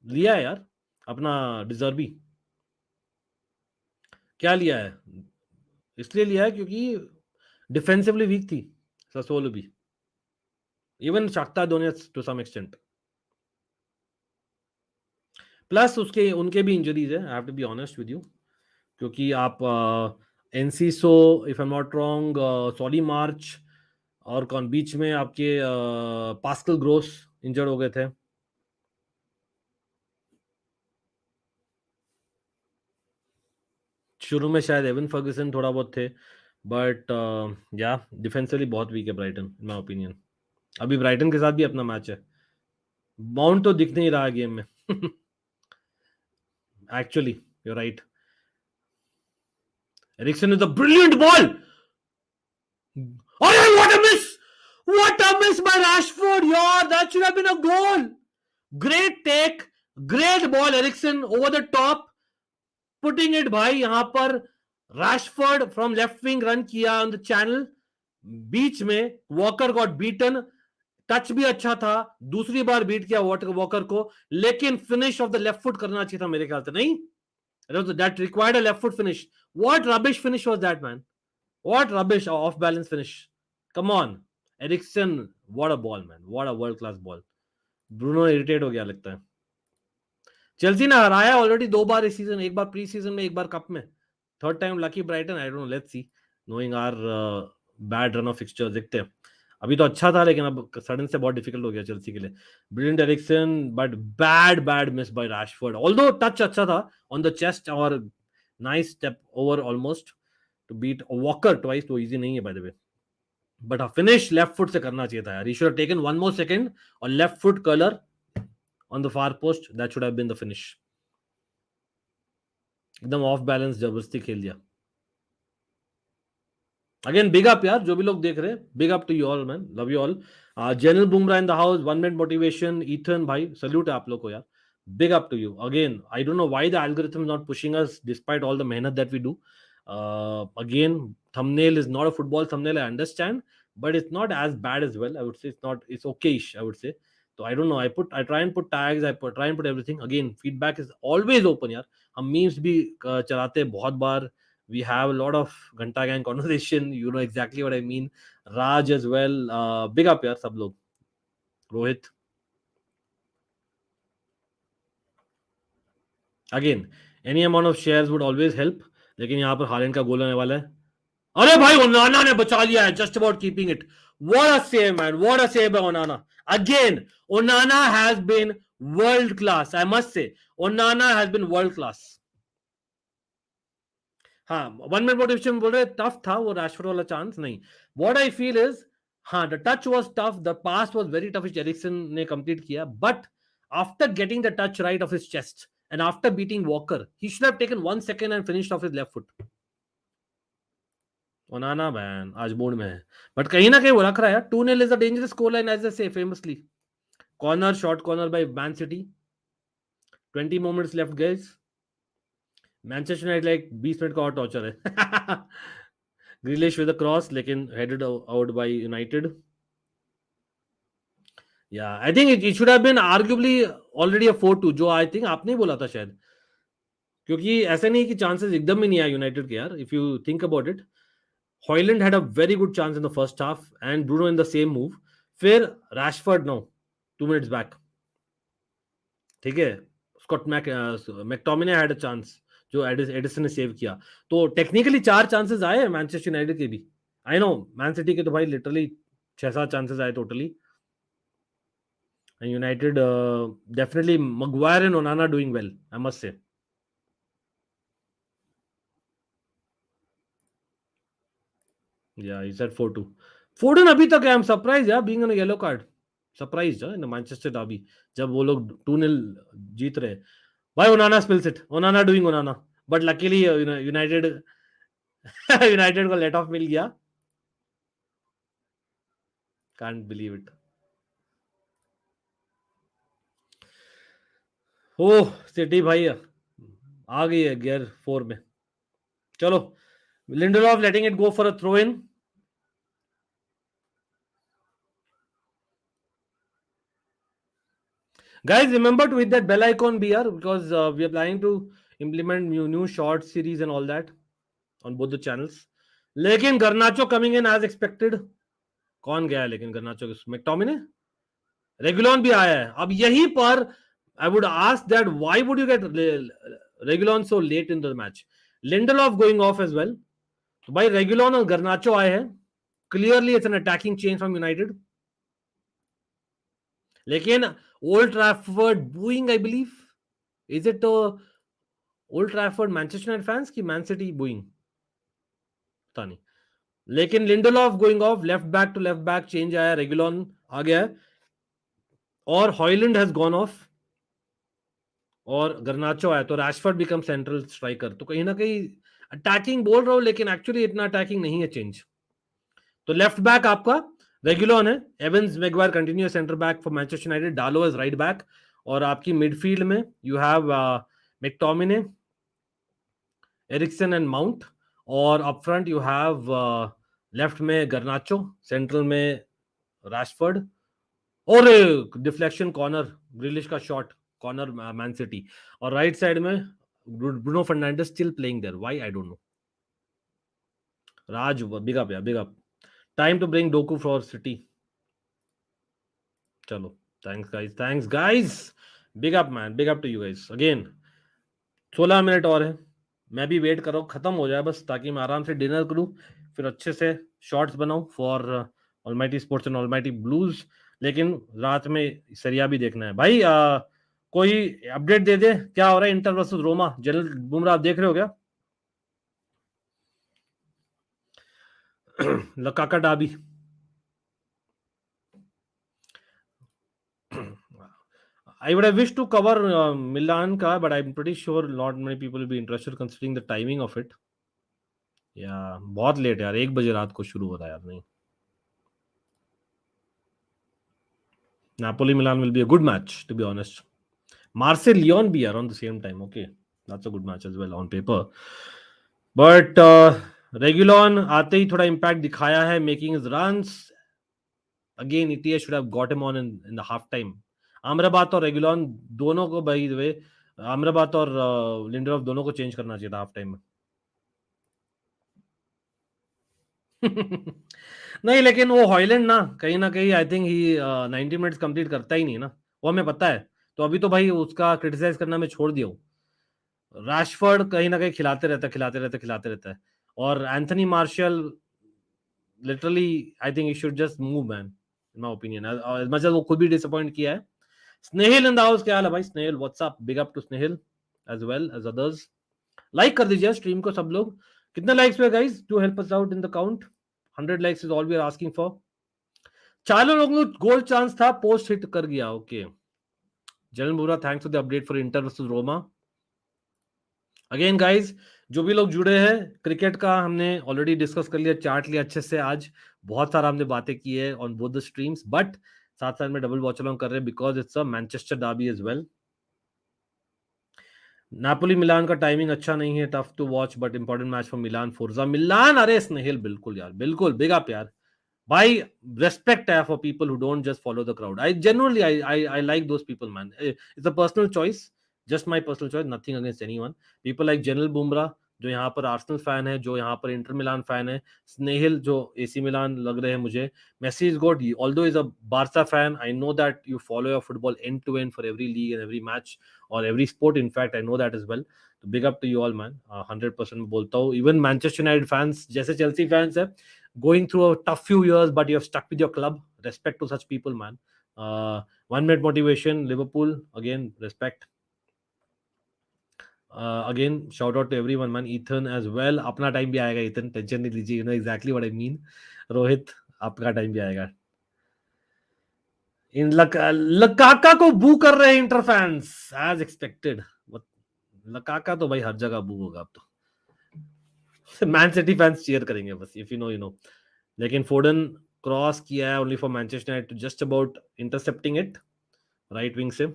लिया है यार, अपना डिजर्वी। क्या लिया है? इसलिए लिया है क्योंकि डिफेंसिवली वीक थी ससोलो भी, even Shakhtar Donetsk to some extent. Plus उसके उनके भी इंजरीज है, I have to be honest with you, क्योंकि आप Enciso, if I am not wrong, Solly March, और कौन बीच में आपके पास्कल ग्रोस इंजर्ड हो गए थे। शुरू में शायद एवन फर्गसन थोड़ा बहुत थे, बट या डिफेंसिवली बहुत वीक है ब्राइटन इन माय ओपिनियन। अभी ब्राइटन के साथ भी अपना मैच है, माउंट तो दिख नहीं रहा गेम में। Actually you right. Eriksen is a brilliant ball. Oh, what a miss! What a miss by Rashford, yaar! That should have been a goal. Great take, great ball, Eriksen over the top, putting it भाई यहां पर Rashford from left wing run किया on the channel, बीच में वॉकर गॉट बीटन, टच भी अच्छा था, दूसरी बार बीट किया वॉकर को, लेकिन finish off the left foot करना चाहिए था मेरे ख्याल से, नहीं? That required a left foot finish. What rubbish finish was that, man? What rubbish off balance finish. Come on. Eriksen, what a ball, man. What a world class ball. Bruno irritate हो गया लगता है। चेल्सी ने हराया ऑलरेडी 2 बार इस सीजन, एक बार प्री सीजन में, एक बार कप में। Third time lucky Brighton, I don't know, let's see, knowing our bad run of fixtures, देखते हैं। अभी तो अच्छा था, लेकिन अब सडन से बहुत डिफिकल्ट हो गया चेल्सी के लिए। Brilliant Eriksen, but bad miss by Rashford, although touch अच्छा था ऑन द चेस्ट, और nice step over almost to beat Walker twice, तो इजी नहीं है by the way, but finish left foot से करना चाहिए था यार। He should have taken one more second और left foot curler on the far post, that should have been the finish. एकदम ऑफ बैलेंस जबरदस्ती खेल दिया। अगेन बिग अप यार, जो भी लोग देख रहे हैं, big up to you all man, love you all. General Bumrah in the house, 1 minute motivation, Ethan भाई सल्यूट है आप लोग को यार, big up to you. Again I don't know why the algorithm is not pushing us despite all the मेहनत that we do. Again thumbnail is not a football thumbnail, I understand, but it's not as bad as well, I would say. It's not, it's okayish, I would say. So I don't know, I try and put tags, try and put everything. Again, feedback is always open यार, हम memes भी चलाते हैं बहुत बार, we have a lot of घंटा gang conversation, you know exactly what I mean. Raj as well, big up यार सब लोग, Rohit। Again, any amount of shares would always help, लेकिन यहाँ पर हालैंड का गोल आने वाला है। अरे भाई ओनाना ने बचा लिया है, just about keeping it. What a save man, what a save by Onana. Again Onana has been world class, I must say, Onana has been world class. हाँ, 1 मिनट मोटिवेशन बोल रहे टफ था वो रैशफोर्ड वाला चांस, नहीं, व्हाट आई फील इज, हाँ the touch was tough, the pass was very tough, Eriksen ने कंप्लीट किया, but after getting the touch right off his chest and after beating Walker, he should have taken 1 second and finished off his left foot. Onana man आज मूड में है, बट कहीं ना कहीं वो रख रहा है यार। 2-0 is a dangerous score line, as I say famously. Corner, short corner by Man City, 20 moments left guys. Manchester United like 20 minute का और टॉर्चर है। ग्रिलिश विद अ क्रॉस, लेकिन हेडेड आउट बाय यूनाइटेड। या I think it should have been arguably already a 4-2, जो आई थिंक आपने ही बोला था शायद, क्योंकि ऐसा नहीं कि चांसेस एकदम ही नहीं आए यूनाइटेड के यार, if you think about it. Hoyland had a very good chance in the first half and Bruno in the same move. फिर Rashford no 2 minutes back, ठीक है, Scott McTominay had a chance जो एडिसन ने सेव किया। तो टेक्निकली 4 चांसेस आए मैनचेस्टर यूनाइटेड के भी। आई नो मैन सिटी के तो भाई लिटरली 6-7 चांसेस आए totally. And United definitely Maguire and Onana doing well, I must say. Yeah, he said 4-2. Foden अभी तक, आई एम सरप्राइज यार, being on a yellow card, surprised in the Manchester derby, जब वो लोग 2-0 जीत रहे। भाई ओनाना spills it, ओनाना doing ओनाना, but luckily United United को लेट ऑफ मिल गया। Can't believe it. Oh city भाई आ गई है गियर 4 में. चलो, Lindelof letting it go for a throw in. Guys, remember to hit that bell icon BR, because we are planning to implement new short series and all that on both the channels. लेकिन Garnacho coming in as expected. कौन गया है लेकिन Garnacho? मैकटोमिने, रेगुलॉन भी आया है. अब यहीं पर I would ask that why would you get Regulon so late in the match? Lindelof going off as well. तो भाई Regulon और Garnacho आए हैं. Clearly it's an attacking change from United. लेकिन Old Trafford booing, I believe. Is it Old Trafford Manchester United fans की Man City booing? पता नहीं. लेकिन Lindelof going off, left back to left back change आया, Regulon आ गया है, और Højlund has gone off और Garnacho आया, तो Rashford become central striker. तो कहीं ना कहीं अटैकिंग बोल रहा हूं, लेकिन एक्चुअली इतना अटैकिंग नहीं है चेंज. तो लेफ्ट बैक आपका रेगुलॉन है, Evans Maguire continue centre back for Manchester United, Dalot as right back, और आपकी मिडफील्ड में you have McTominay, Eriksen and Mount, और up front you have left में गर्नाचो, सेंट्रल में रैशफोर्ड, और डिफ्लेक्शन कॉर्नर, ग्रिलिश का शॉट कॉर्नर मैन सिटी, और राइट साइड में Bruno Fernandes still playing there, why I don't know. Raj big up, या big up. Time to bring Doku for city. चलो, thanks guys, big up man, big up to you guys. Again 16 minute और है, मैं भी वेट कर रहा हूँ खत्म हो जाए बस, ताकि मैं आराम से डिनर करूँ, फिर अच्छे से शॉर्ट्स बनाऊं for Almighty sports and almighty blues. लेकिन रात में सरिया भी देखना है भाई. कोई अपडेट दे दे, क्या हो रहा है inter versus Roma? General Bumrah आप देख रहे हो क्या? लकाका डाबी. I would have wished to cover Milan ka, but I'm pretty sure not many people will be interested considering the timing of it. Yeah, बहुत लेट यार, 1 बजे रात को शुरू हो रहा है यार. नहीं, Napoli Milan will be a good match, to be honest. Marseille Lyon be around the same time. Okay, that's a good match as well on paper. But Regulon आते ही थोड़ा impact दिखाया है, making his runs. Again, ETA should have got him on in the half time. Amrabat और Regulon दोनों को, by the way, Amrabat और Lindelof दोनों को चेंज करना चाहिए था हाफ टाइम में. नहीं, लेकिन वो हॉयलैंड ना कहीं आई थिंक ही 90 मिनट्स कंप्लीट करता ही नहीं ना, वो हमें पता है. तो अभी तो भाई उसका क्रिटिसाइज करना मैं छोड़ दिया हूँ. रैशफोर्ड कहीं ना कहीं खिलाते रहता है, और Anthony Martial literally I think he should just move man, in my opinion. As much as वो खुद भी डिसअपॉइंट किया है. स्नेहिल इन द हाउस, क्या हाल है भाई Snehil? What's up, big up to Snehil as well as others. Like कर दीजिए स्ट्रीम को सब लोग. कितने लाइक्स पे guys, to help us out in the count? 100 likes is all we are asking for. चारों लोगों को गोल चांस था, पोस्ट हिट कर गया. ओके, जनरल बुरा, thanks for the update for Inter versus Roma. Again guys, जो भी लोग जुड़े हैं, क्रिकेट का हमने ऑलरेडी डिस्कस कर लिया, चार्ट लिया अच्छे से. आज बहुत सारा हमने बातें की है on both the streams, but साथ साथ में डबल वॉच अलोंग कर रहे हैं because it's a Manchester derby as well. Napoli Milan का टाइमिंग अच्छा नहीं है, tough to watch but important match for Milan. Forza Milan. अरे स्नेहिल, बिल्कुल यार, बिल्कुल बिग अप यार. भाई respect for people who don't just follow the crowd. I genuinely I like those people, man. It's a personal choice, just my personal choice, nothing against anyone. People like General Bumrah, जो यहाँ पर आर्सेनल फैन है, जो यहाँ पर इंटर मिलान फैन है. स्नेहिल जो एसी मिलान लग रहे हैं मुझे. Messi is good, although is a Barca fan. I know that you follow your football end to end for every league and every match or every sport. In fact, I know that as well. तो big up to you all, man. 100% बोलता हूँ. Even Manchester United fans, जैसे चेल्सी फैंस है, going through a tough few years, but you have stuck with your club. Respect to such people, man. 1 minute motivation, Liverpool, again, respect. Again, shout out to everyone, man. Ethan as well. अपना टाइम भी आएगा Ethan, टेंशन नहीं लीजिए. You know exactly what I mean. Rohit, आपका टाइम भी आएगा. इन लकाका को बू कर रहे हैं इंटर फैंस एज एक्सपेक्टेड. लकाका तो भाई हर जगह बू होगा अब तो. मैन सिटी फैंस चीयर करेंगे बस, इफ यू नो. लेकिन फोर्डन क्रॉस किया है only for Manchester United, just about intercepting it right wing से.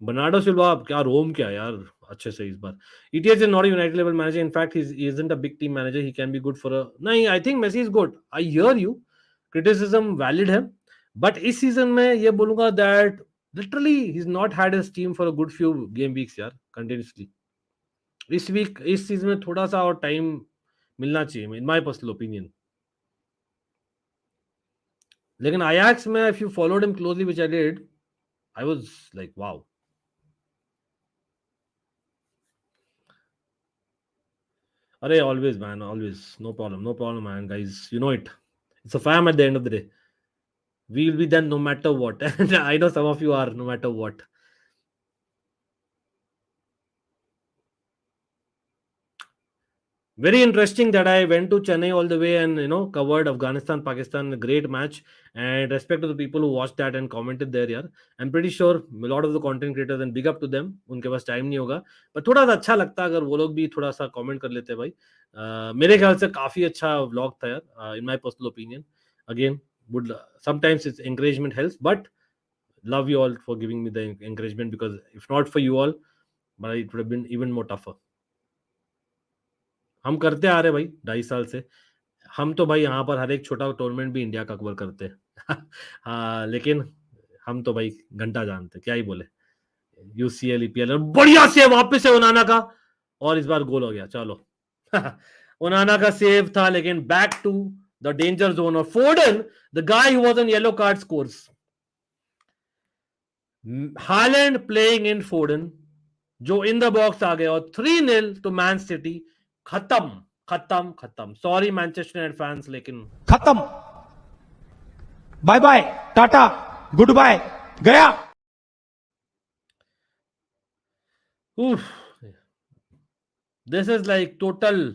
बर्नार्डो सिल्वा, क्या रोम क्या यार, अच्छे से इस बार. ETH is not a United level manager. In fact, he isn't a big team manager. He can be good for a. नहीं, I think Messi is good. I hear you. Criticism valid है. But इस सीजन में ये बोलूंगा that literally he's not had his team for a good few game weeks यार continuously. इस सीजन में थोड़ा सा और टाइम मिलना चाहिए in my personal opinion. लेकिन Ajax में if you followed him closely, which I did, I was like wow. Arey, always, man, always. No problem, man, guys. You know it. It's a fam at the end of the day. We'll be then no matter what. And I know some of you are no matter what. Very interesting that I went to Chennai all the way and covered Afghanistan, Pakistan, a great match. And respect to the people who watched that and commented there, यार. I'm pretty sure a lot of the content creators and big up to them. उनके पास टाइम नहीं होगा, पर थोड़ा सा अच्छा लगता अगर वो लोग भी थोड़ा सा कमेंट कर लेते भाई. मेरे ख्याल से काफी अच्छा व्लॉग था यार. In my personal opinion, again, would sometimes it's encouragement helps, but love you all for giving me the encouragement, because if not for you all, but it would have been even more tougher. हम करते आ रहे भाई 2.5 साल से. हम तो भाई यहाँ पर हर एक छोटा टूर्नामेंट भी इंडिया का कवर करते हैं. हाँ, लेकिन हम तो भाई घंटा जानते, क्या ही बोले. यूसीएल ईपीएल बढ़िया से वापस से उनाना का, और इस बार गोल हो गया. चलो. उनाना का सेव था, लेकिन back to the danger zone. और Foden, the guy who was on yellow card, scores. Haaland playing in Foden, जो इन द बॉक्स आ गया, और 3-0 टू मैन सिटी. खत्म. सॉरी मैनचेस्टर यूनाइटेड फैंस, लेकिन खत्म. Bye bye, Tata, goodbye, गया. This is like total.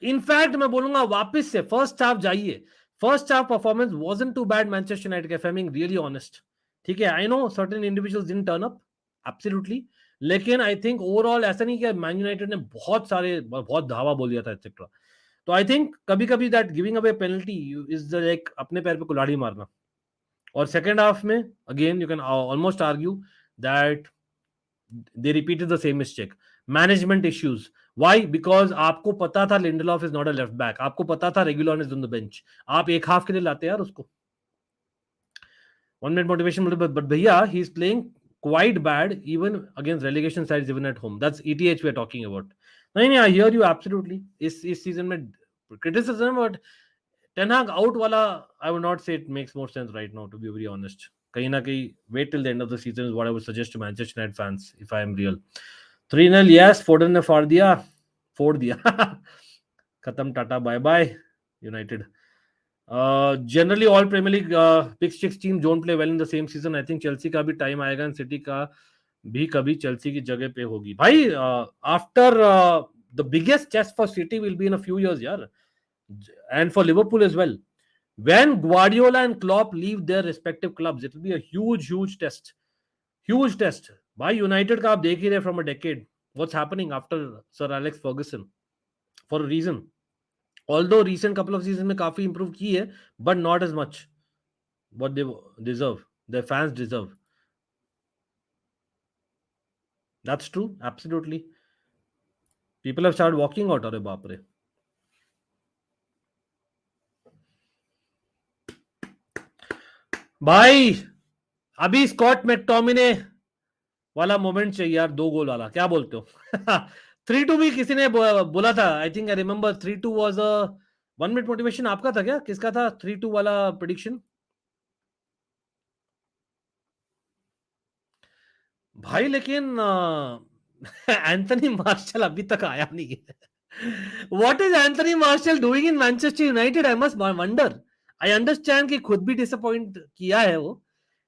In fact मैं बोलूंगा वापस से फर्स्ट हाफ जाइए. First half performance wasn't too bad Manchester United के, फैमिंग रियली ऑनेस्ट. ठीक है, I no certain individuals didn't turn up, absolutely. लेकिन आई थिंक ओवरऑल ऐसा नहीं कि मैन यूनाइटेड ने बहुत धावा बोल दिया था एक्सेट्रा. तो आई थिंक कभी कभी that giving away penalty is like अपने पैर पे कुल्हाड़ी मारना. और सेकेंड हाफ में again you can almost argue that they repeated the same mistake. Management issues. Why? Because आपको पता था Lindelof is not a left back, आपको पता था regular is on the bench. आप एक हाफ के लिए लाते यार उसको. 1 minute motivation, but भैया he is playing quite bad even against relegation sides, even at home. That's ETH we are talking about. नहीं, I hear you absolutely. इस season में criticism, but Ten Hag out वाला, I would not say it makes more sense right now, to be very honest. कहीं ना कहीं wait till the end of the season is what I would suggest to Manchester United fans, if I am real. 3-0, yes, Foden ने फोड़ दिया. खत्म, tata, bye bye United. Generally all Premier League Big Six teams don't play well in the same season. I think Chelsea का भी टाइम आएगा, and City का भी कभी Chelsea की जगह पे होगी भाई. After the biggest test for City will be in a few years, यार, and for Liverpool as well. When Guardiola and Klopp leave their respective clubs, it will be a huge test. Huge test. भाई United का आप देख ही रहे from a decade. What's happening after Sir Alex Ferguson? For a reason. Although recent couple of seasons में काफी improve की है, but not as much what they deserve, their fans deserve. That's true, absolutely. People have started walking out. अरे बाप रे. भाई अभी स्कॉट मैकटोमिने वाला मोमेंट चाहिए यार, 2 गोल वाला. क्या बोलते हो? 3-2 भी किसी ने बोला था. I think I remember 3-2 was a 1 minute motivation. आपका था क्या? किसका था 3-2 वाला प्रेडिक्शन? भाई लेकिन एंथनी मार्शल अभी तक आया नहीं है. What is Anthony Martial doing in Manchester United? I must wonder. I understand कि खुद भी डिसअपॉइंट किया है वो,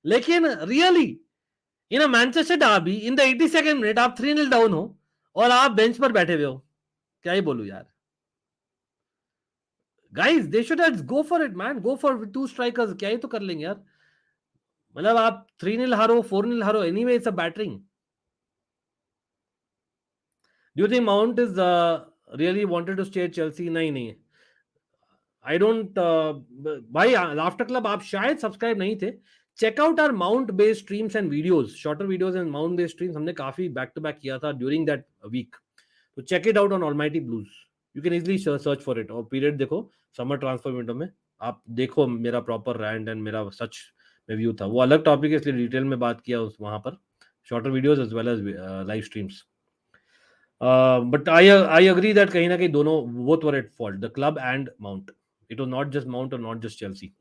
लेकिन really in a Manchester derby in the 82nd minute आप 3-0 डाउन हो और आप बेंच पर बैठे हुए हो. क्या ही बोलूं यार. Guys they should go for it man, go for 2 strikers. क्या ही तो कर लेंगे यार. मतलब आप 3-0 हारो, 4-0 हारो, anyway it's a battering. Do you think Mount is really wanted to stay at Chelsea? नहीं. I don't. भाई लाफ्टर क्लब आप शायद सब्सक्राइब नहीं थे. Check out our Mount based streams and videos, shorter videos and Mount based streams हमने काफी बैक टू बैक किया था ड्यूरिंग दैट वीक, तो check it out on Almighty Blues, you can easily search for it. और पीरियड देखो समर ट्रांसफर विंडो में, आप देखो मेरा प्रॉपर रैंड एंड मेरा सच में व्यू था, वो अलग टॉपिक है इसलिए डिटेल में बात किया उस वहां पर, shorter videos as well as live streams. But I agree that कहीं ना कहीं दोनों both were at fault, the club and Mount, it was not just Mount और नॉट जस्ट चेल्सी।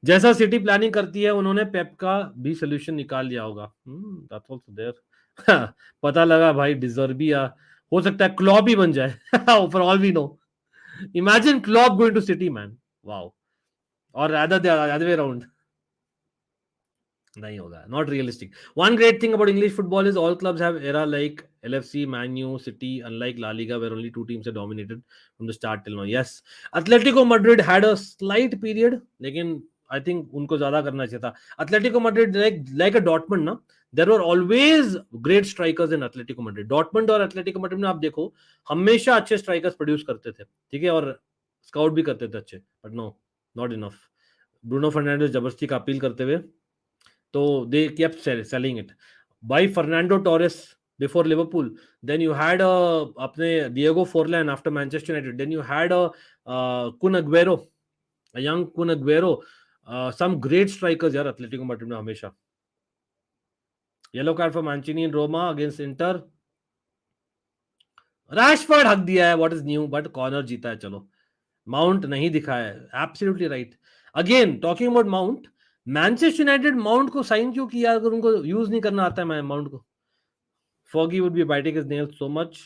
जैसा सिटी प्लानिंग करती है उन्होंने पेप का भी सोल्यूशन निकाल लिया होगा, दैट्स आल्सो देयर। पता लगा भाई डिजर्व भी हो सकता है क्लॉप ही बन जाए for all we know, imagine Klopp going to City man, wow, और अदर वे अराउंड नहीं होगा, not realistic. One great thing about English football is all clubs have era like LFC, Man U, City, unlike La Liga where only two teams are dominated from the start till now. Yes, Atletico Madrid had a slight period, लेकिन I think उनको ज्यादा करना चाहिए था। Atletico Madrid like a Dortmund ना, there were always great strikers in Atletico Madrid. Dortmund और Atletico Madrid में आप देखो हमेशा अच्छे स्ट्राइकर्स प्रोड्यूस करते थे, ठीक है, और स्काउट भी करते थे अच्छे, but no, not enough. Bruno Fernandes जबरदस्ती का अपील करते हुए, तो they kept selling it. By Fernando Torres before Liverpool, then you had apne Diego Forlan after Manchester United, then you had Kun Aguero, a young Kun Aguero, some great strikers यार Atletico Madrid में हमेशा। Yellow card for Mancini in Roma against Inter, Rashford हक दिया है, what is new, but corner जीता है, चलो। माउंट नहीं दिखा है, absolutely right. Again talking about mount, Manchester United mount को साइन क्यों किया अगर उनको यूज नहीं करना आता है माउंट को? Foggy would be biting his nails so much.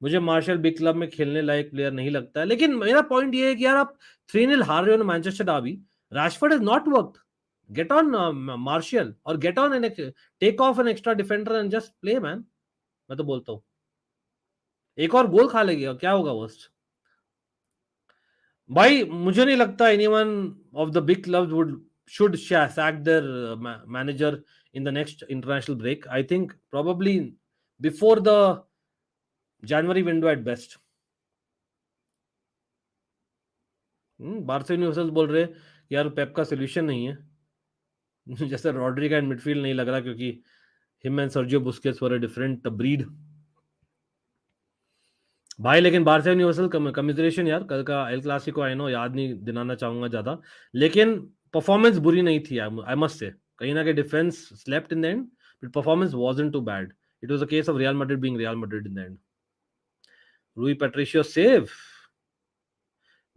मुझे मार्शल बिग क्लब में खेलने लायक प्लेयर नहीं लगता है, लेकिन मेरा पॉइंट ये है कि यार आप 3-0 हार रहे हो ना Manchester derby, Rashford is not worked, get on Martial और get on an take off an extra defender and just play man. मैं तो बोलता हूँ एक और गोल खा लेगी क्या होगा वर्स्ट? भाई मुझे नहीं लगता anyone of the big clubs would should sack their manager in the next international break. I think probably before the January window at best. Barcelona users बोल रहे यार पेप का सोल्यूशन नहीं है जैसे रॉड्री का मिडफील्ड नहीं लग रहा क्योंकि him and Sergio Busquets were a different breed भाई। लेकिन बार्सा यूनिवर्सल कमिजरेशन यार, कल का एल क्लासिको आई नो याद नहीं दिलाना चाहूंगा ज्यादा, लेकिन परफॉर्मेंस बुरी नहीं थी आई मस्ट से। कहीं ना कहीं defence slept in the end but performance wasn't too bad, it was a case of Real Madrid being Real Madrid in the end. Rui Patricio save,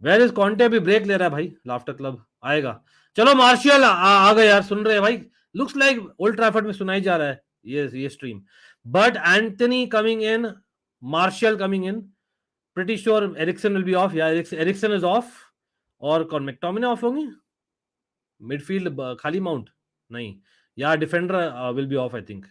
where is Conte, अभी ब्रेक ले रहा है भाई, लाफ्टर क्लब आएगा। चलो मार्शियल आ गए यार, सुन रहे हैं भाई, लुक्स लाइक ओल्ड ट्रैफर्ड में सुनाई जा रहा है ये stream, but Antony coming in, martial coming in, pretty sure Eriksen will be off. Yeah, Eriksen is off. और कौन, मैकटोमिने ऑफ होंगी? मिडफील्ड खाली माउंट नहीं, या defender will be of I think.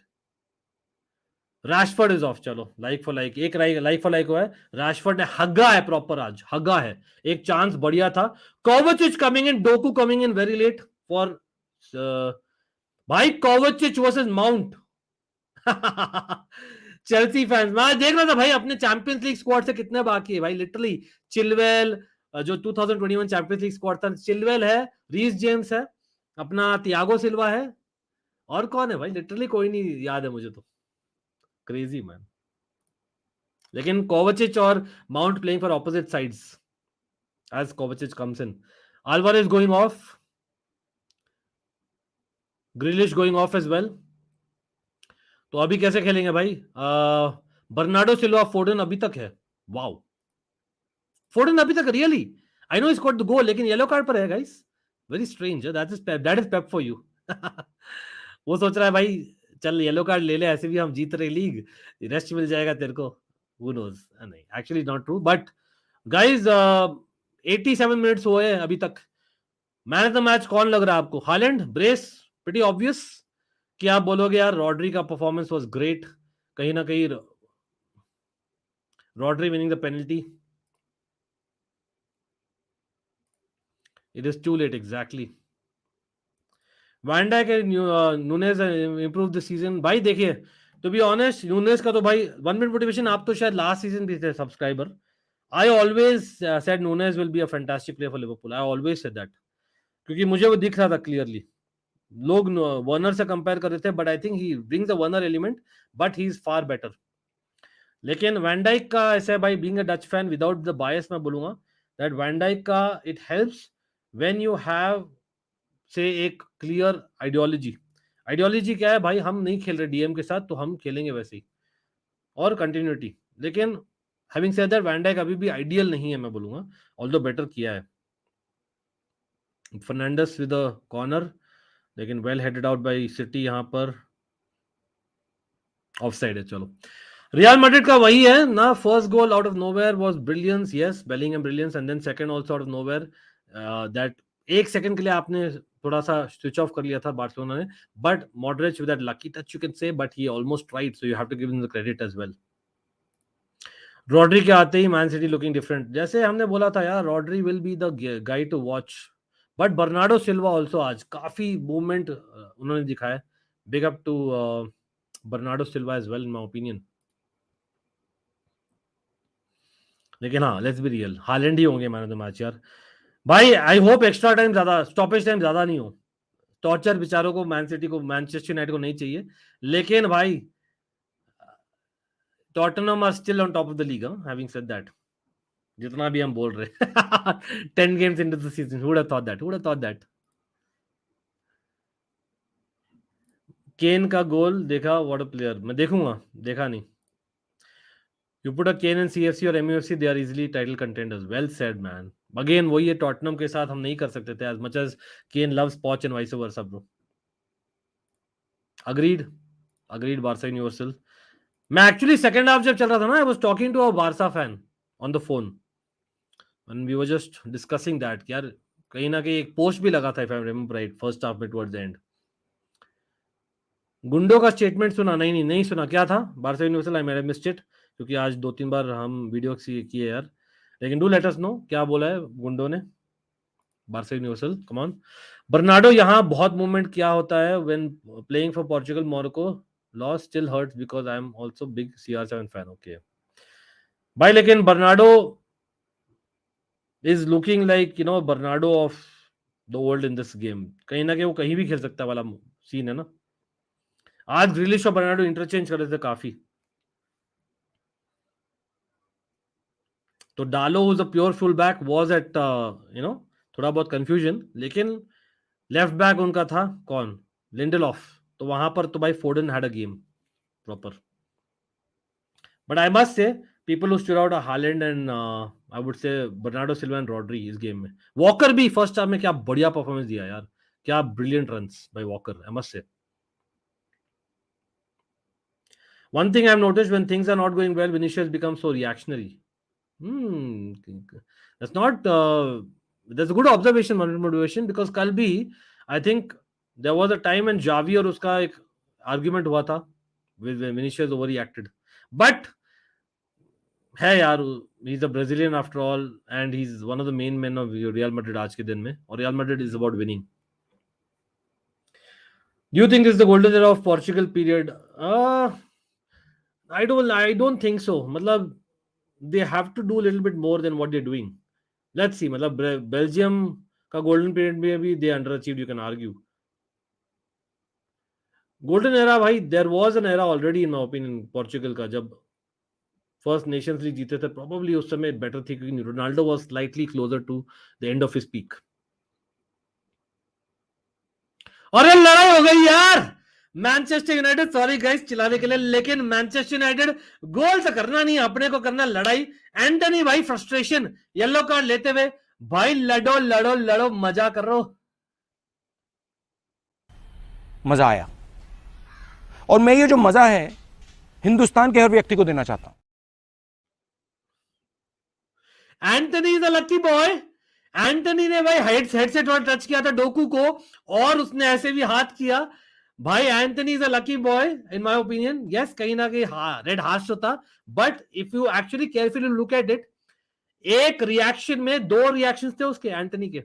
Rashford is of, चलो लाइक फॉर लाइक, एक लाइक फॉर लाइक हुआ है। रैशफोर्ड ने हग्गा है प्रॉपर, आज हग्गा है, एक चांस बढ़िया था। Kovacic coming in, Doku coming in very late for भाई Kovacic versus Mount Chelsea fans, मैं देख रहा था भाई अपने चैंपियंस लीग स्क्वाड से कितने बाकी है भाई, लिटरली चिलवेल जो 2021 चैंपियंस लीग स्क्वाड था, चिलवेल है, रीस जेम्स है, अपना तियागो सिल्वा है, और कौन है भाई, लिटरली कोई नहीं याद है मुझे, तो क्रेजी मैन। लेकिन कोवाचिच और Mount playing for opposite sides as Kovacic comes in. Alvarez going off, Grealish going off as well, तो अभी कैसे खेलेंगे भाई? बर्नार्डो सिल्वा, फोर्डन अभी तक है, वाओ, फोर्डन अभी तक, really I know scored the goal लेकिन येलो कार्ड पर है guys, very strange, that is Pep for you वो सोच रहा है भाई चल येलो कार्ड ले ले, ऐसे भी हम जीत रहे लीग, रेस्ट मिल जाएगा तेरे को, who knows, नहीं actually not true, but guys 87 minutes हुए अभी तक। मैन ऑफ द मैच कौन लग रहा है आपको? हालैंड, ब्रेस, प्रीटी ऑब्वियस कि आप बोलोगे यार रॉड्री का परफॉर्मेंस वाज ग्रेट, कहीं ना कहीं Rodri winning the penalty, it is too late exactly. Van Dijk and Nunes improved this season, भाई देखिए to be honest यूनेस का तो भाई 1 minute motivation, आप तो शायद लास्ट सीजन भी थे subscriber, I always said Nunes will be a fantastic player for Liverpool, I always said that, क्योंकि मुझे वो दिख रहा था क्लियरली, लोग वर्नर से कंपेयर कर रहे थे, but I think he brings the Werner element, but he is far better. लेकिन वैन डाइक का ऐसा है भाई, being a Dutch fan without the bias मैं बोलूंगा दैट वैन डाइक का it helps when you have से एक क्लियर आइडियोलॉजी. आइडियोलॉजी क्या है भाई, हम नहीं खेल रहे डीएम के साथ तो हम खेलेंगे वैसे ही, और कंटिन्यूटी. लेकिन having said that van Dijk अभी भी आइडियल नहीं है मैं बोलूंगा, ऑल्दो बेटर किया है. फर्नांडिस विद अ कॉर्नर, लेकिन well headed out bye city, यहां पर ऑफसाइड है. चलो, रियल मैड्रिड का वही है ना, first goal out of nowhere was brilliance, yes Bellingham brilliance, and then second also out of nowhere. That एक सेकंड के लिए आपने थोड़ा सा स्विच ऑफ कर लिया था बार्सिलोना ने, but moderate with that lucky touch you can say, but he almost tried, so you have to give him the credit as well. Rodri के आते ही मैन सिटी लुकिंग डिफरेंट, जैसे हमने बोला था यार, Rodri will be the guy to watch. But Bernardo Silva also आज काफी मूवमेंट उन्होंने दिखाया. Big up to Bernardo Silva as well in my opinion. लेकिन हाँ, लेट्स बी रियल, हालैंड ही होंगे मैन ऑफ द मैच यार. भाई आई होप एक्स्ट्रा टाइम ज्यादा, स्टॉपेज टाइम ज्यादा नहीं हो. टॉर्चर बेचारों को, मैन सिटी को, मैनचेस्टर यूनाइटेड को नहीं चाहिए. लेकिन भाई Tottenham are still on top of the league, having said that, जितना भी हम बोल रहे 10 games into the season, who would have thought that, who would have thought that. केन का गोल देखा, व्हाट अ प्लेयर. मैं देखूंगा, देखा नहीं. You put a Kane in CFC और MUFC, they are easily title contenders. Well said, man. Again, वही है, टॉटनहम के साथ हम नहीं कर सकते थे as much as Kane loves Poch and vice versa, bro. Agreed. Agreed, Barca Universal. मैं actually second half जब चल रहा था ना, I was talking to a Barca fan on the phone. And we were just discussing that. यार कहीं ना कहीं एक पोस्ट भी लगा था, if I remember right, first half में towards the end. गुंडो का स्टेटमेंट सुना? नहीं सुना. क्या था Barca universal? I made missed it, क्योंकि आज 2-3 बार हम वीडियो किए यार. लेकिन डू लेट अस नो क्या बोला है गुंडो ने. Barca universal, come on. Bernardo यहाँ बहुत मूवमेंट किया होता है when playing for Portugal. Morocco loss still hurts because I am also big CR7 fan. Okay भाई, लेकिन Bernardo is looking like Bernardo of the world in this game. कहीं ना कहीं वो कहीं भी खेल सकता है वाला सीन है ना. आज ग्रिलिश और बर्नार्डो इंटरचेंज कर रहे थे काफी. तो डालो was a pure full back, was at थोड़ा बहुत कंफ्यूजन. लेकिन लेफ्ट बैक उनका था कौन? लिंडलॉफ. तो वहां पर तो भाई Foden had a game proper. But I must say people who stood out Haaland and I would say Bernardo Silva and Rodri इस गेम में. वॉकर भी फर्स्ट हाफ में क्या बढ़िया परफॉर्मेंस दिया यार, क्या brilliant runs by Walker, I must say. One thing I've noticed, when things are not going well, Vinicius becomes so reactionary. That's not. That's a good observation, motivation, because कल भी I think there was a time when Javi और उसका एक argument हुआ था with Vinicius overreacted. But है यार, he's a Brazilian after all, and he's one of the main men of Real Madrid आज के दिन में, और Real Madrid is about winning. Do you think this is the golden era of Portugal period? I don't think so. मतलब they have to do a little bit more than what they're doing. Let's see. मतलब बेल्जियम का गोल्डन पीरियड में भी they underachieved, you can argue. Golden era भाई, there was an era already in my opinion Portugal का, जब फर्स्ट नेशंस लीग जीते थे. probably उस समय बेटर थी क्योंकि Ronaldo was slightly closer to the end of his peak. और ये लड़ाई हो गई यार मैनचेस्टर यूनाइटेड, सॉरी गाइस चिल्लाने के लिए, लेकिन मैनचेस्टर यूनाइटेड गोल तो करना नहीं, अपने को करना लड़ाई. एंटनी भाई फ्रस्ट्रेशन, येलो कार्ड लेते हुए. भाई लड़ो लड़ो लड़ो, मजा करो. मजा आया, और मैं ये जो मजा है हिंदुस्तान के हर व्यक्ति को देना चाहता हूं. Antony is a lucky boy. Antony ने भाई हेड से टच किया था डोकू को, और उसने ऐसे भी हाथ किया. भाई Antony is a lucky boy in my opinion. Yes, कहीं ना कहीं रेड हार्श होता, but if you actually carefully look at it, एक रिएक्शन में 2 रिएक्शंस थे उसके, एंटनी के.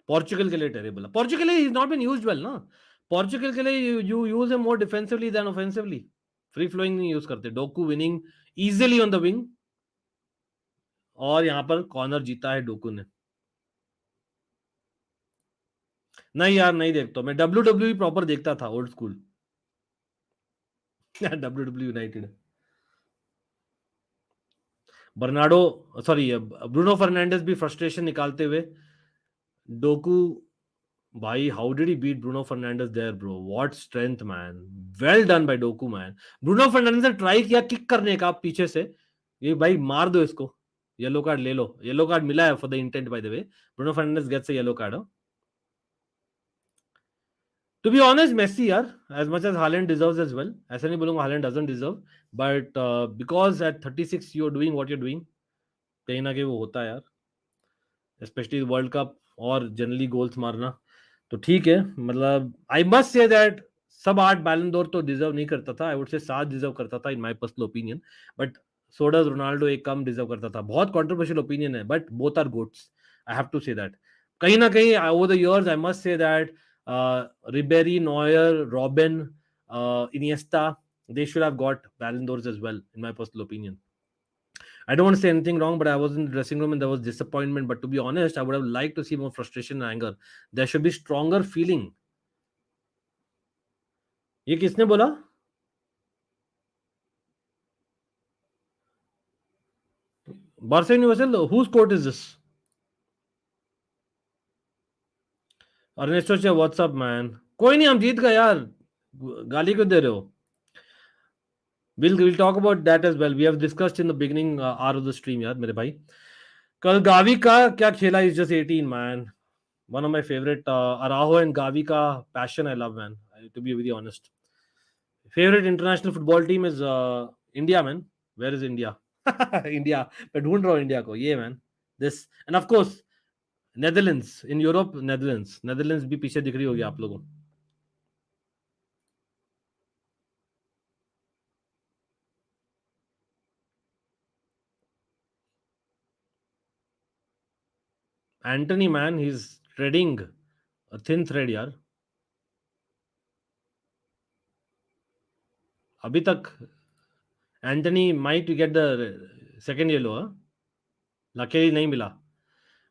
पोर्चुगल के लिए terrible. Portugal is not been used well ना. पोर्चुगल के लिए you use him more defensively than offensively. Free flowing नहीं यूज करते. Doku winning easily on the wing, और यहां पर कॉर्नर जीता है डोकू ने. नहीं यार नहीं देखता मैं, WWE प्रॉपर देखता था, old school. WWE United. Bernardo, sorry Bruno Fernandes भी फ्रस्ट्रेशन निकालते हुए। डोकू भाई, how did he beat Bruno Fernandes there bro, what strength man, well done by Doku man. Bruno Fernandes ने ट्राई किया किक करने का पीछे से, ये भाई मार दो इसको, येलो कार्ड ले लो, येलो कार्ड मिला है for the intent by the way, Bruno Fernandes gets a yellow card. To be honest Messi यार, as much as Haaland deserves as well, ऐसा नहीं बोलूंगा Haaland doesn't deserve, but because at 36 you are doing what you are doing, कहीं ना कहीं वो होता है यार, स्पेशली वर्ल्ड कप और जनरली गोल्स मारना, तो ठीक है। मतलब आई मस्ट से दैट सब 8 बैलन डोर तो डिजर्व नहीं करता था, आई वुड से 7 डिजर्व करता था in my personal opinion, but so does Ronaldo, एक कम डिजर्व करता था। बहुत कंट्रोवर्शियल ओपिनियन है, but both are goats, I have to say that. कहीं ना कहीं over the years I must say that Ribery, Neuer, Robben, Iniesta, they should have got Ballon d'Ors as well, in my personal opinion. I don't want to say anything wrong, but I was in the dressing room and there was disappointment. But to be honest, I would have liked to see more frustration and anger. There should be stronger feeling. ये किसने बोला? Barca universal, whose quote is this? Ernesto से व्हाट्सअप मैन, कोई नहीं हम जीत गए यार, गाली क्यों दे रहे हो? We'll talk about that as well. We have discussed in the beginning hour of the stream यार मेरे भाई। कल गावी का क्या खेला, is just 18 man. One of my favorite Araujo and Gavi ka passion I love man, to be very honest. Favorite international football team is India man. Where is India? India. मैं ढूंढ रहा हूँ इंडिया को, ये man. This and of course Netherlands in Europe, Netherlands भी पीछे दिख रही होगी आप लोगों को। Anthony man, he's treading a thin thread यार। अभी तक Antony might get the second yellow, luckily नहीं मिला।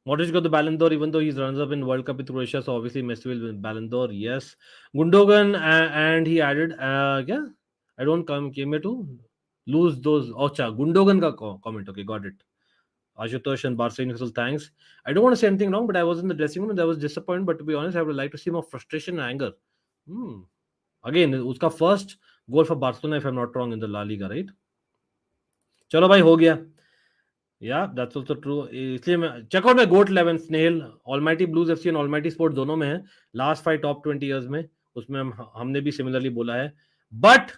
Modric got the Ballon d'Or even though he's runners up in World Cup with Croatia, so obviously Messi will win Ballon d'Or. Yes, Gundogan and he added, yeah, I don't came here to lose those. Ocha Gundogan ka comment. Okay, got it. Ashutosh and Barca Universal, thanks. I don't want to say anything wrong, but I was in the dressing room and I was disappointed. But to be honest, I would like to see more frustration and anger. Again, उसका first goal for Barcelona, if I'm not wrong, in the La Liga, right? चलो भाई हो गया। Yeah, that's also true. इसलिए मैं check out my GOAT 11 Snehal, Almighty Blues FC and Almighty Sports दोनों में है। लास्ट 5 टॉप 20 इयर्स में उसमें हमने भी सिमिलरली बोला है। बट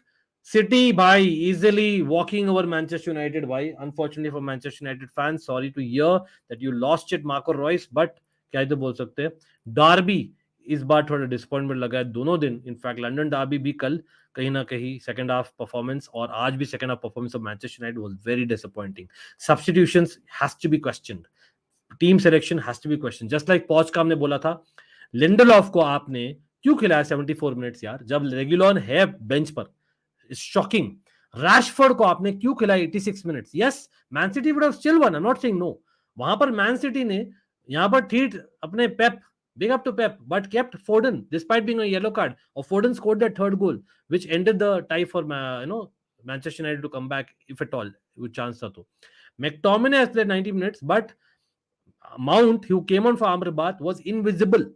सिटी भाई easily walking over Manchester United भाई, unfortunately for Manchester United fans, sorry to hear that you lost it Marco Reus, but क्या ही तो बोल सकते हैं। डार्बी इस बार थोड़ा डिसअपॉइंटमेंट लगा है दोनों दिन, इनफैक्ट लंदन डार्बी भी कल कहीं ना कहीं सेकंड हाफ परफॉर्मेंस, और आज भी second half performance of Manchester United was very disappointing. Substitutions has to be questioned. Team selection has to be questioned. Just like पॉच का हमने बोला था, लिंडलॉफ को आपने क्यों खिलाया 74 मिनट्स यार, जब रेगुलॉन है बेंच पर, शॉकिंग। रैशफोर्ड को आपने क्यों खिलाया 86 minutes? Yes, Man City would have still won, I am not saying no. वहां पर मैन सिटी ने यहां पर ठीक अपने पेप, big up to Pep, but kept Foden despite being a yellow card. Or Foden scored that third goal, which ended the tie for Manchester United to come back, if at all, with chance था तो। McTominay has played 90 minutes, but Mount, who came on for Amrabat, was invisible.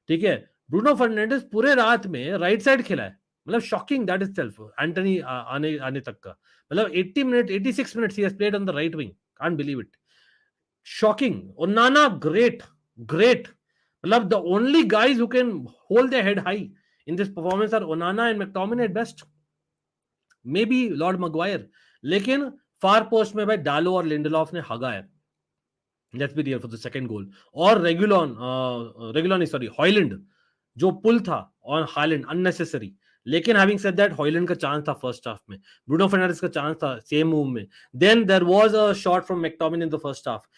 ठीक है, ब्रूनो फर्नांडिस पूरे रात में राइट साइड खेला है, मतलब shocking that is self. Antony आने आने तक का मतलब 80 minute 86 minutes he has played on the right wing, can't believe it, shocking. ओनाना great, great, मतलब the only guys who can hold their head high in this performance are Onana and McTominay at best, maybe Lord Maguire, लेकिन फार पोस्ट में भाई डालो और लिंडलॉफ ने हगा है, let's be real, for the second goal. और रेगुलॉन सॉरी हॉयलैंड जो पुल था ऑन हालैंड अननेसेसरी, लेकिन हैविंग सेड दैट हॉयलैंड का चांस था फर्स्ट हाफ में, ब्रूनो फर्नांडिस का चांस था सेम मूव में, then there was a shot from McTominay in the first half,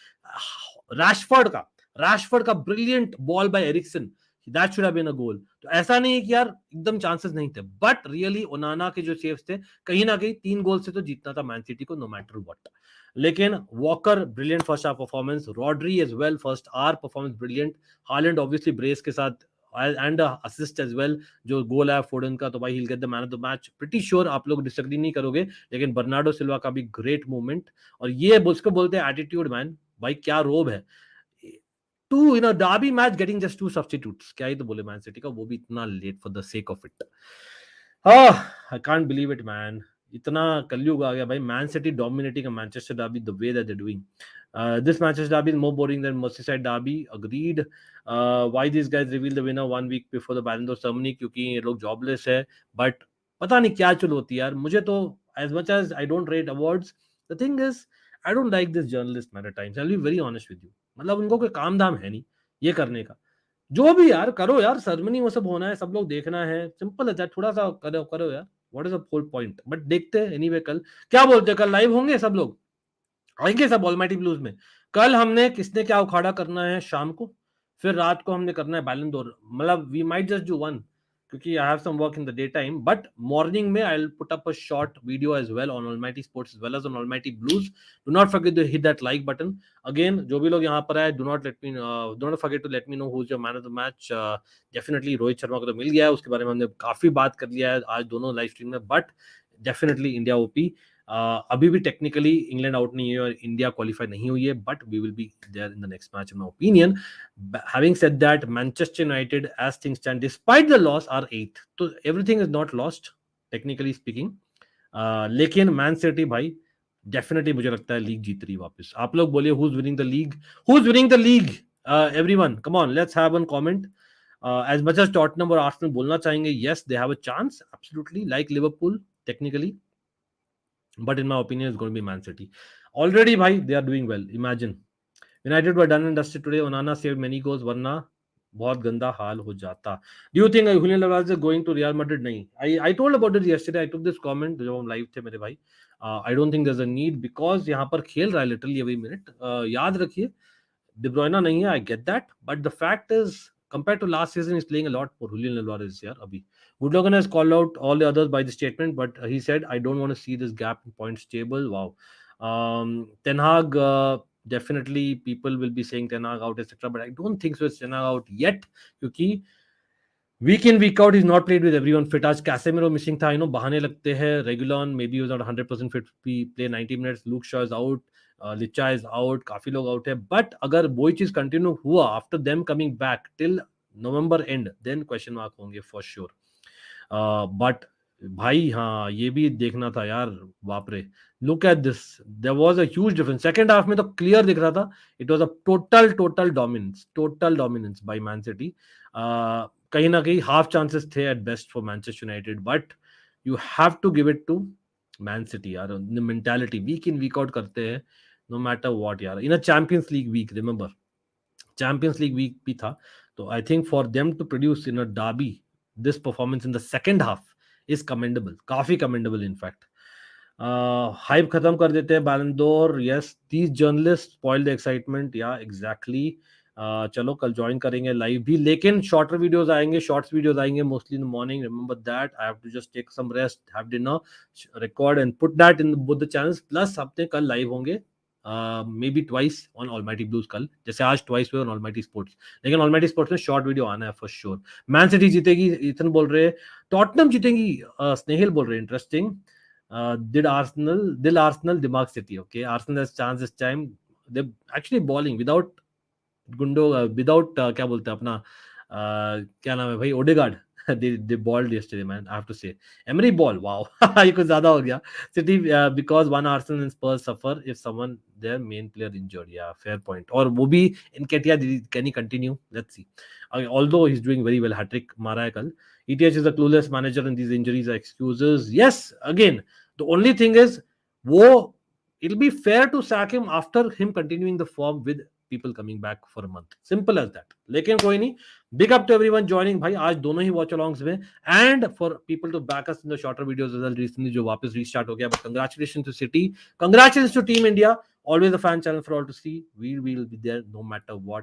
Rashford का brilliant ball by Eriksen, that should have been a goal. तो ऐसा नहीं है कि यार एकदम चांसेस नहीं थे, बट रियली ओनाना के जो सेव्स थे, कहीं ना कहीं 3 गोल से तो जीतना था मैन सिटी को नो मैटर व्हाट। लेकिन Walker brilliant first half performance, Rodri as well first hour performance brilliant, Haaland obviously brace के साथ and assist as well. जो गोल है फोर्डन का, तो भाई he'll get the man of the match. Pretty sure आप लोग डिसएग्री नहीं करोगे, लेकिन बर्नार्डो सिल्वा का भी ग्रेट मूवमेंट, और ये उसको बोलते हैं एटीट्यूड मैन. भाई क्या रोब है. Two in a derby match getting just 2 substitutes, क्या ही तो बोले मैन सिटी का, वो भी इतना late for the sake of it. I can't believe it man. इतना कलयुग आ गया भाई. Man City dominating a Manchester derby the way that they doing. This Manchester derby is more boring than Merseyside derby. Agreed. Why these guys reveal the winner 1 week before the Ballon d'Or ceremony? क्योंकि ये लोग जॉबलेस है. बट पता नहीं क्या चल होती है यार. मुझे तो as much as I don't rate awards, the thing is I don't like this journalist man at times. I'll be very honest with you. मतलब उनको कोई काम धाम है नहीं ये करने का. जो भी यार करो यार, सेरेमनी वो सब होना है, सब लोग देखना है, सिंपल है. थोड़ा सा करो करो यार. What is the whole point. But देखते हैं एनीवे. कल क्या बोलते हैं, कल लाइव होंगे सब लोग, आएंगे सब ऑलमाइटी ब्लूज में. कल हमने किसने क्या उखाड़ा करना है शाम को, फिर रात को हमने करना है बैलन डोर. मतलब we might just do one, क्योंकि I have some work in the day time. But morning में I will put up a short video as well on almighty Sports as well as on Almighty Blues. Do not forget to hit that like button. Again जो भी लोग यहाँ पर आए, do not forget to let me know who is your man of the match. Definitely Rohit Sharma को तो मिल गया है, उसके बारे में हमने काफी बात कर लिया है आज दोनों लाइव स्ट्रीम में. But definitely India OP. अभी भी टेक्निकली इंग्लैंड आउट नहीं है और इंडिया क्वालिफाई नहीं हुई है, but we will be there in the next match in my opinion. Having said that, Manchester United as things stand despite the loss are 8th, तो everything is not lost technically speaking. लेकिन मैन सिटी भाई डेफिनेटली मुझे लगता है लीग जीत रही वापस. आप लोग बोलिए who is winning the league, who is winning the league. Everyone come on, let's have one comment. As much as Tottenham और आर्सेनल बोलना चाहेंगे, yes they have a chance absolutely, like Liverpool technically, but in my opinion it's going to be Man City. Already bhai they are doing well. Imagine United were done and dusted today. Onana saved many goals, वरना बहुत गंदा हाल हो जाता. Do you think Julian Alvarez is going to Real Madrid? नहीं. I told about it yesterday. I took this comment जब हम live थे मेरे भाई. I don't think there's a need, because यहाँ पर खेल रहा है literally every minute. याद रखिए De Bruyne नहीं है, I get that, but the fact is compared to last season he's playing a lot for Julian Alvarez यार अभी. Woodlogan has called out all the others by the statement, but he said, I don't want to see this gap in points table. Wow. Ten Hag, definitely people will be saying Ten Hag out, etc. But I don't think so. It's Ten Hag out yet, क्योंकि week in week out he's not played with everyone fit. आज Casemiro missing था, बहाने लगते हैं. Reguilon maybe he was not 100% fit, play 90 minutes. Luke Shaw is out, Licha is out, काफी लोग out है. But अगर वही चीज continue हुआ after them coming back till November end, then question mark होंगे for sure. बट भाई हाँ ये भी देखना था यार. बाप रे, look at this, there was a huge difference. Second half में तो क्लियर दिख रहा था, it was a total dominance by Man City. कहीं ना कहीं हाफ चांसेस थे at best for Manchester United, but you have to give it to Man City यार. Mentality week in week out करते हैं नो मैटर व्हाट यार. इन a Champions League week, remember Champions League week भी था, तो I think for them to produce in a derby this performance in the second half is commendable, काफी commendable in fact. Hype खत्म कर देते हैं Ballon d'Or. Yes, these journalists spoil the excitement. Yeah, exactly. चलो कल ज्वाइन करेंगे लाइव भी, लेकिन शॉर्टर वीडियोस आएंगे, शॉर्ट्स वीडियोस आएंगे mostly in the morning. Remember that. I have to just take some rest, have dinner, record and put that in both the channels. Plus अपने कल लाइव होंगे may be twice on Almighty Blues कल, जैसे आज ट्वाइस हुए ऑन ऑलमाइटी स्पोर्ट्स. लेकिन ऑलमाइटी स्पोर्ट्स में शॉर्ट वीडियो आना है फॉर श्योर. मैन सिटी जीतेगी इथन बोल रहे हैं, टॉटनहम जीतेगी स्नेहिल बोल रहे हैं. इंटरेस्टिंग. दिल आर्सेनल दिमाग City. Okay, Arsenal has chance this time. They actually balling without गुंडो, विदाउट क्या बोलते हैं अपना क्या नाम है भाई, Odegaard. they balled yesterday man, I have to say. Emery ball, wow. ये कुछ ज्यादा हो गया. City because one Arsenal and Spurs suffer if someone their main player injured. Yeah, fair point. और वो भी Nketiah, can he continue? Let's see. Although he's doing very well, hat-trick मारा है कल. ETH is a clueless manager and these injuries are excuses. Yes, again the only thing is वो it'll be fair to sack him after him continuing the form with people coming back for a month. Simple as that. लेकिन कोई नहीं. Big up to everyone joining भाई. आज दोनों ही watch alongs में, and for people to back us in the shorter videos as well recently जो वापस restart हो गया. But congratulations to City, congratulations to Team India. Always a fan channel for all to see. We will be there no matter what.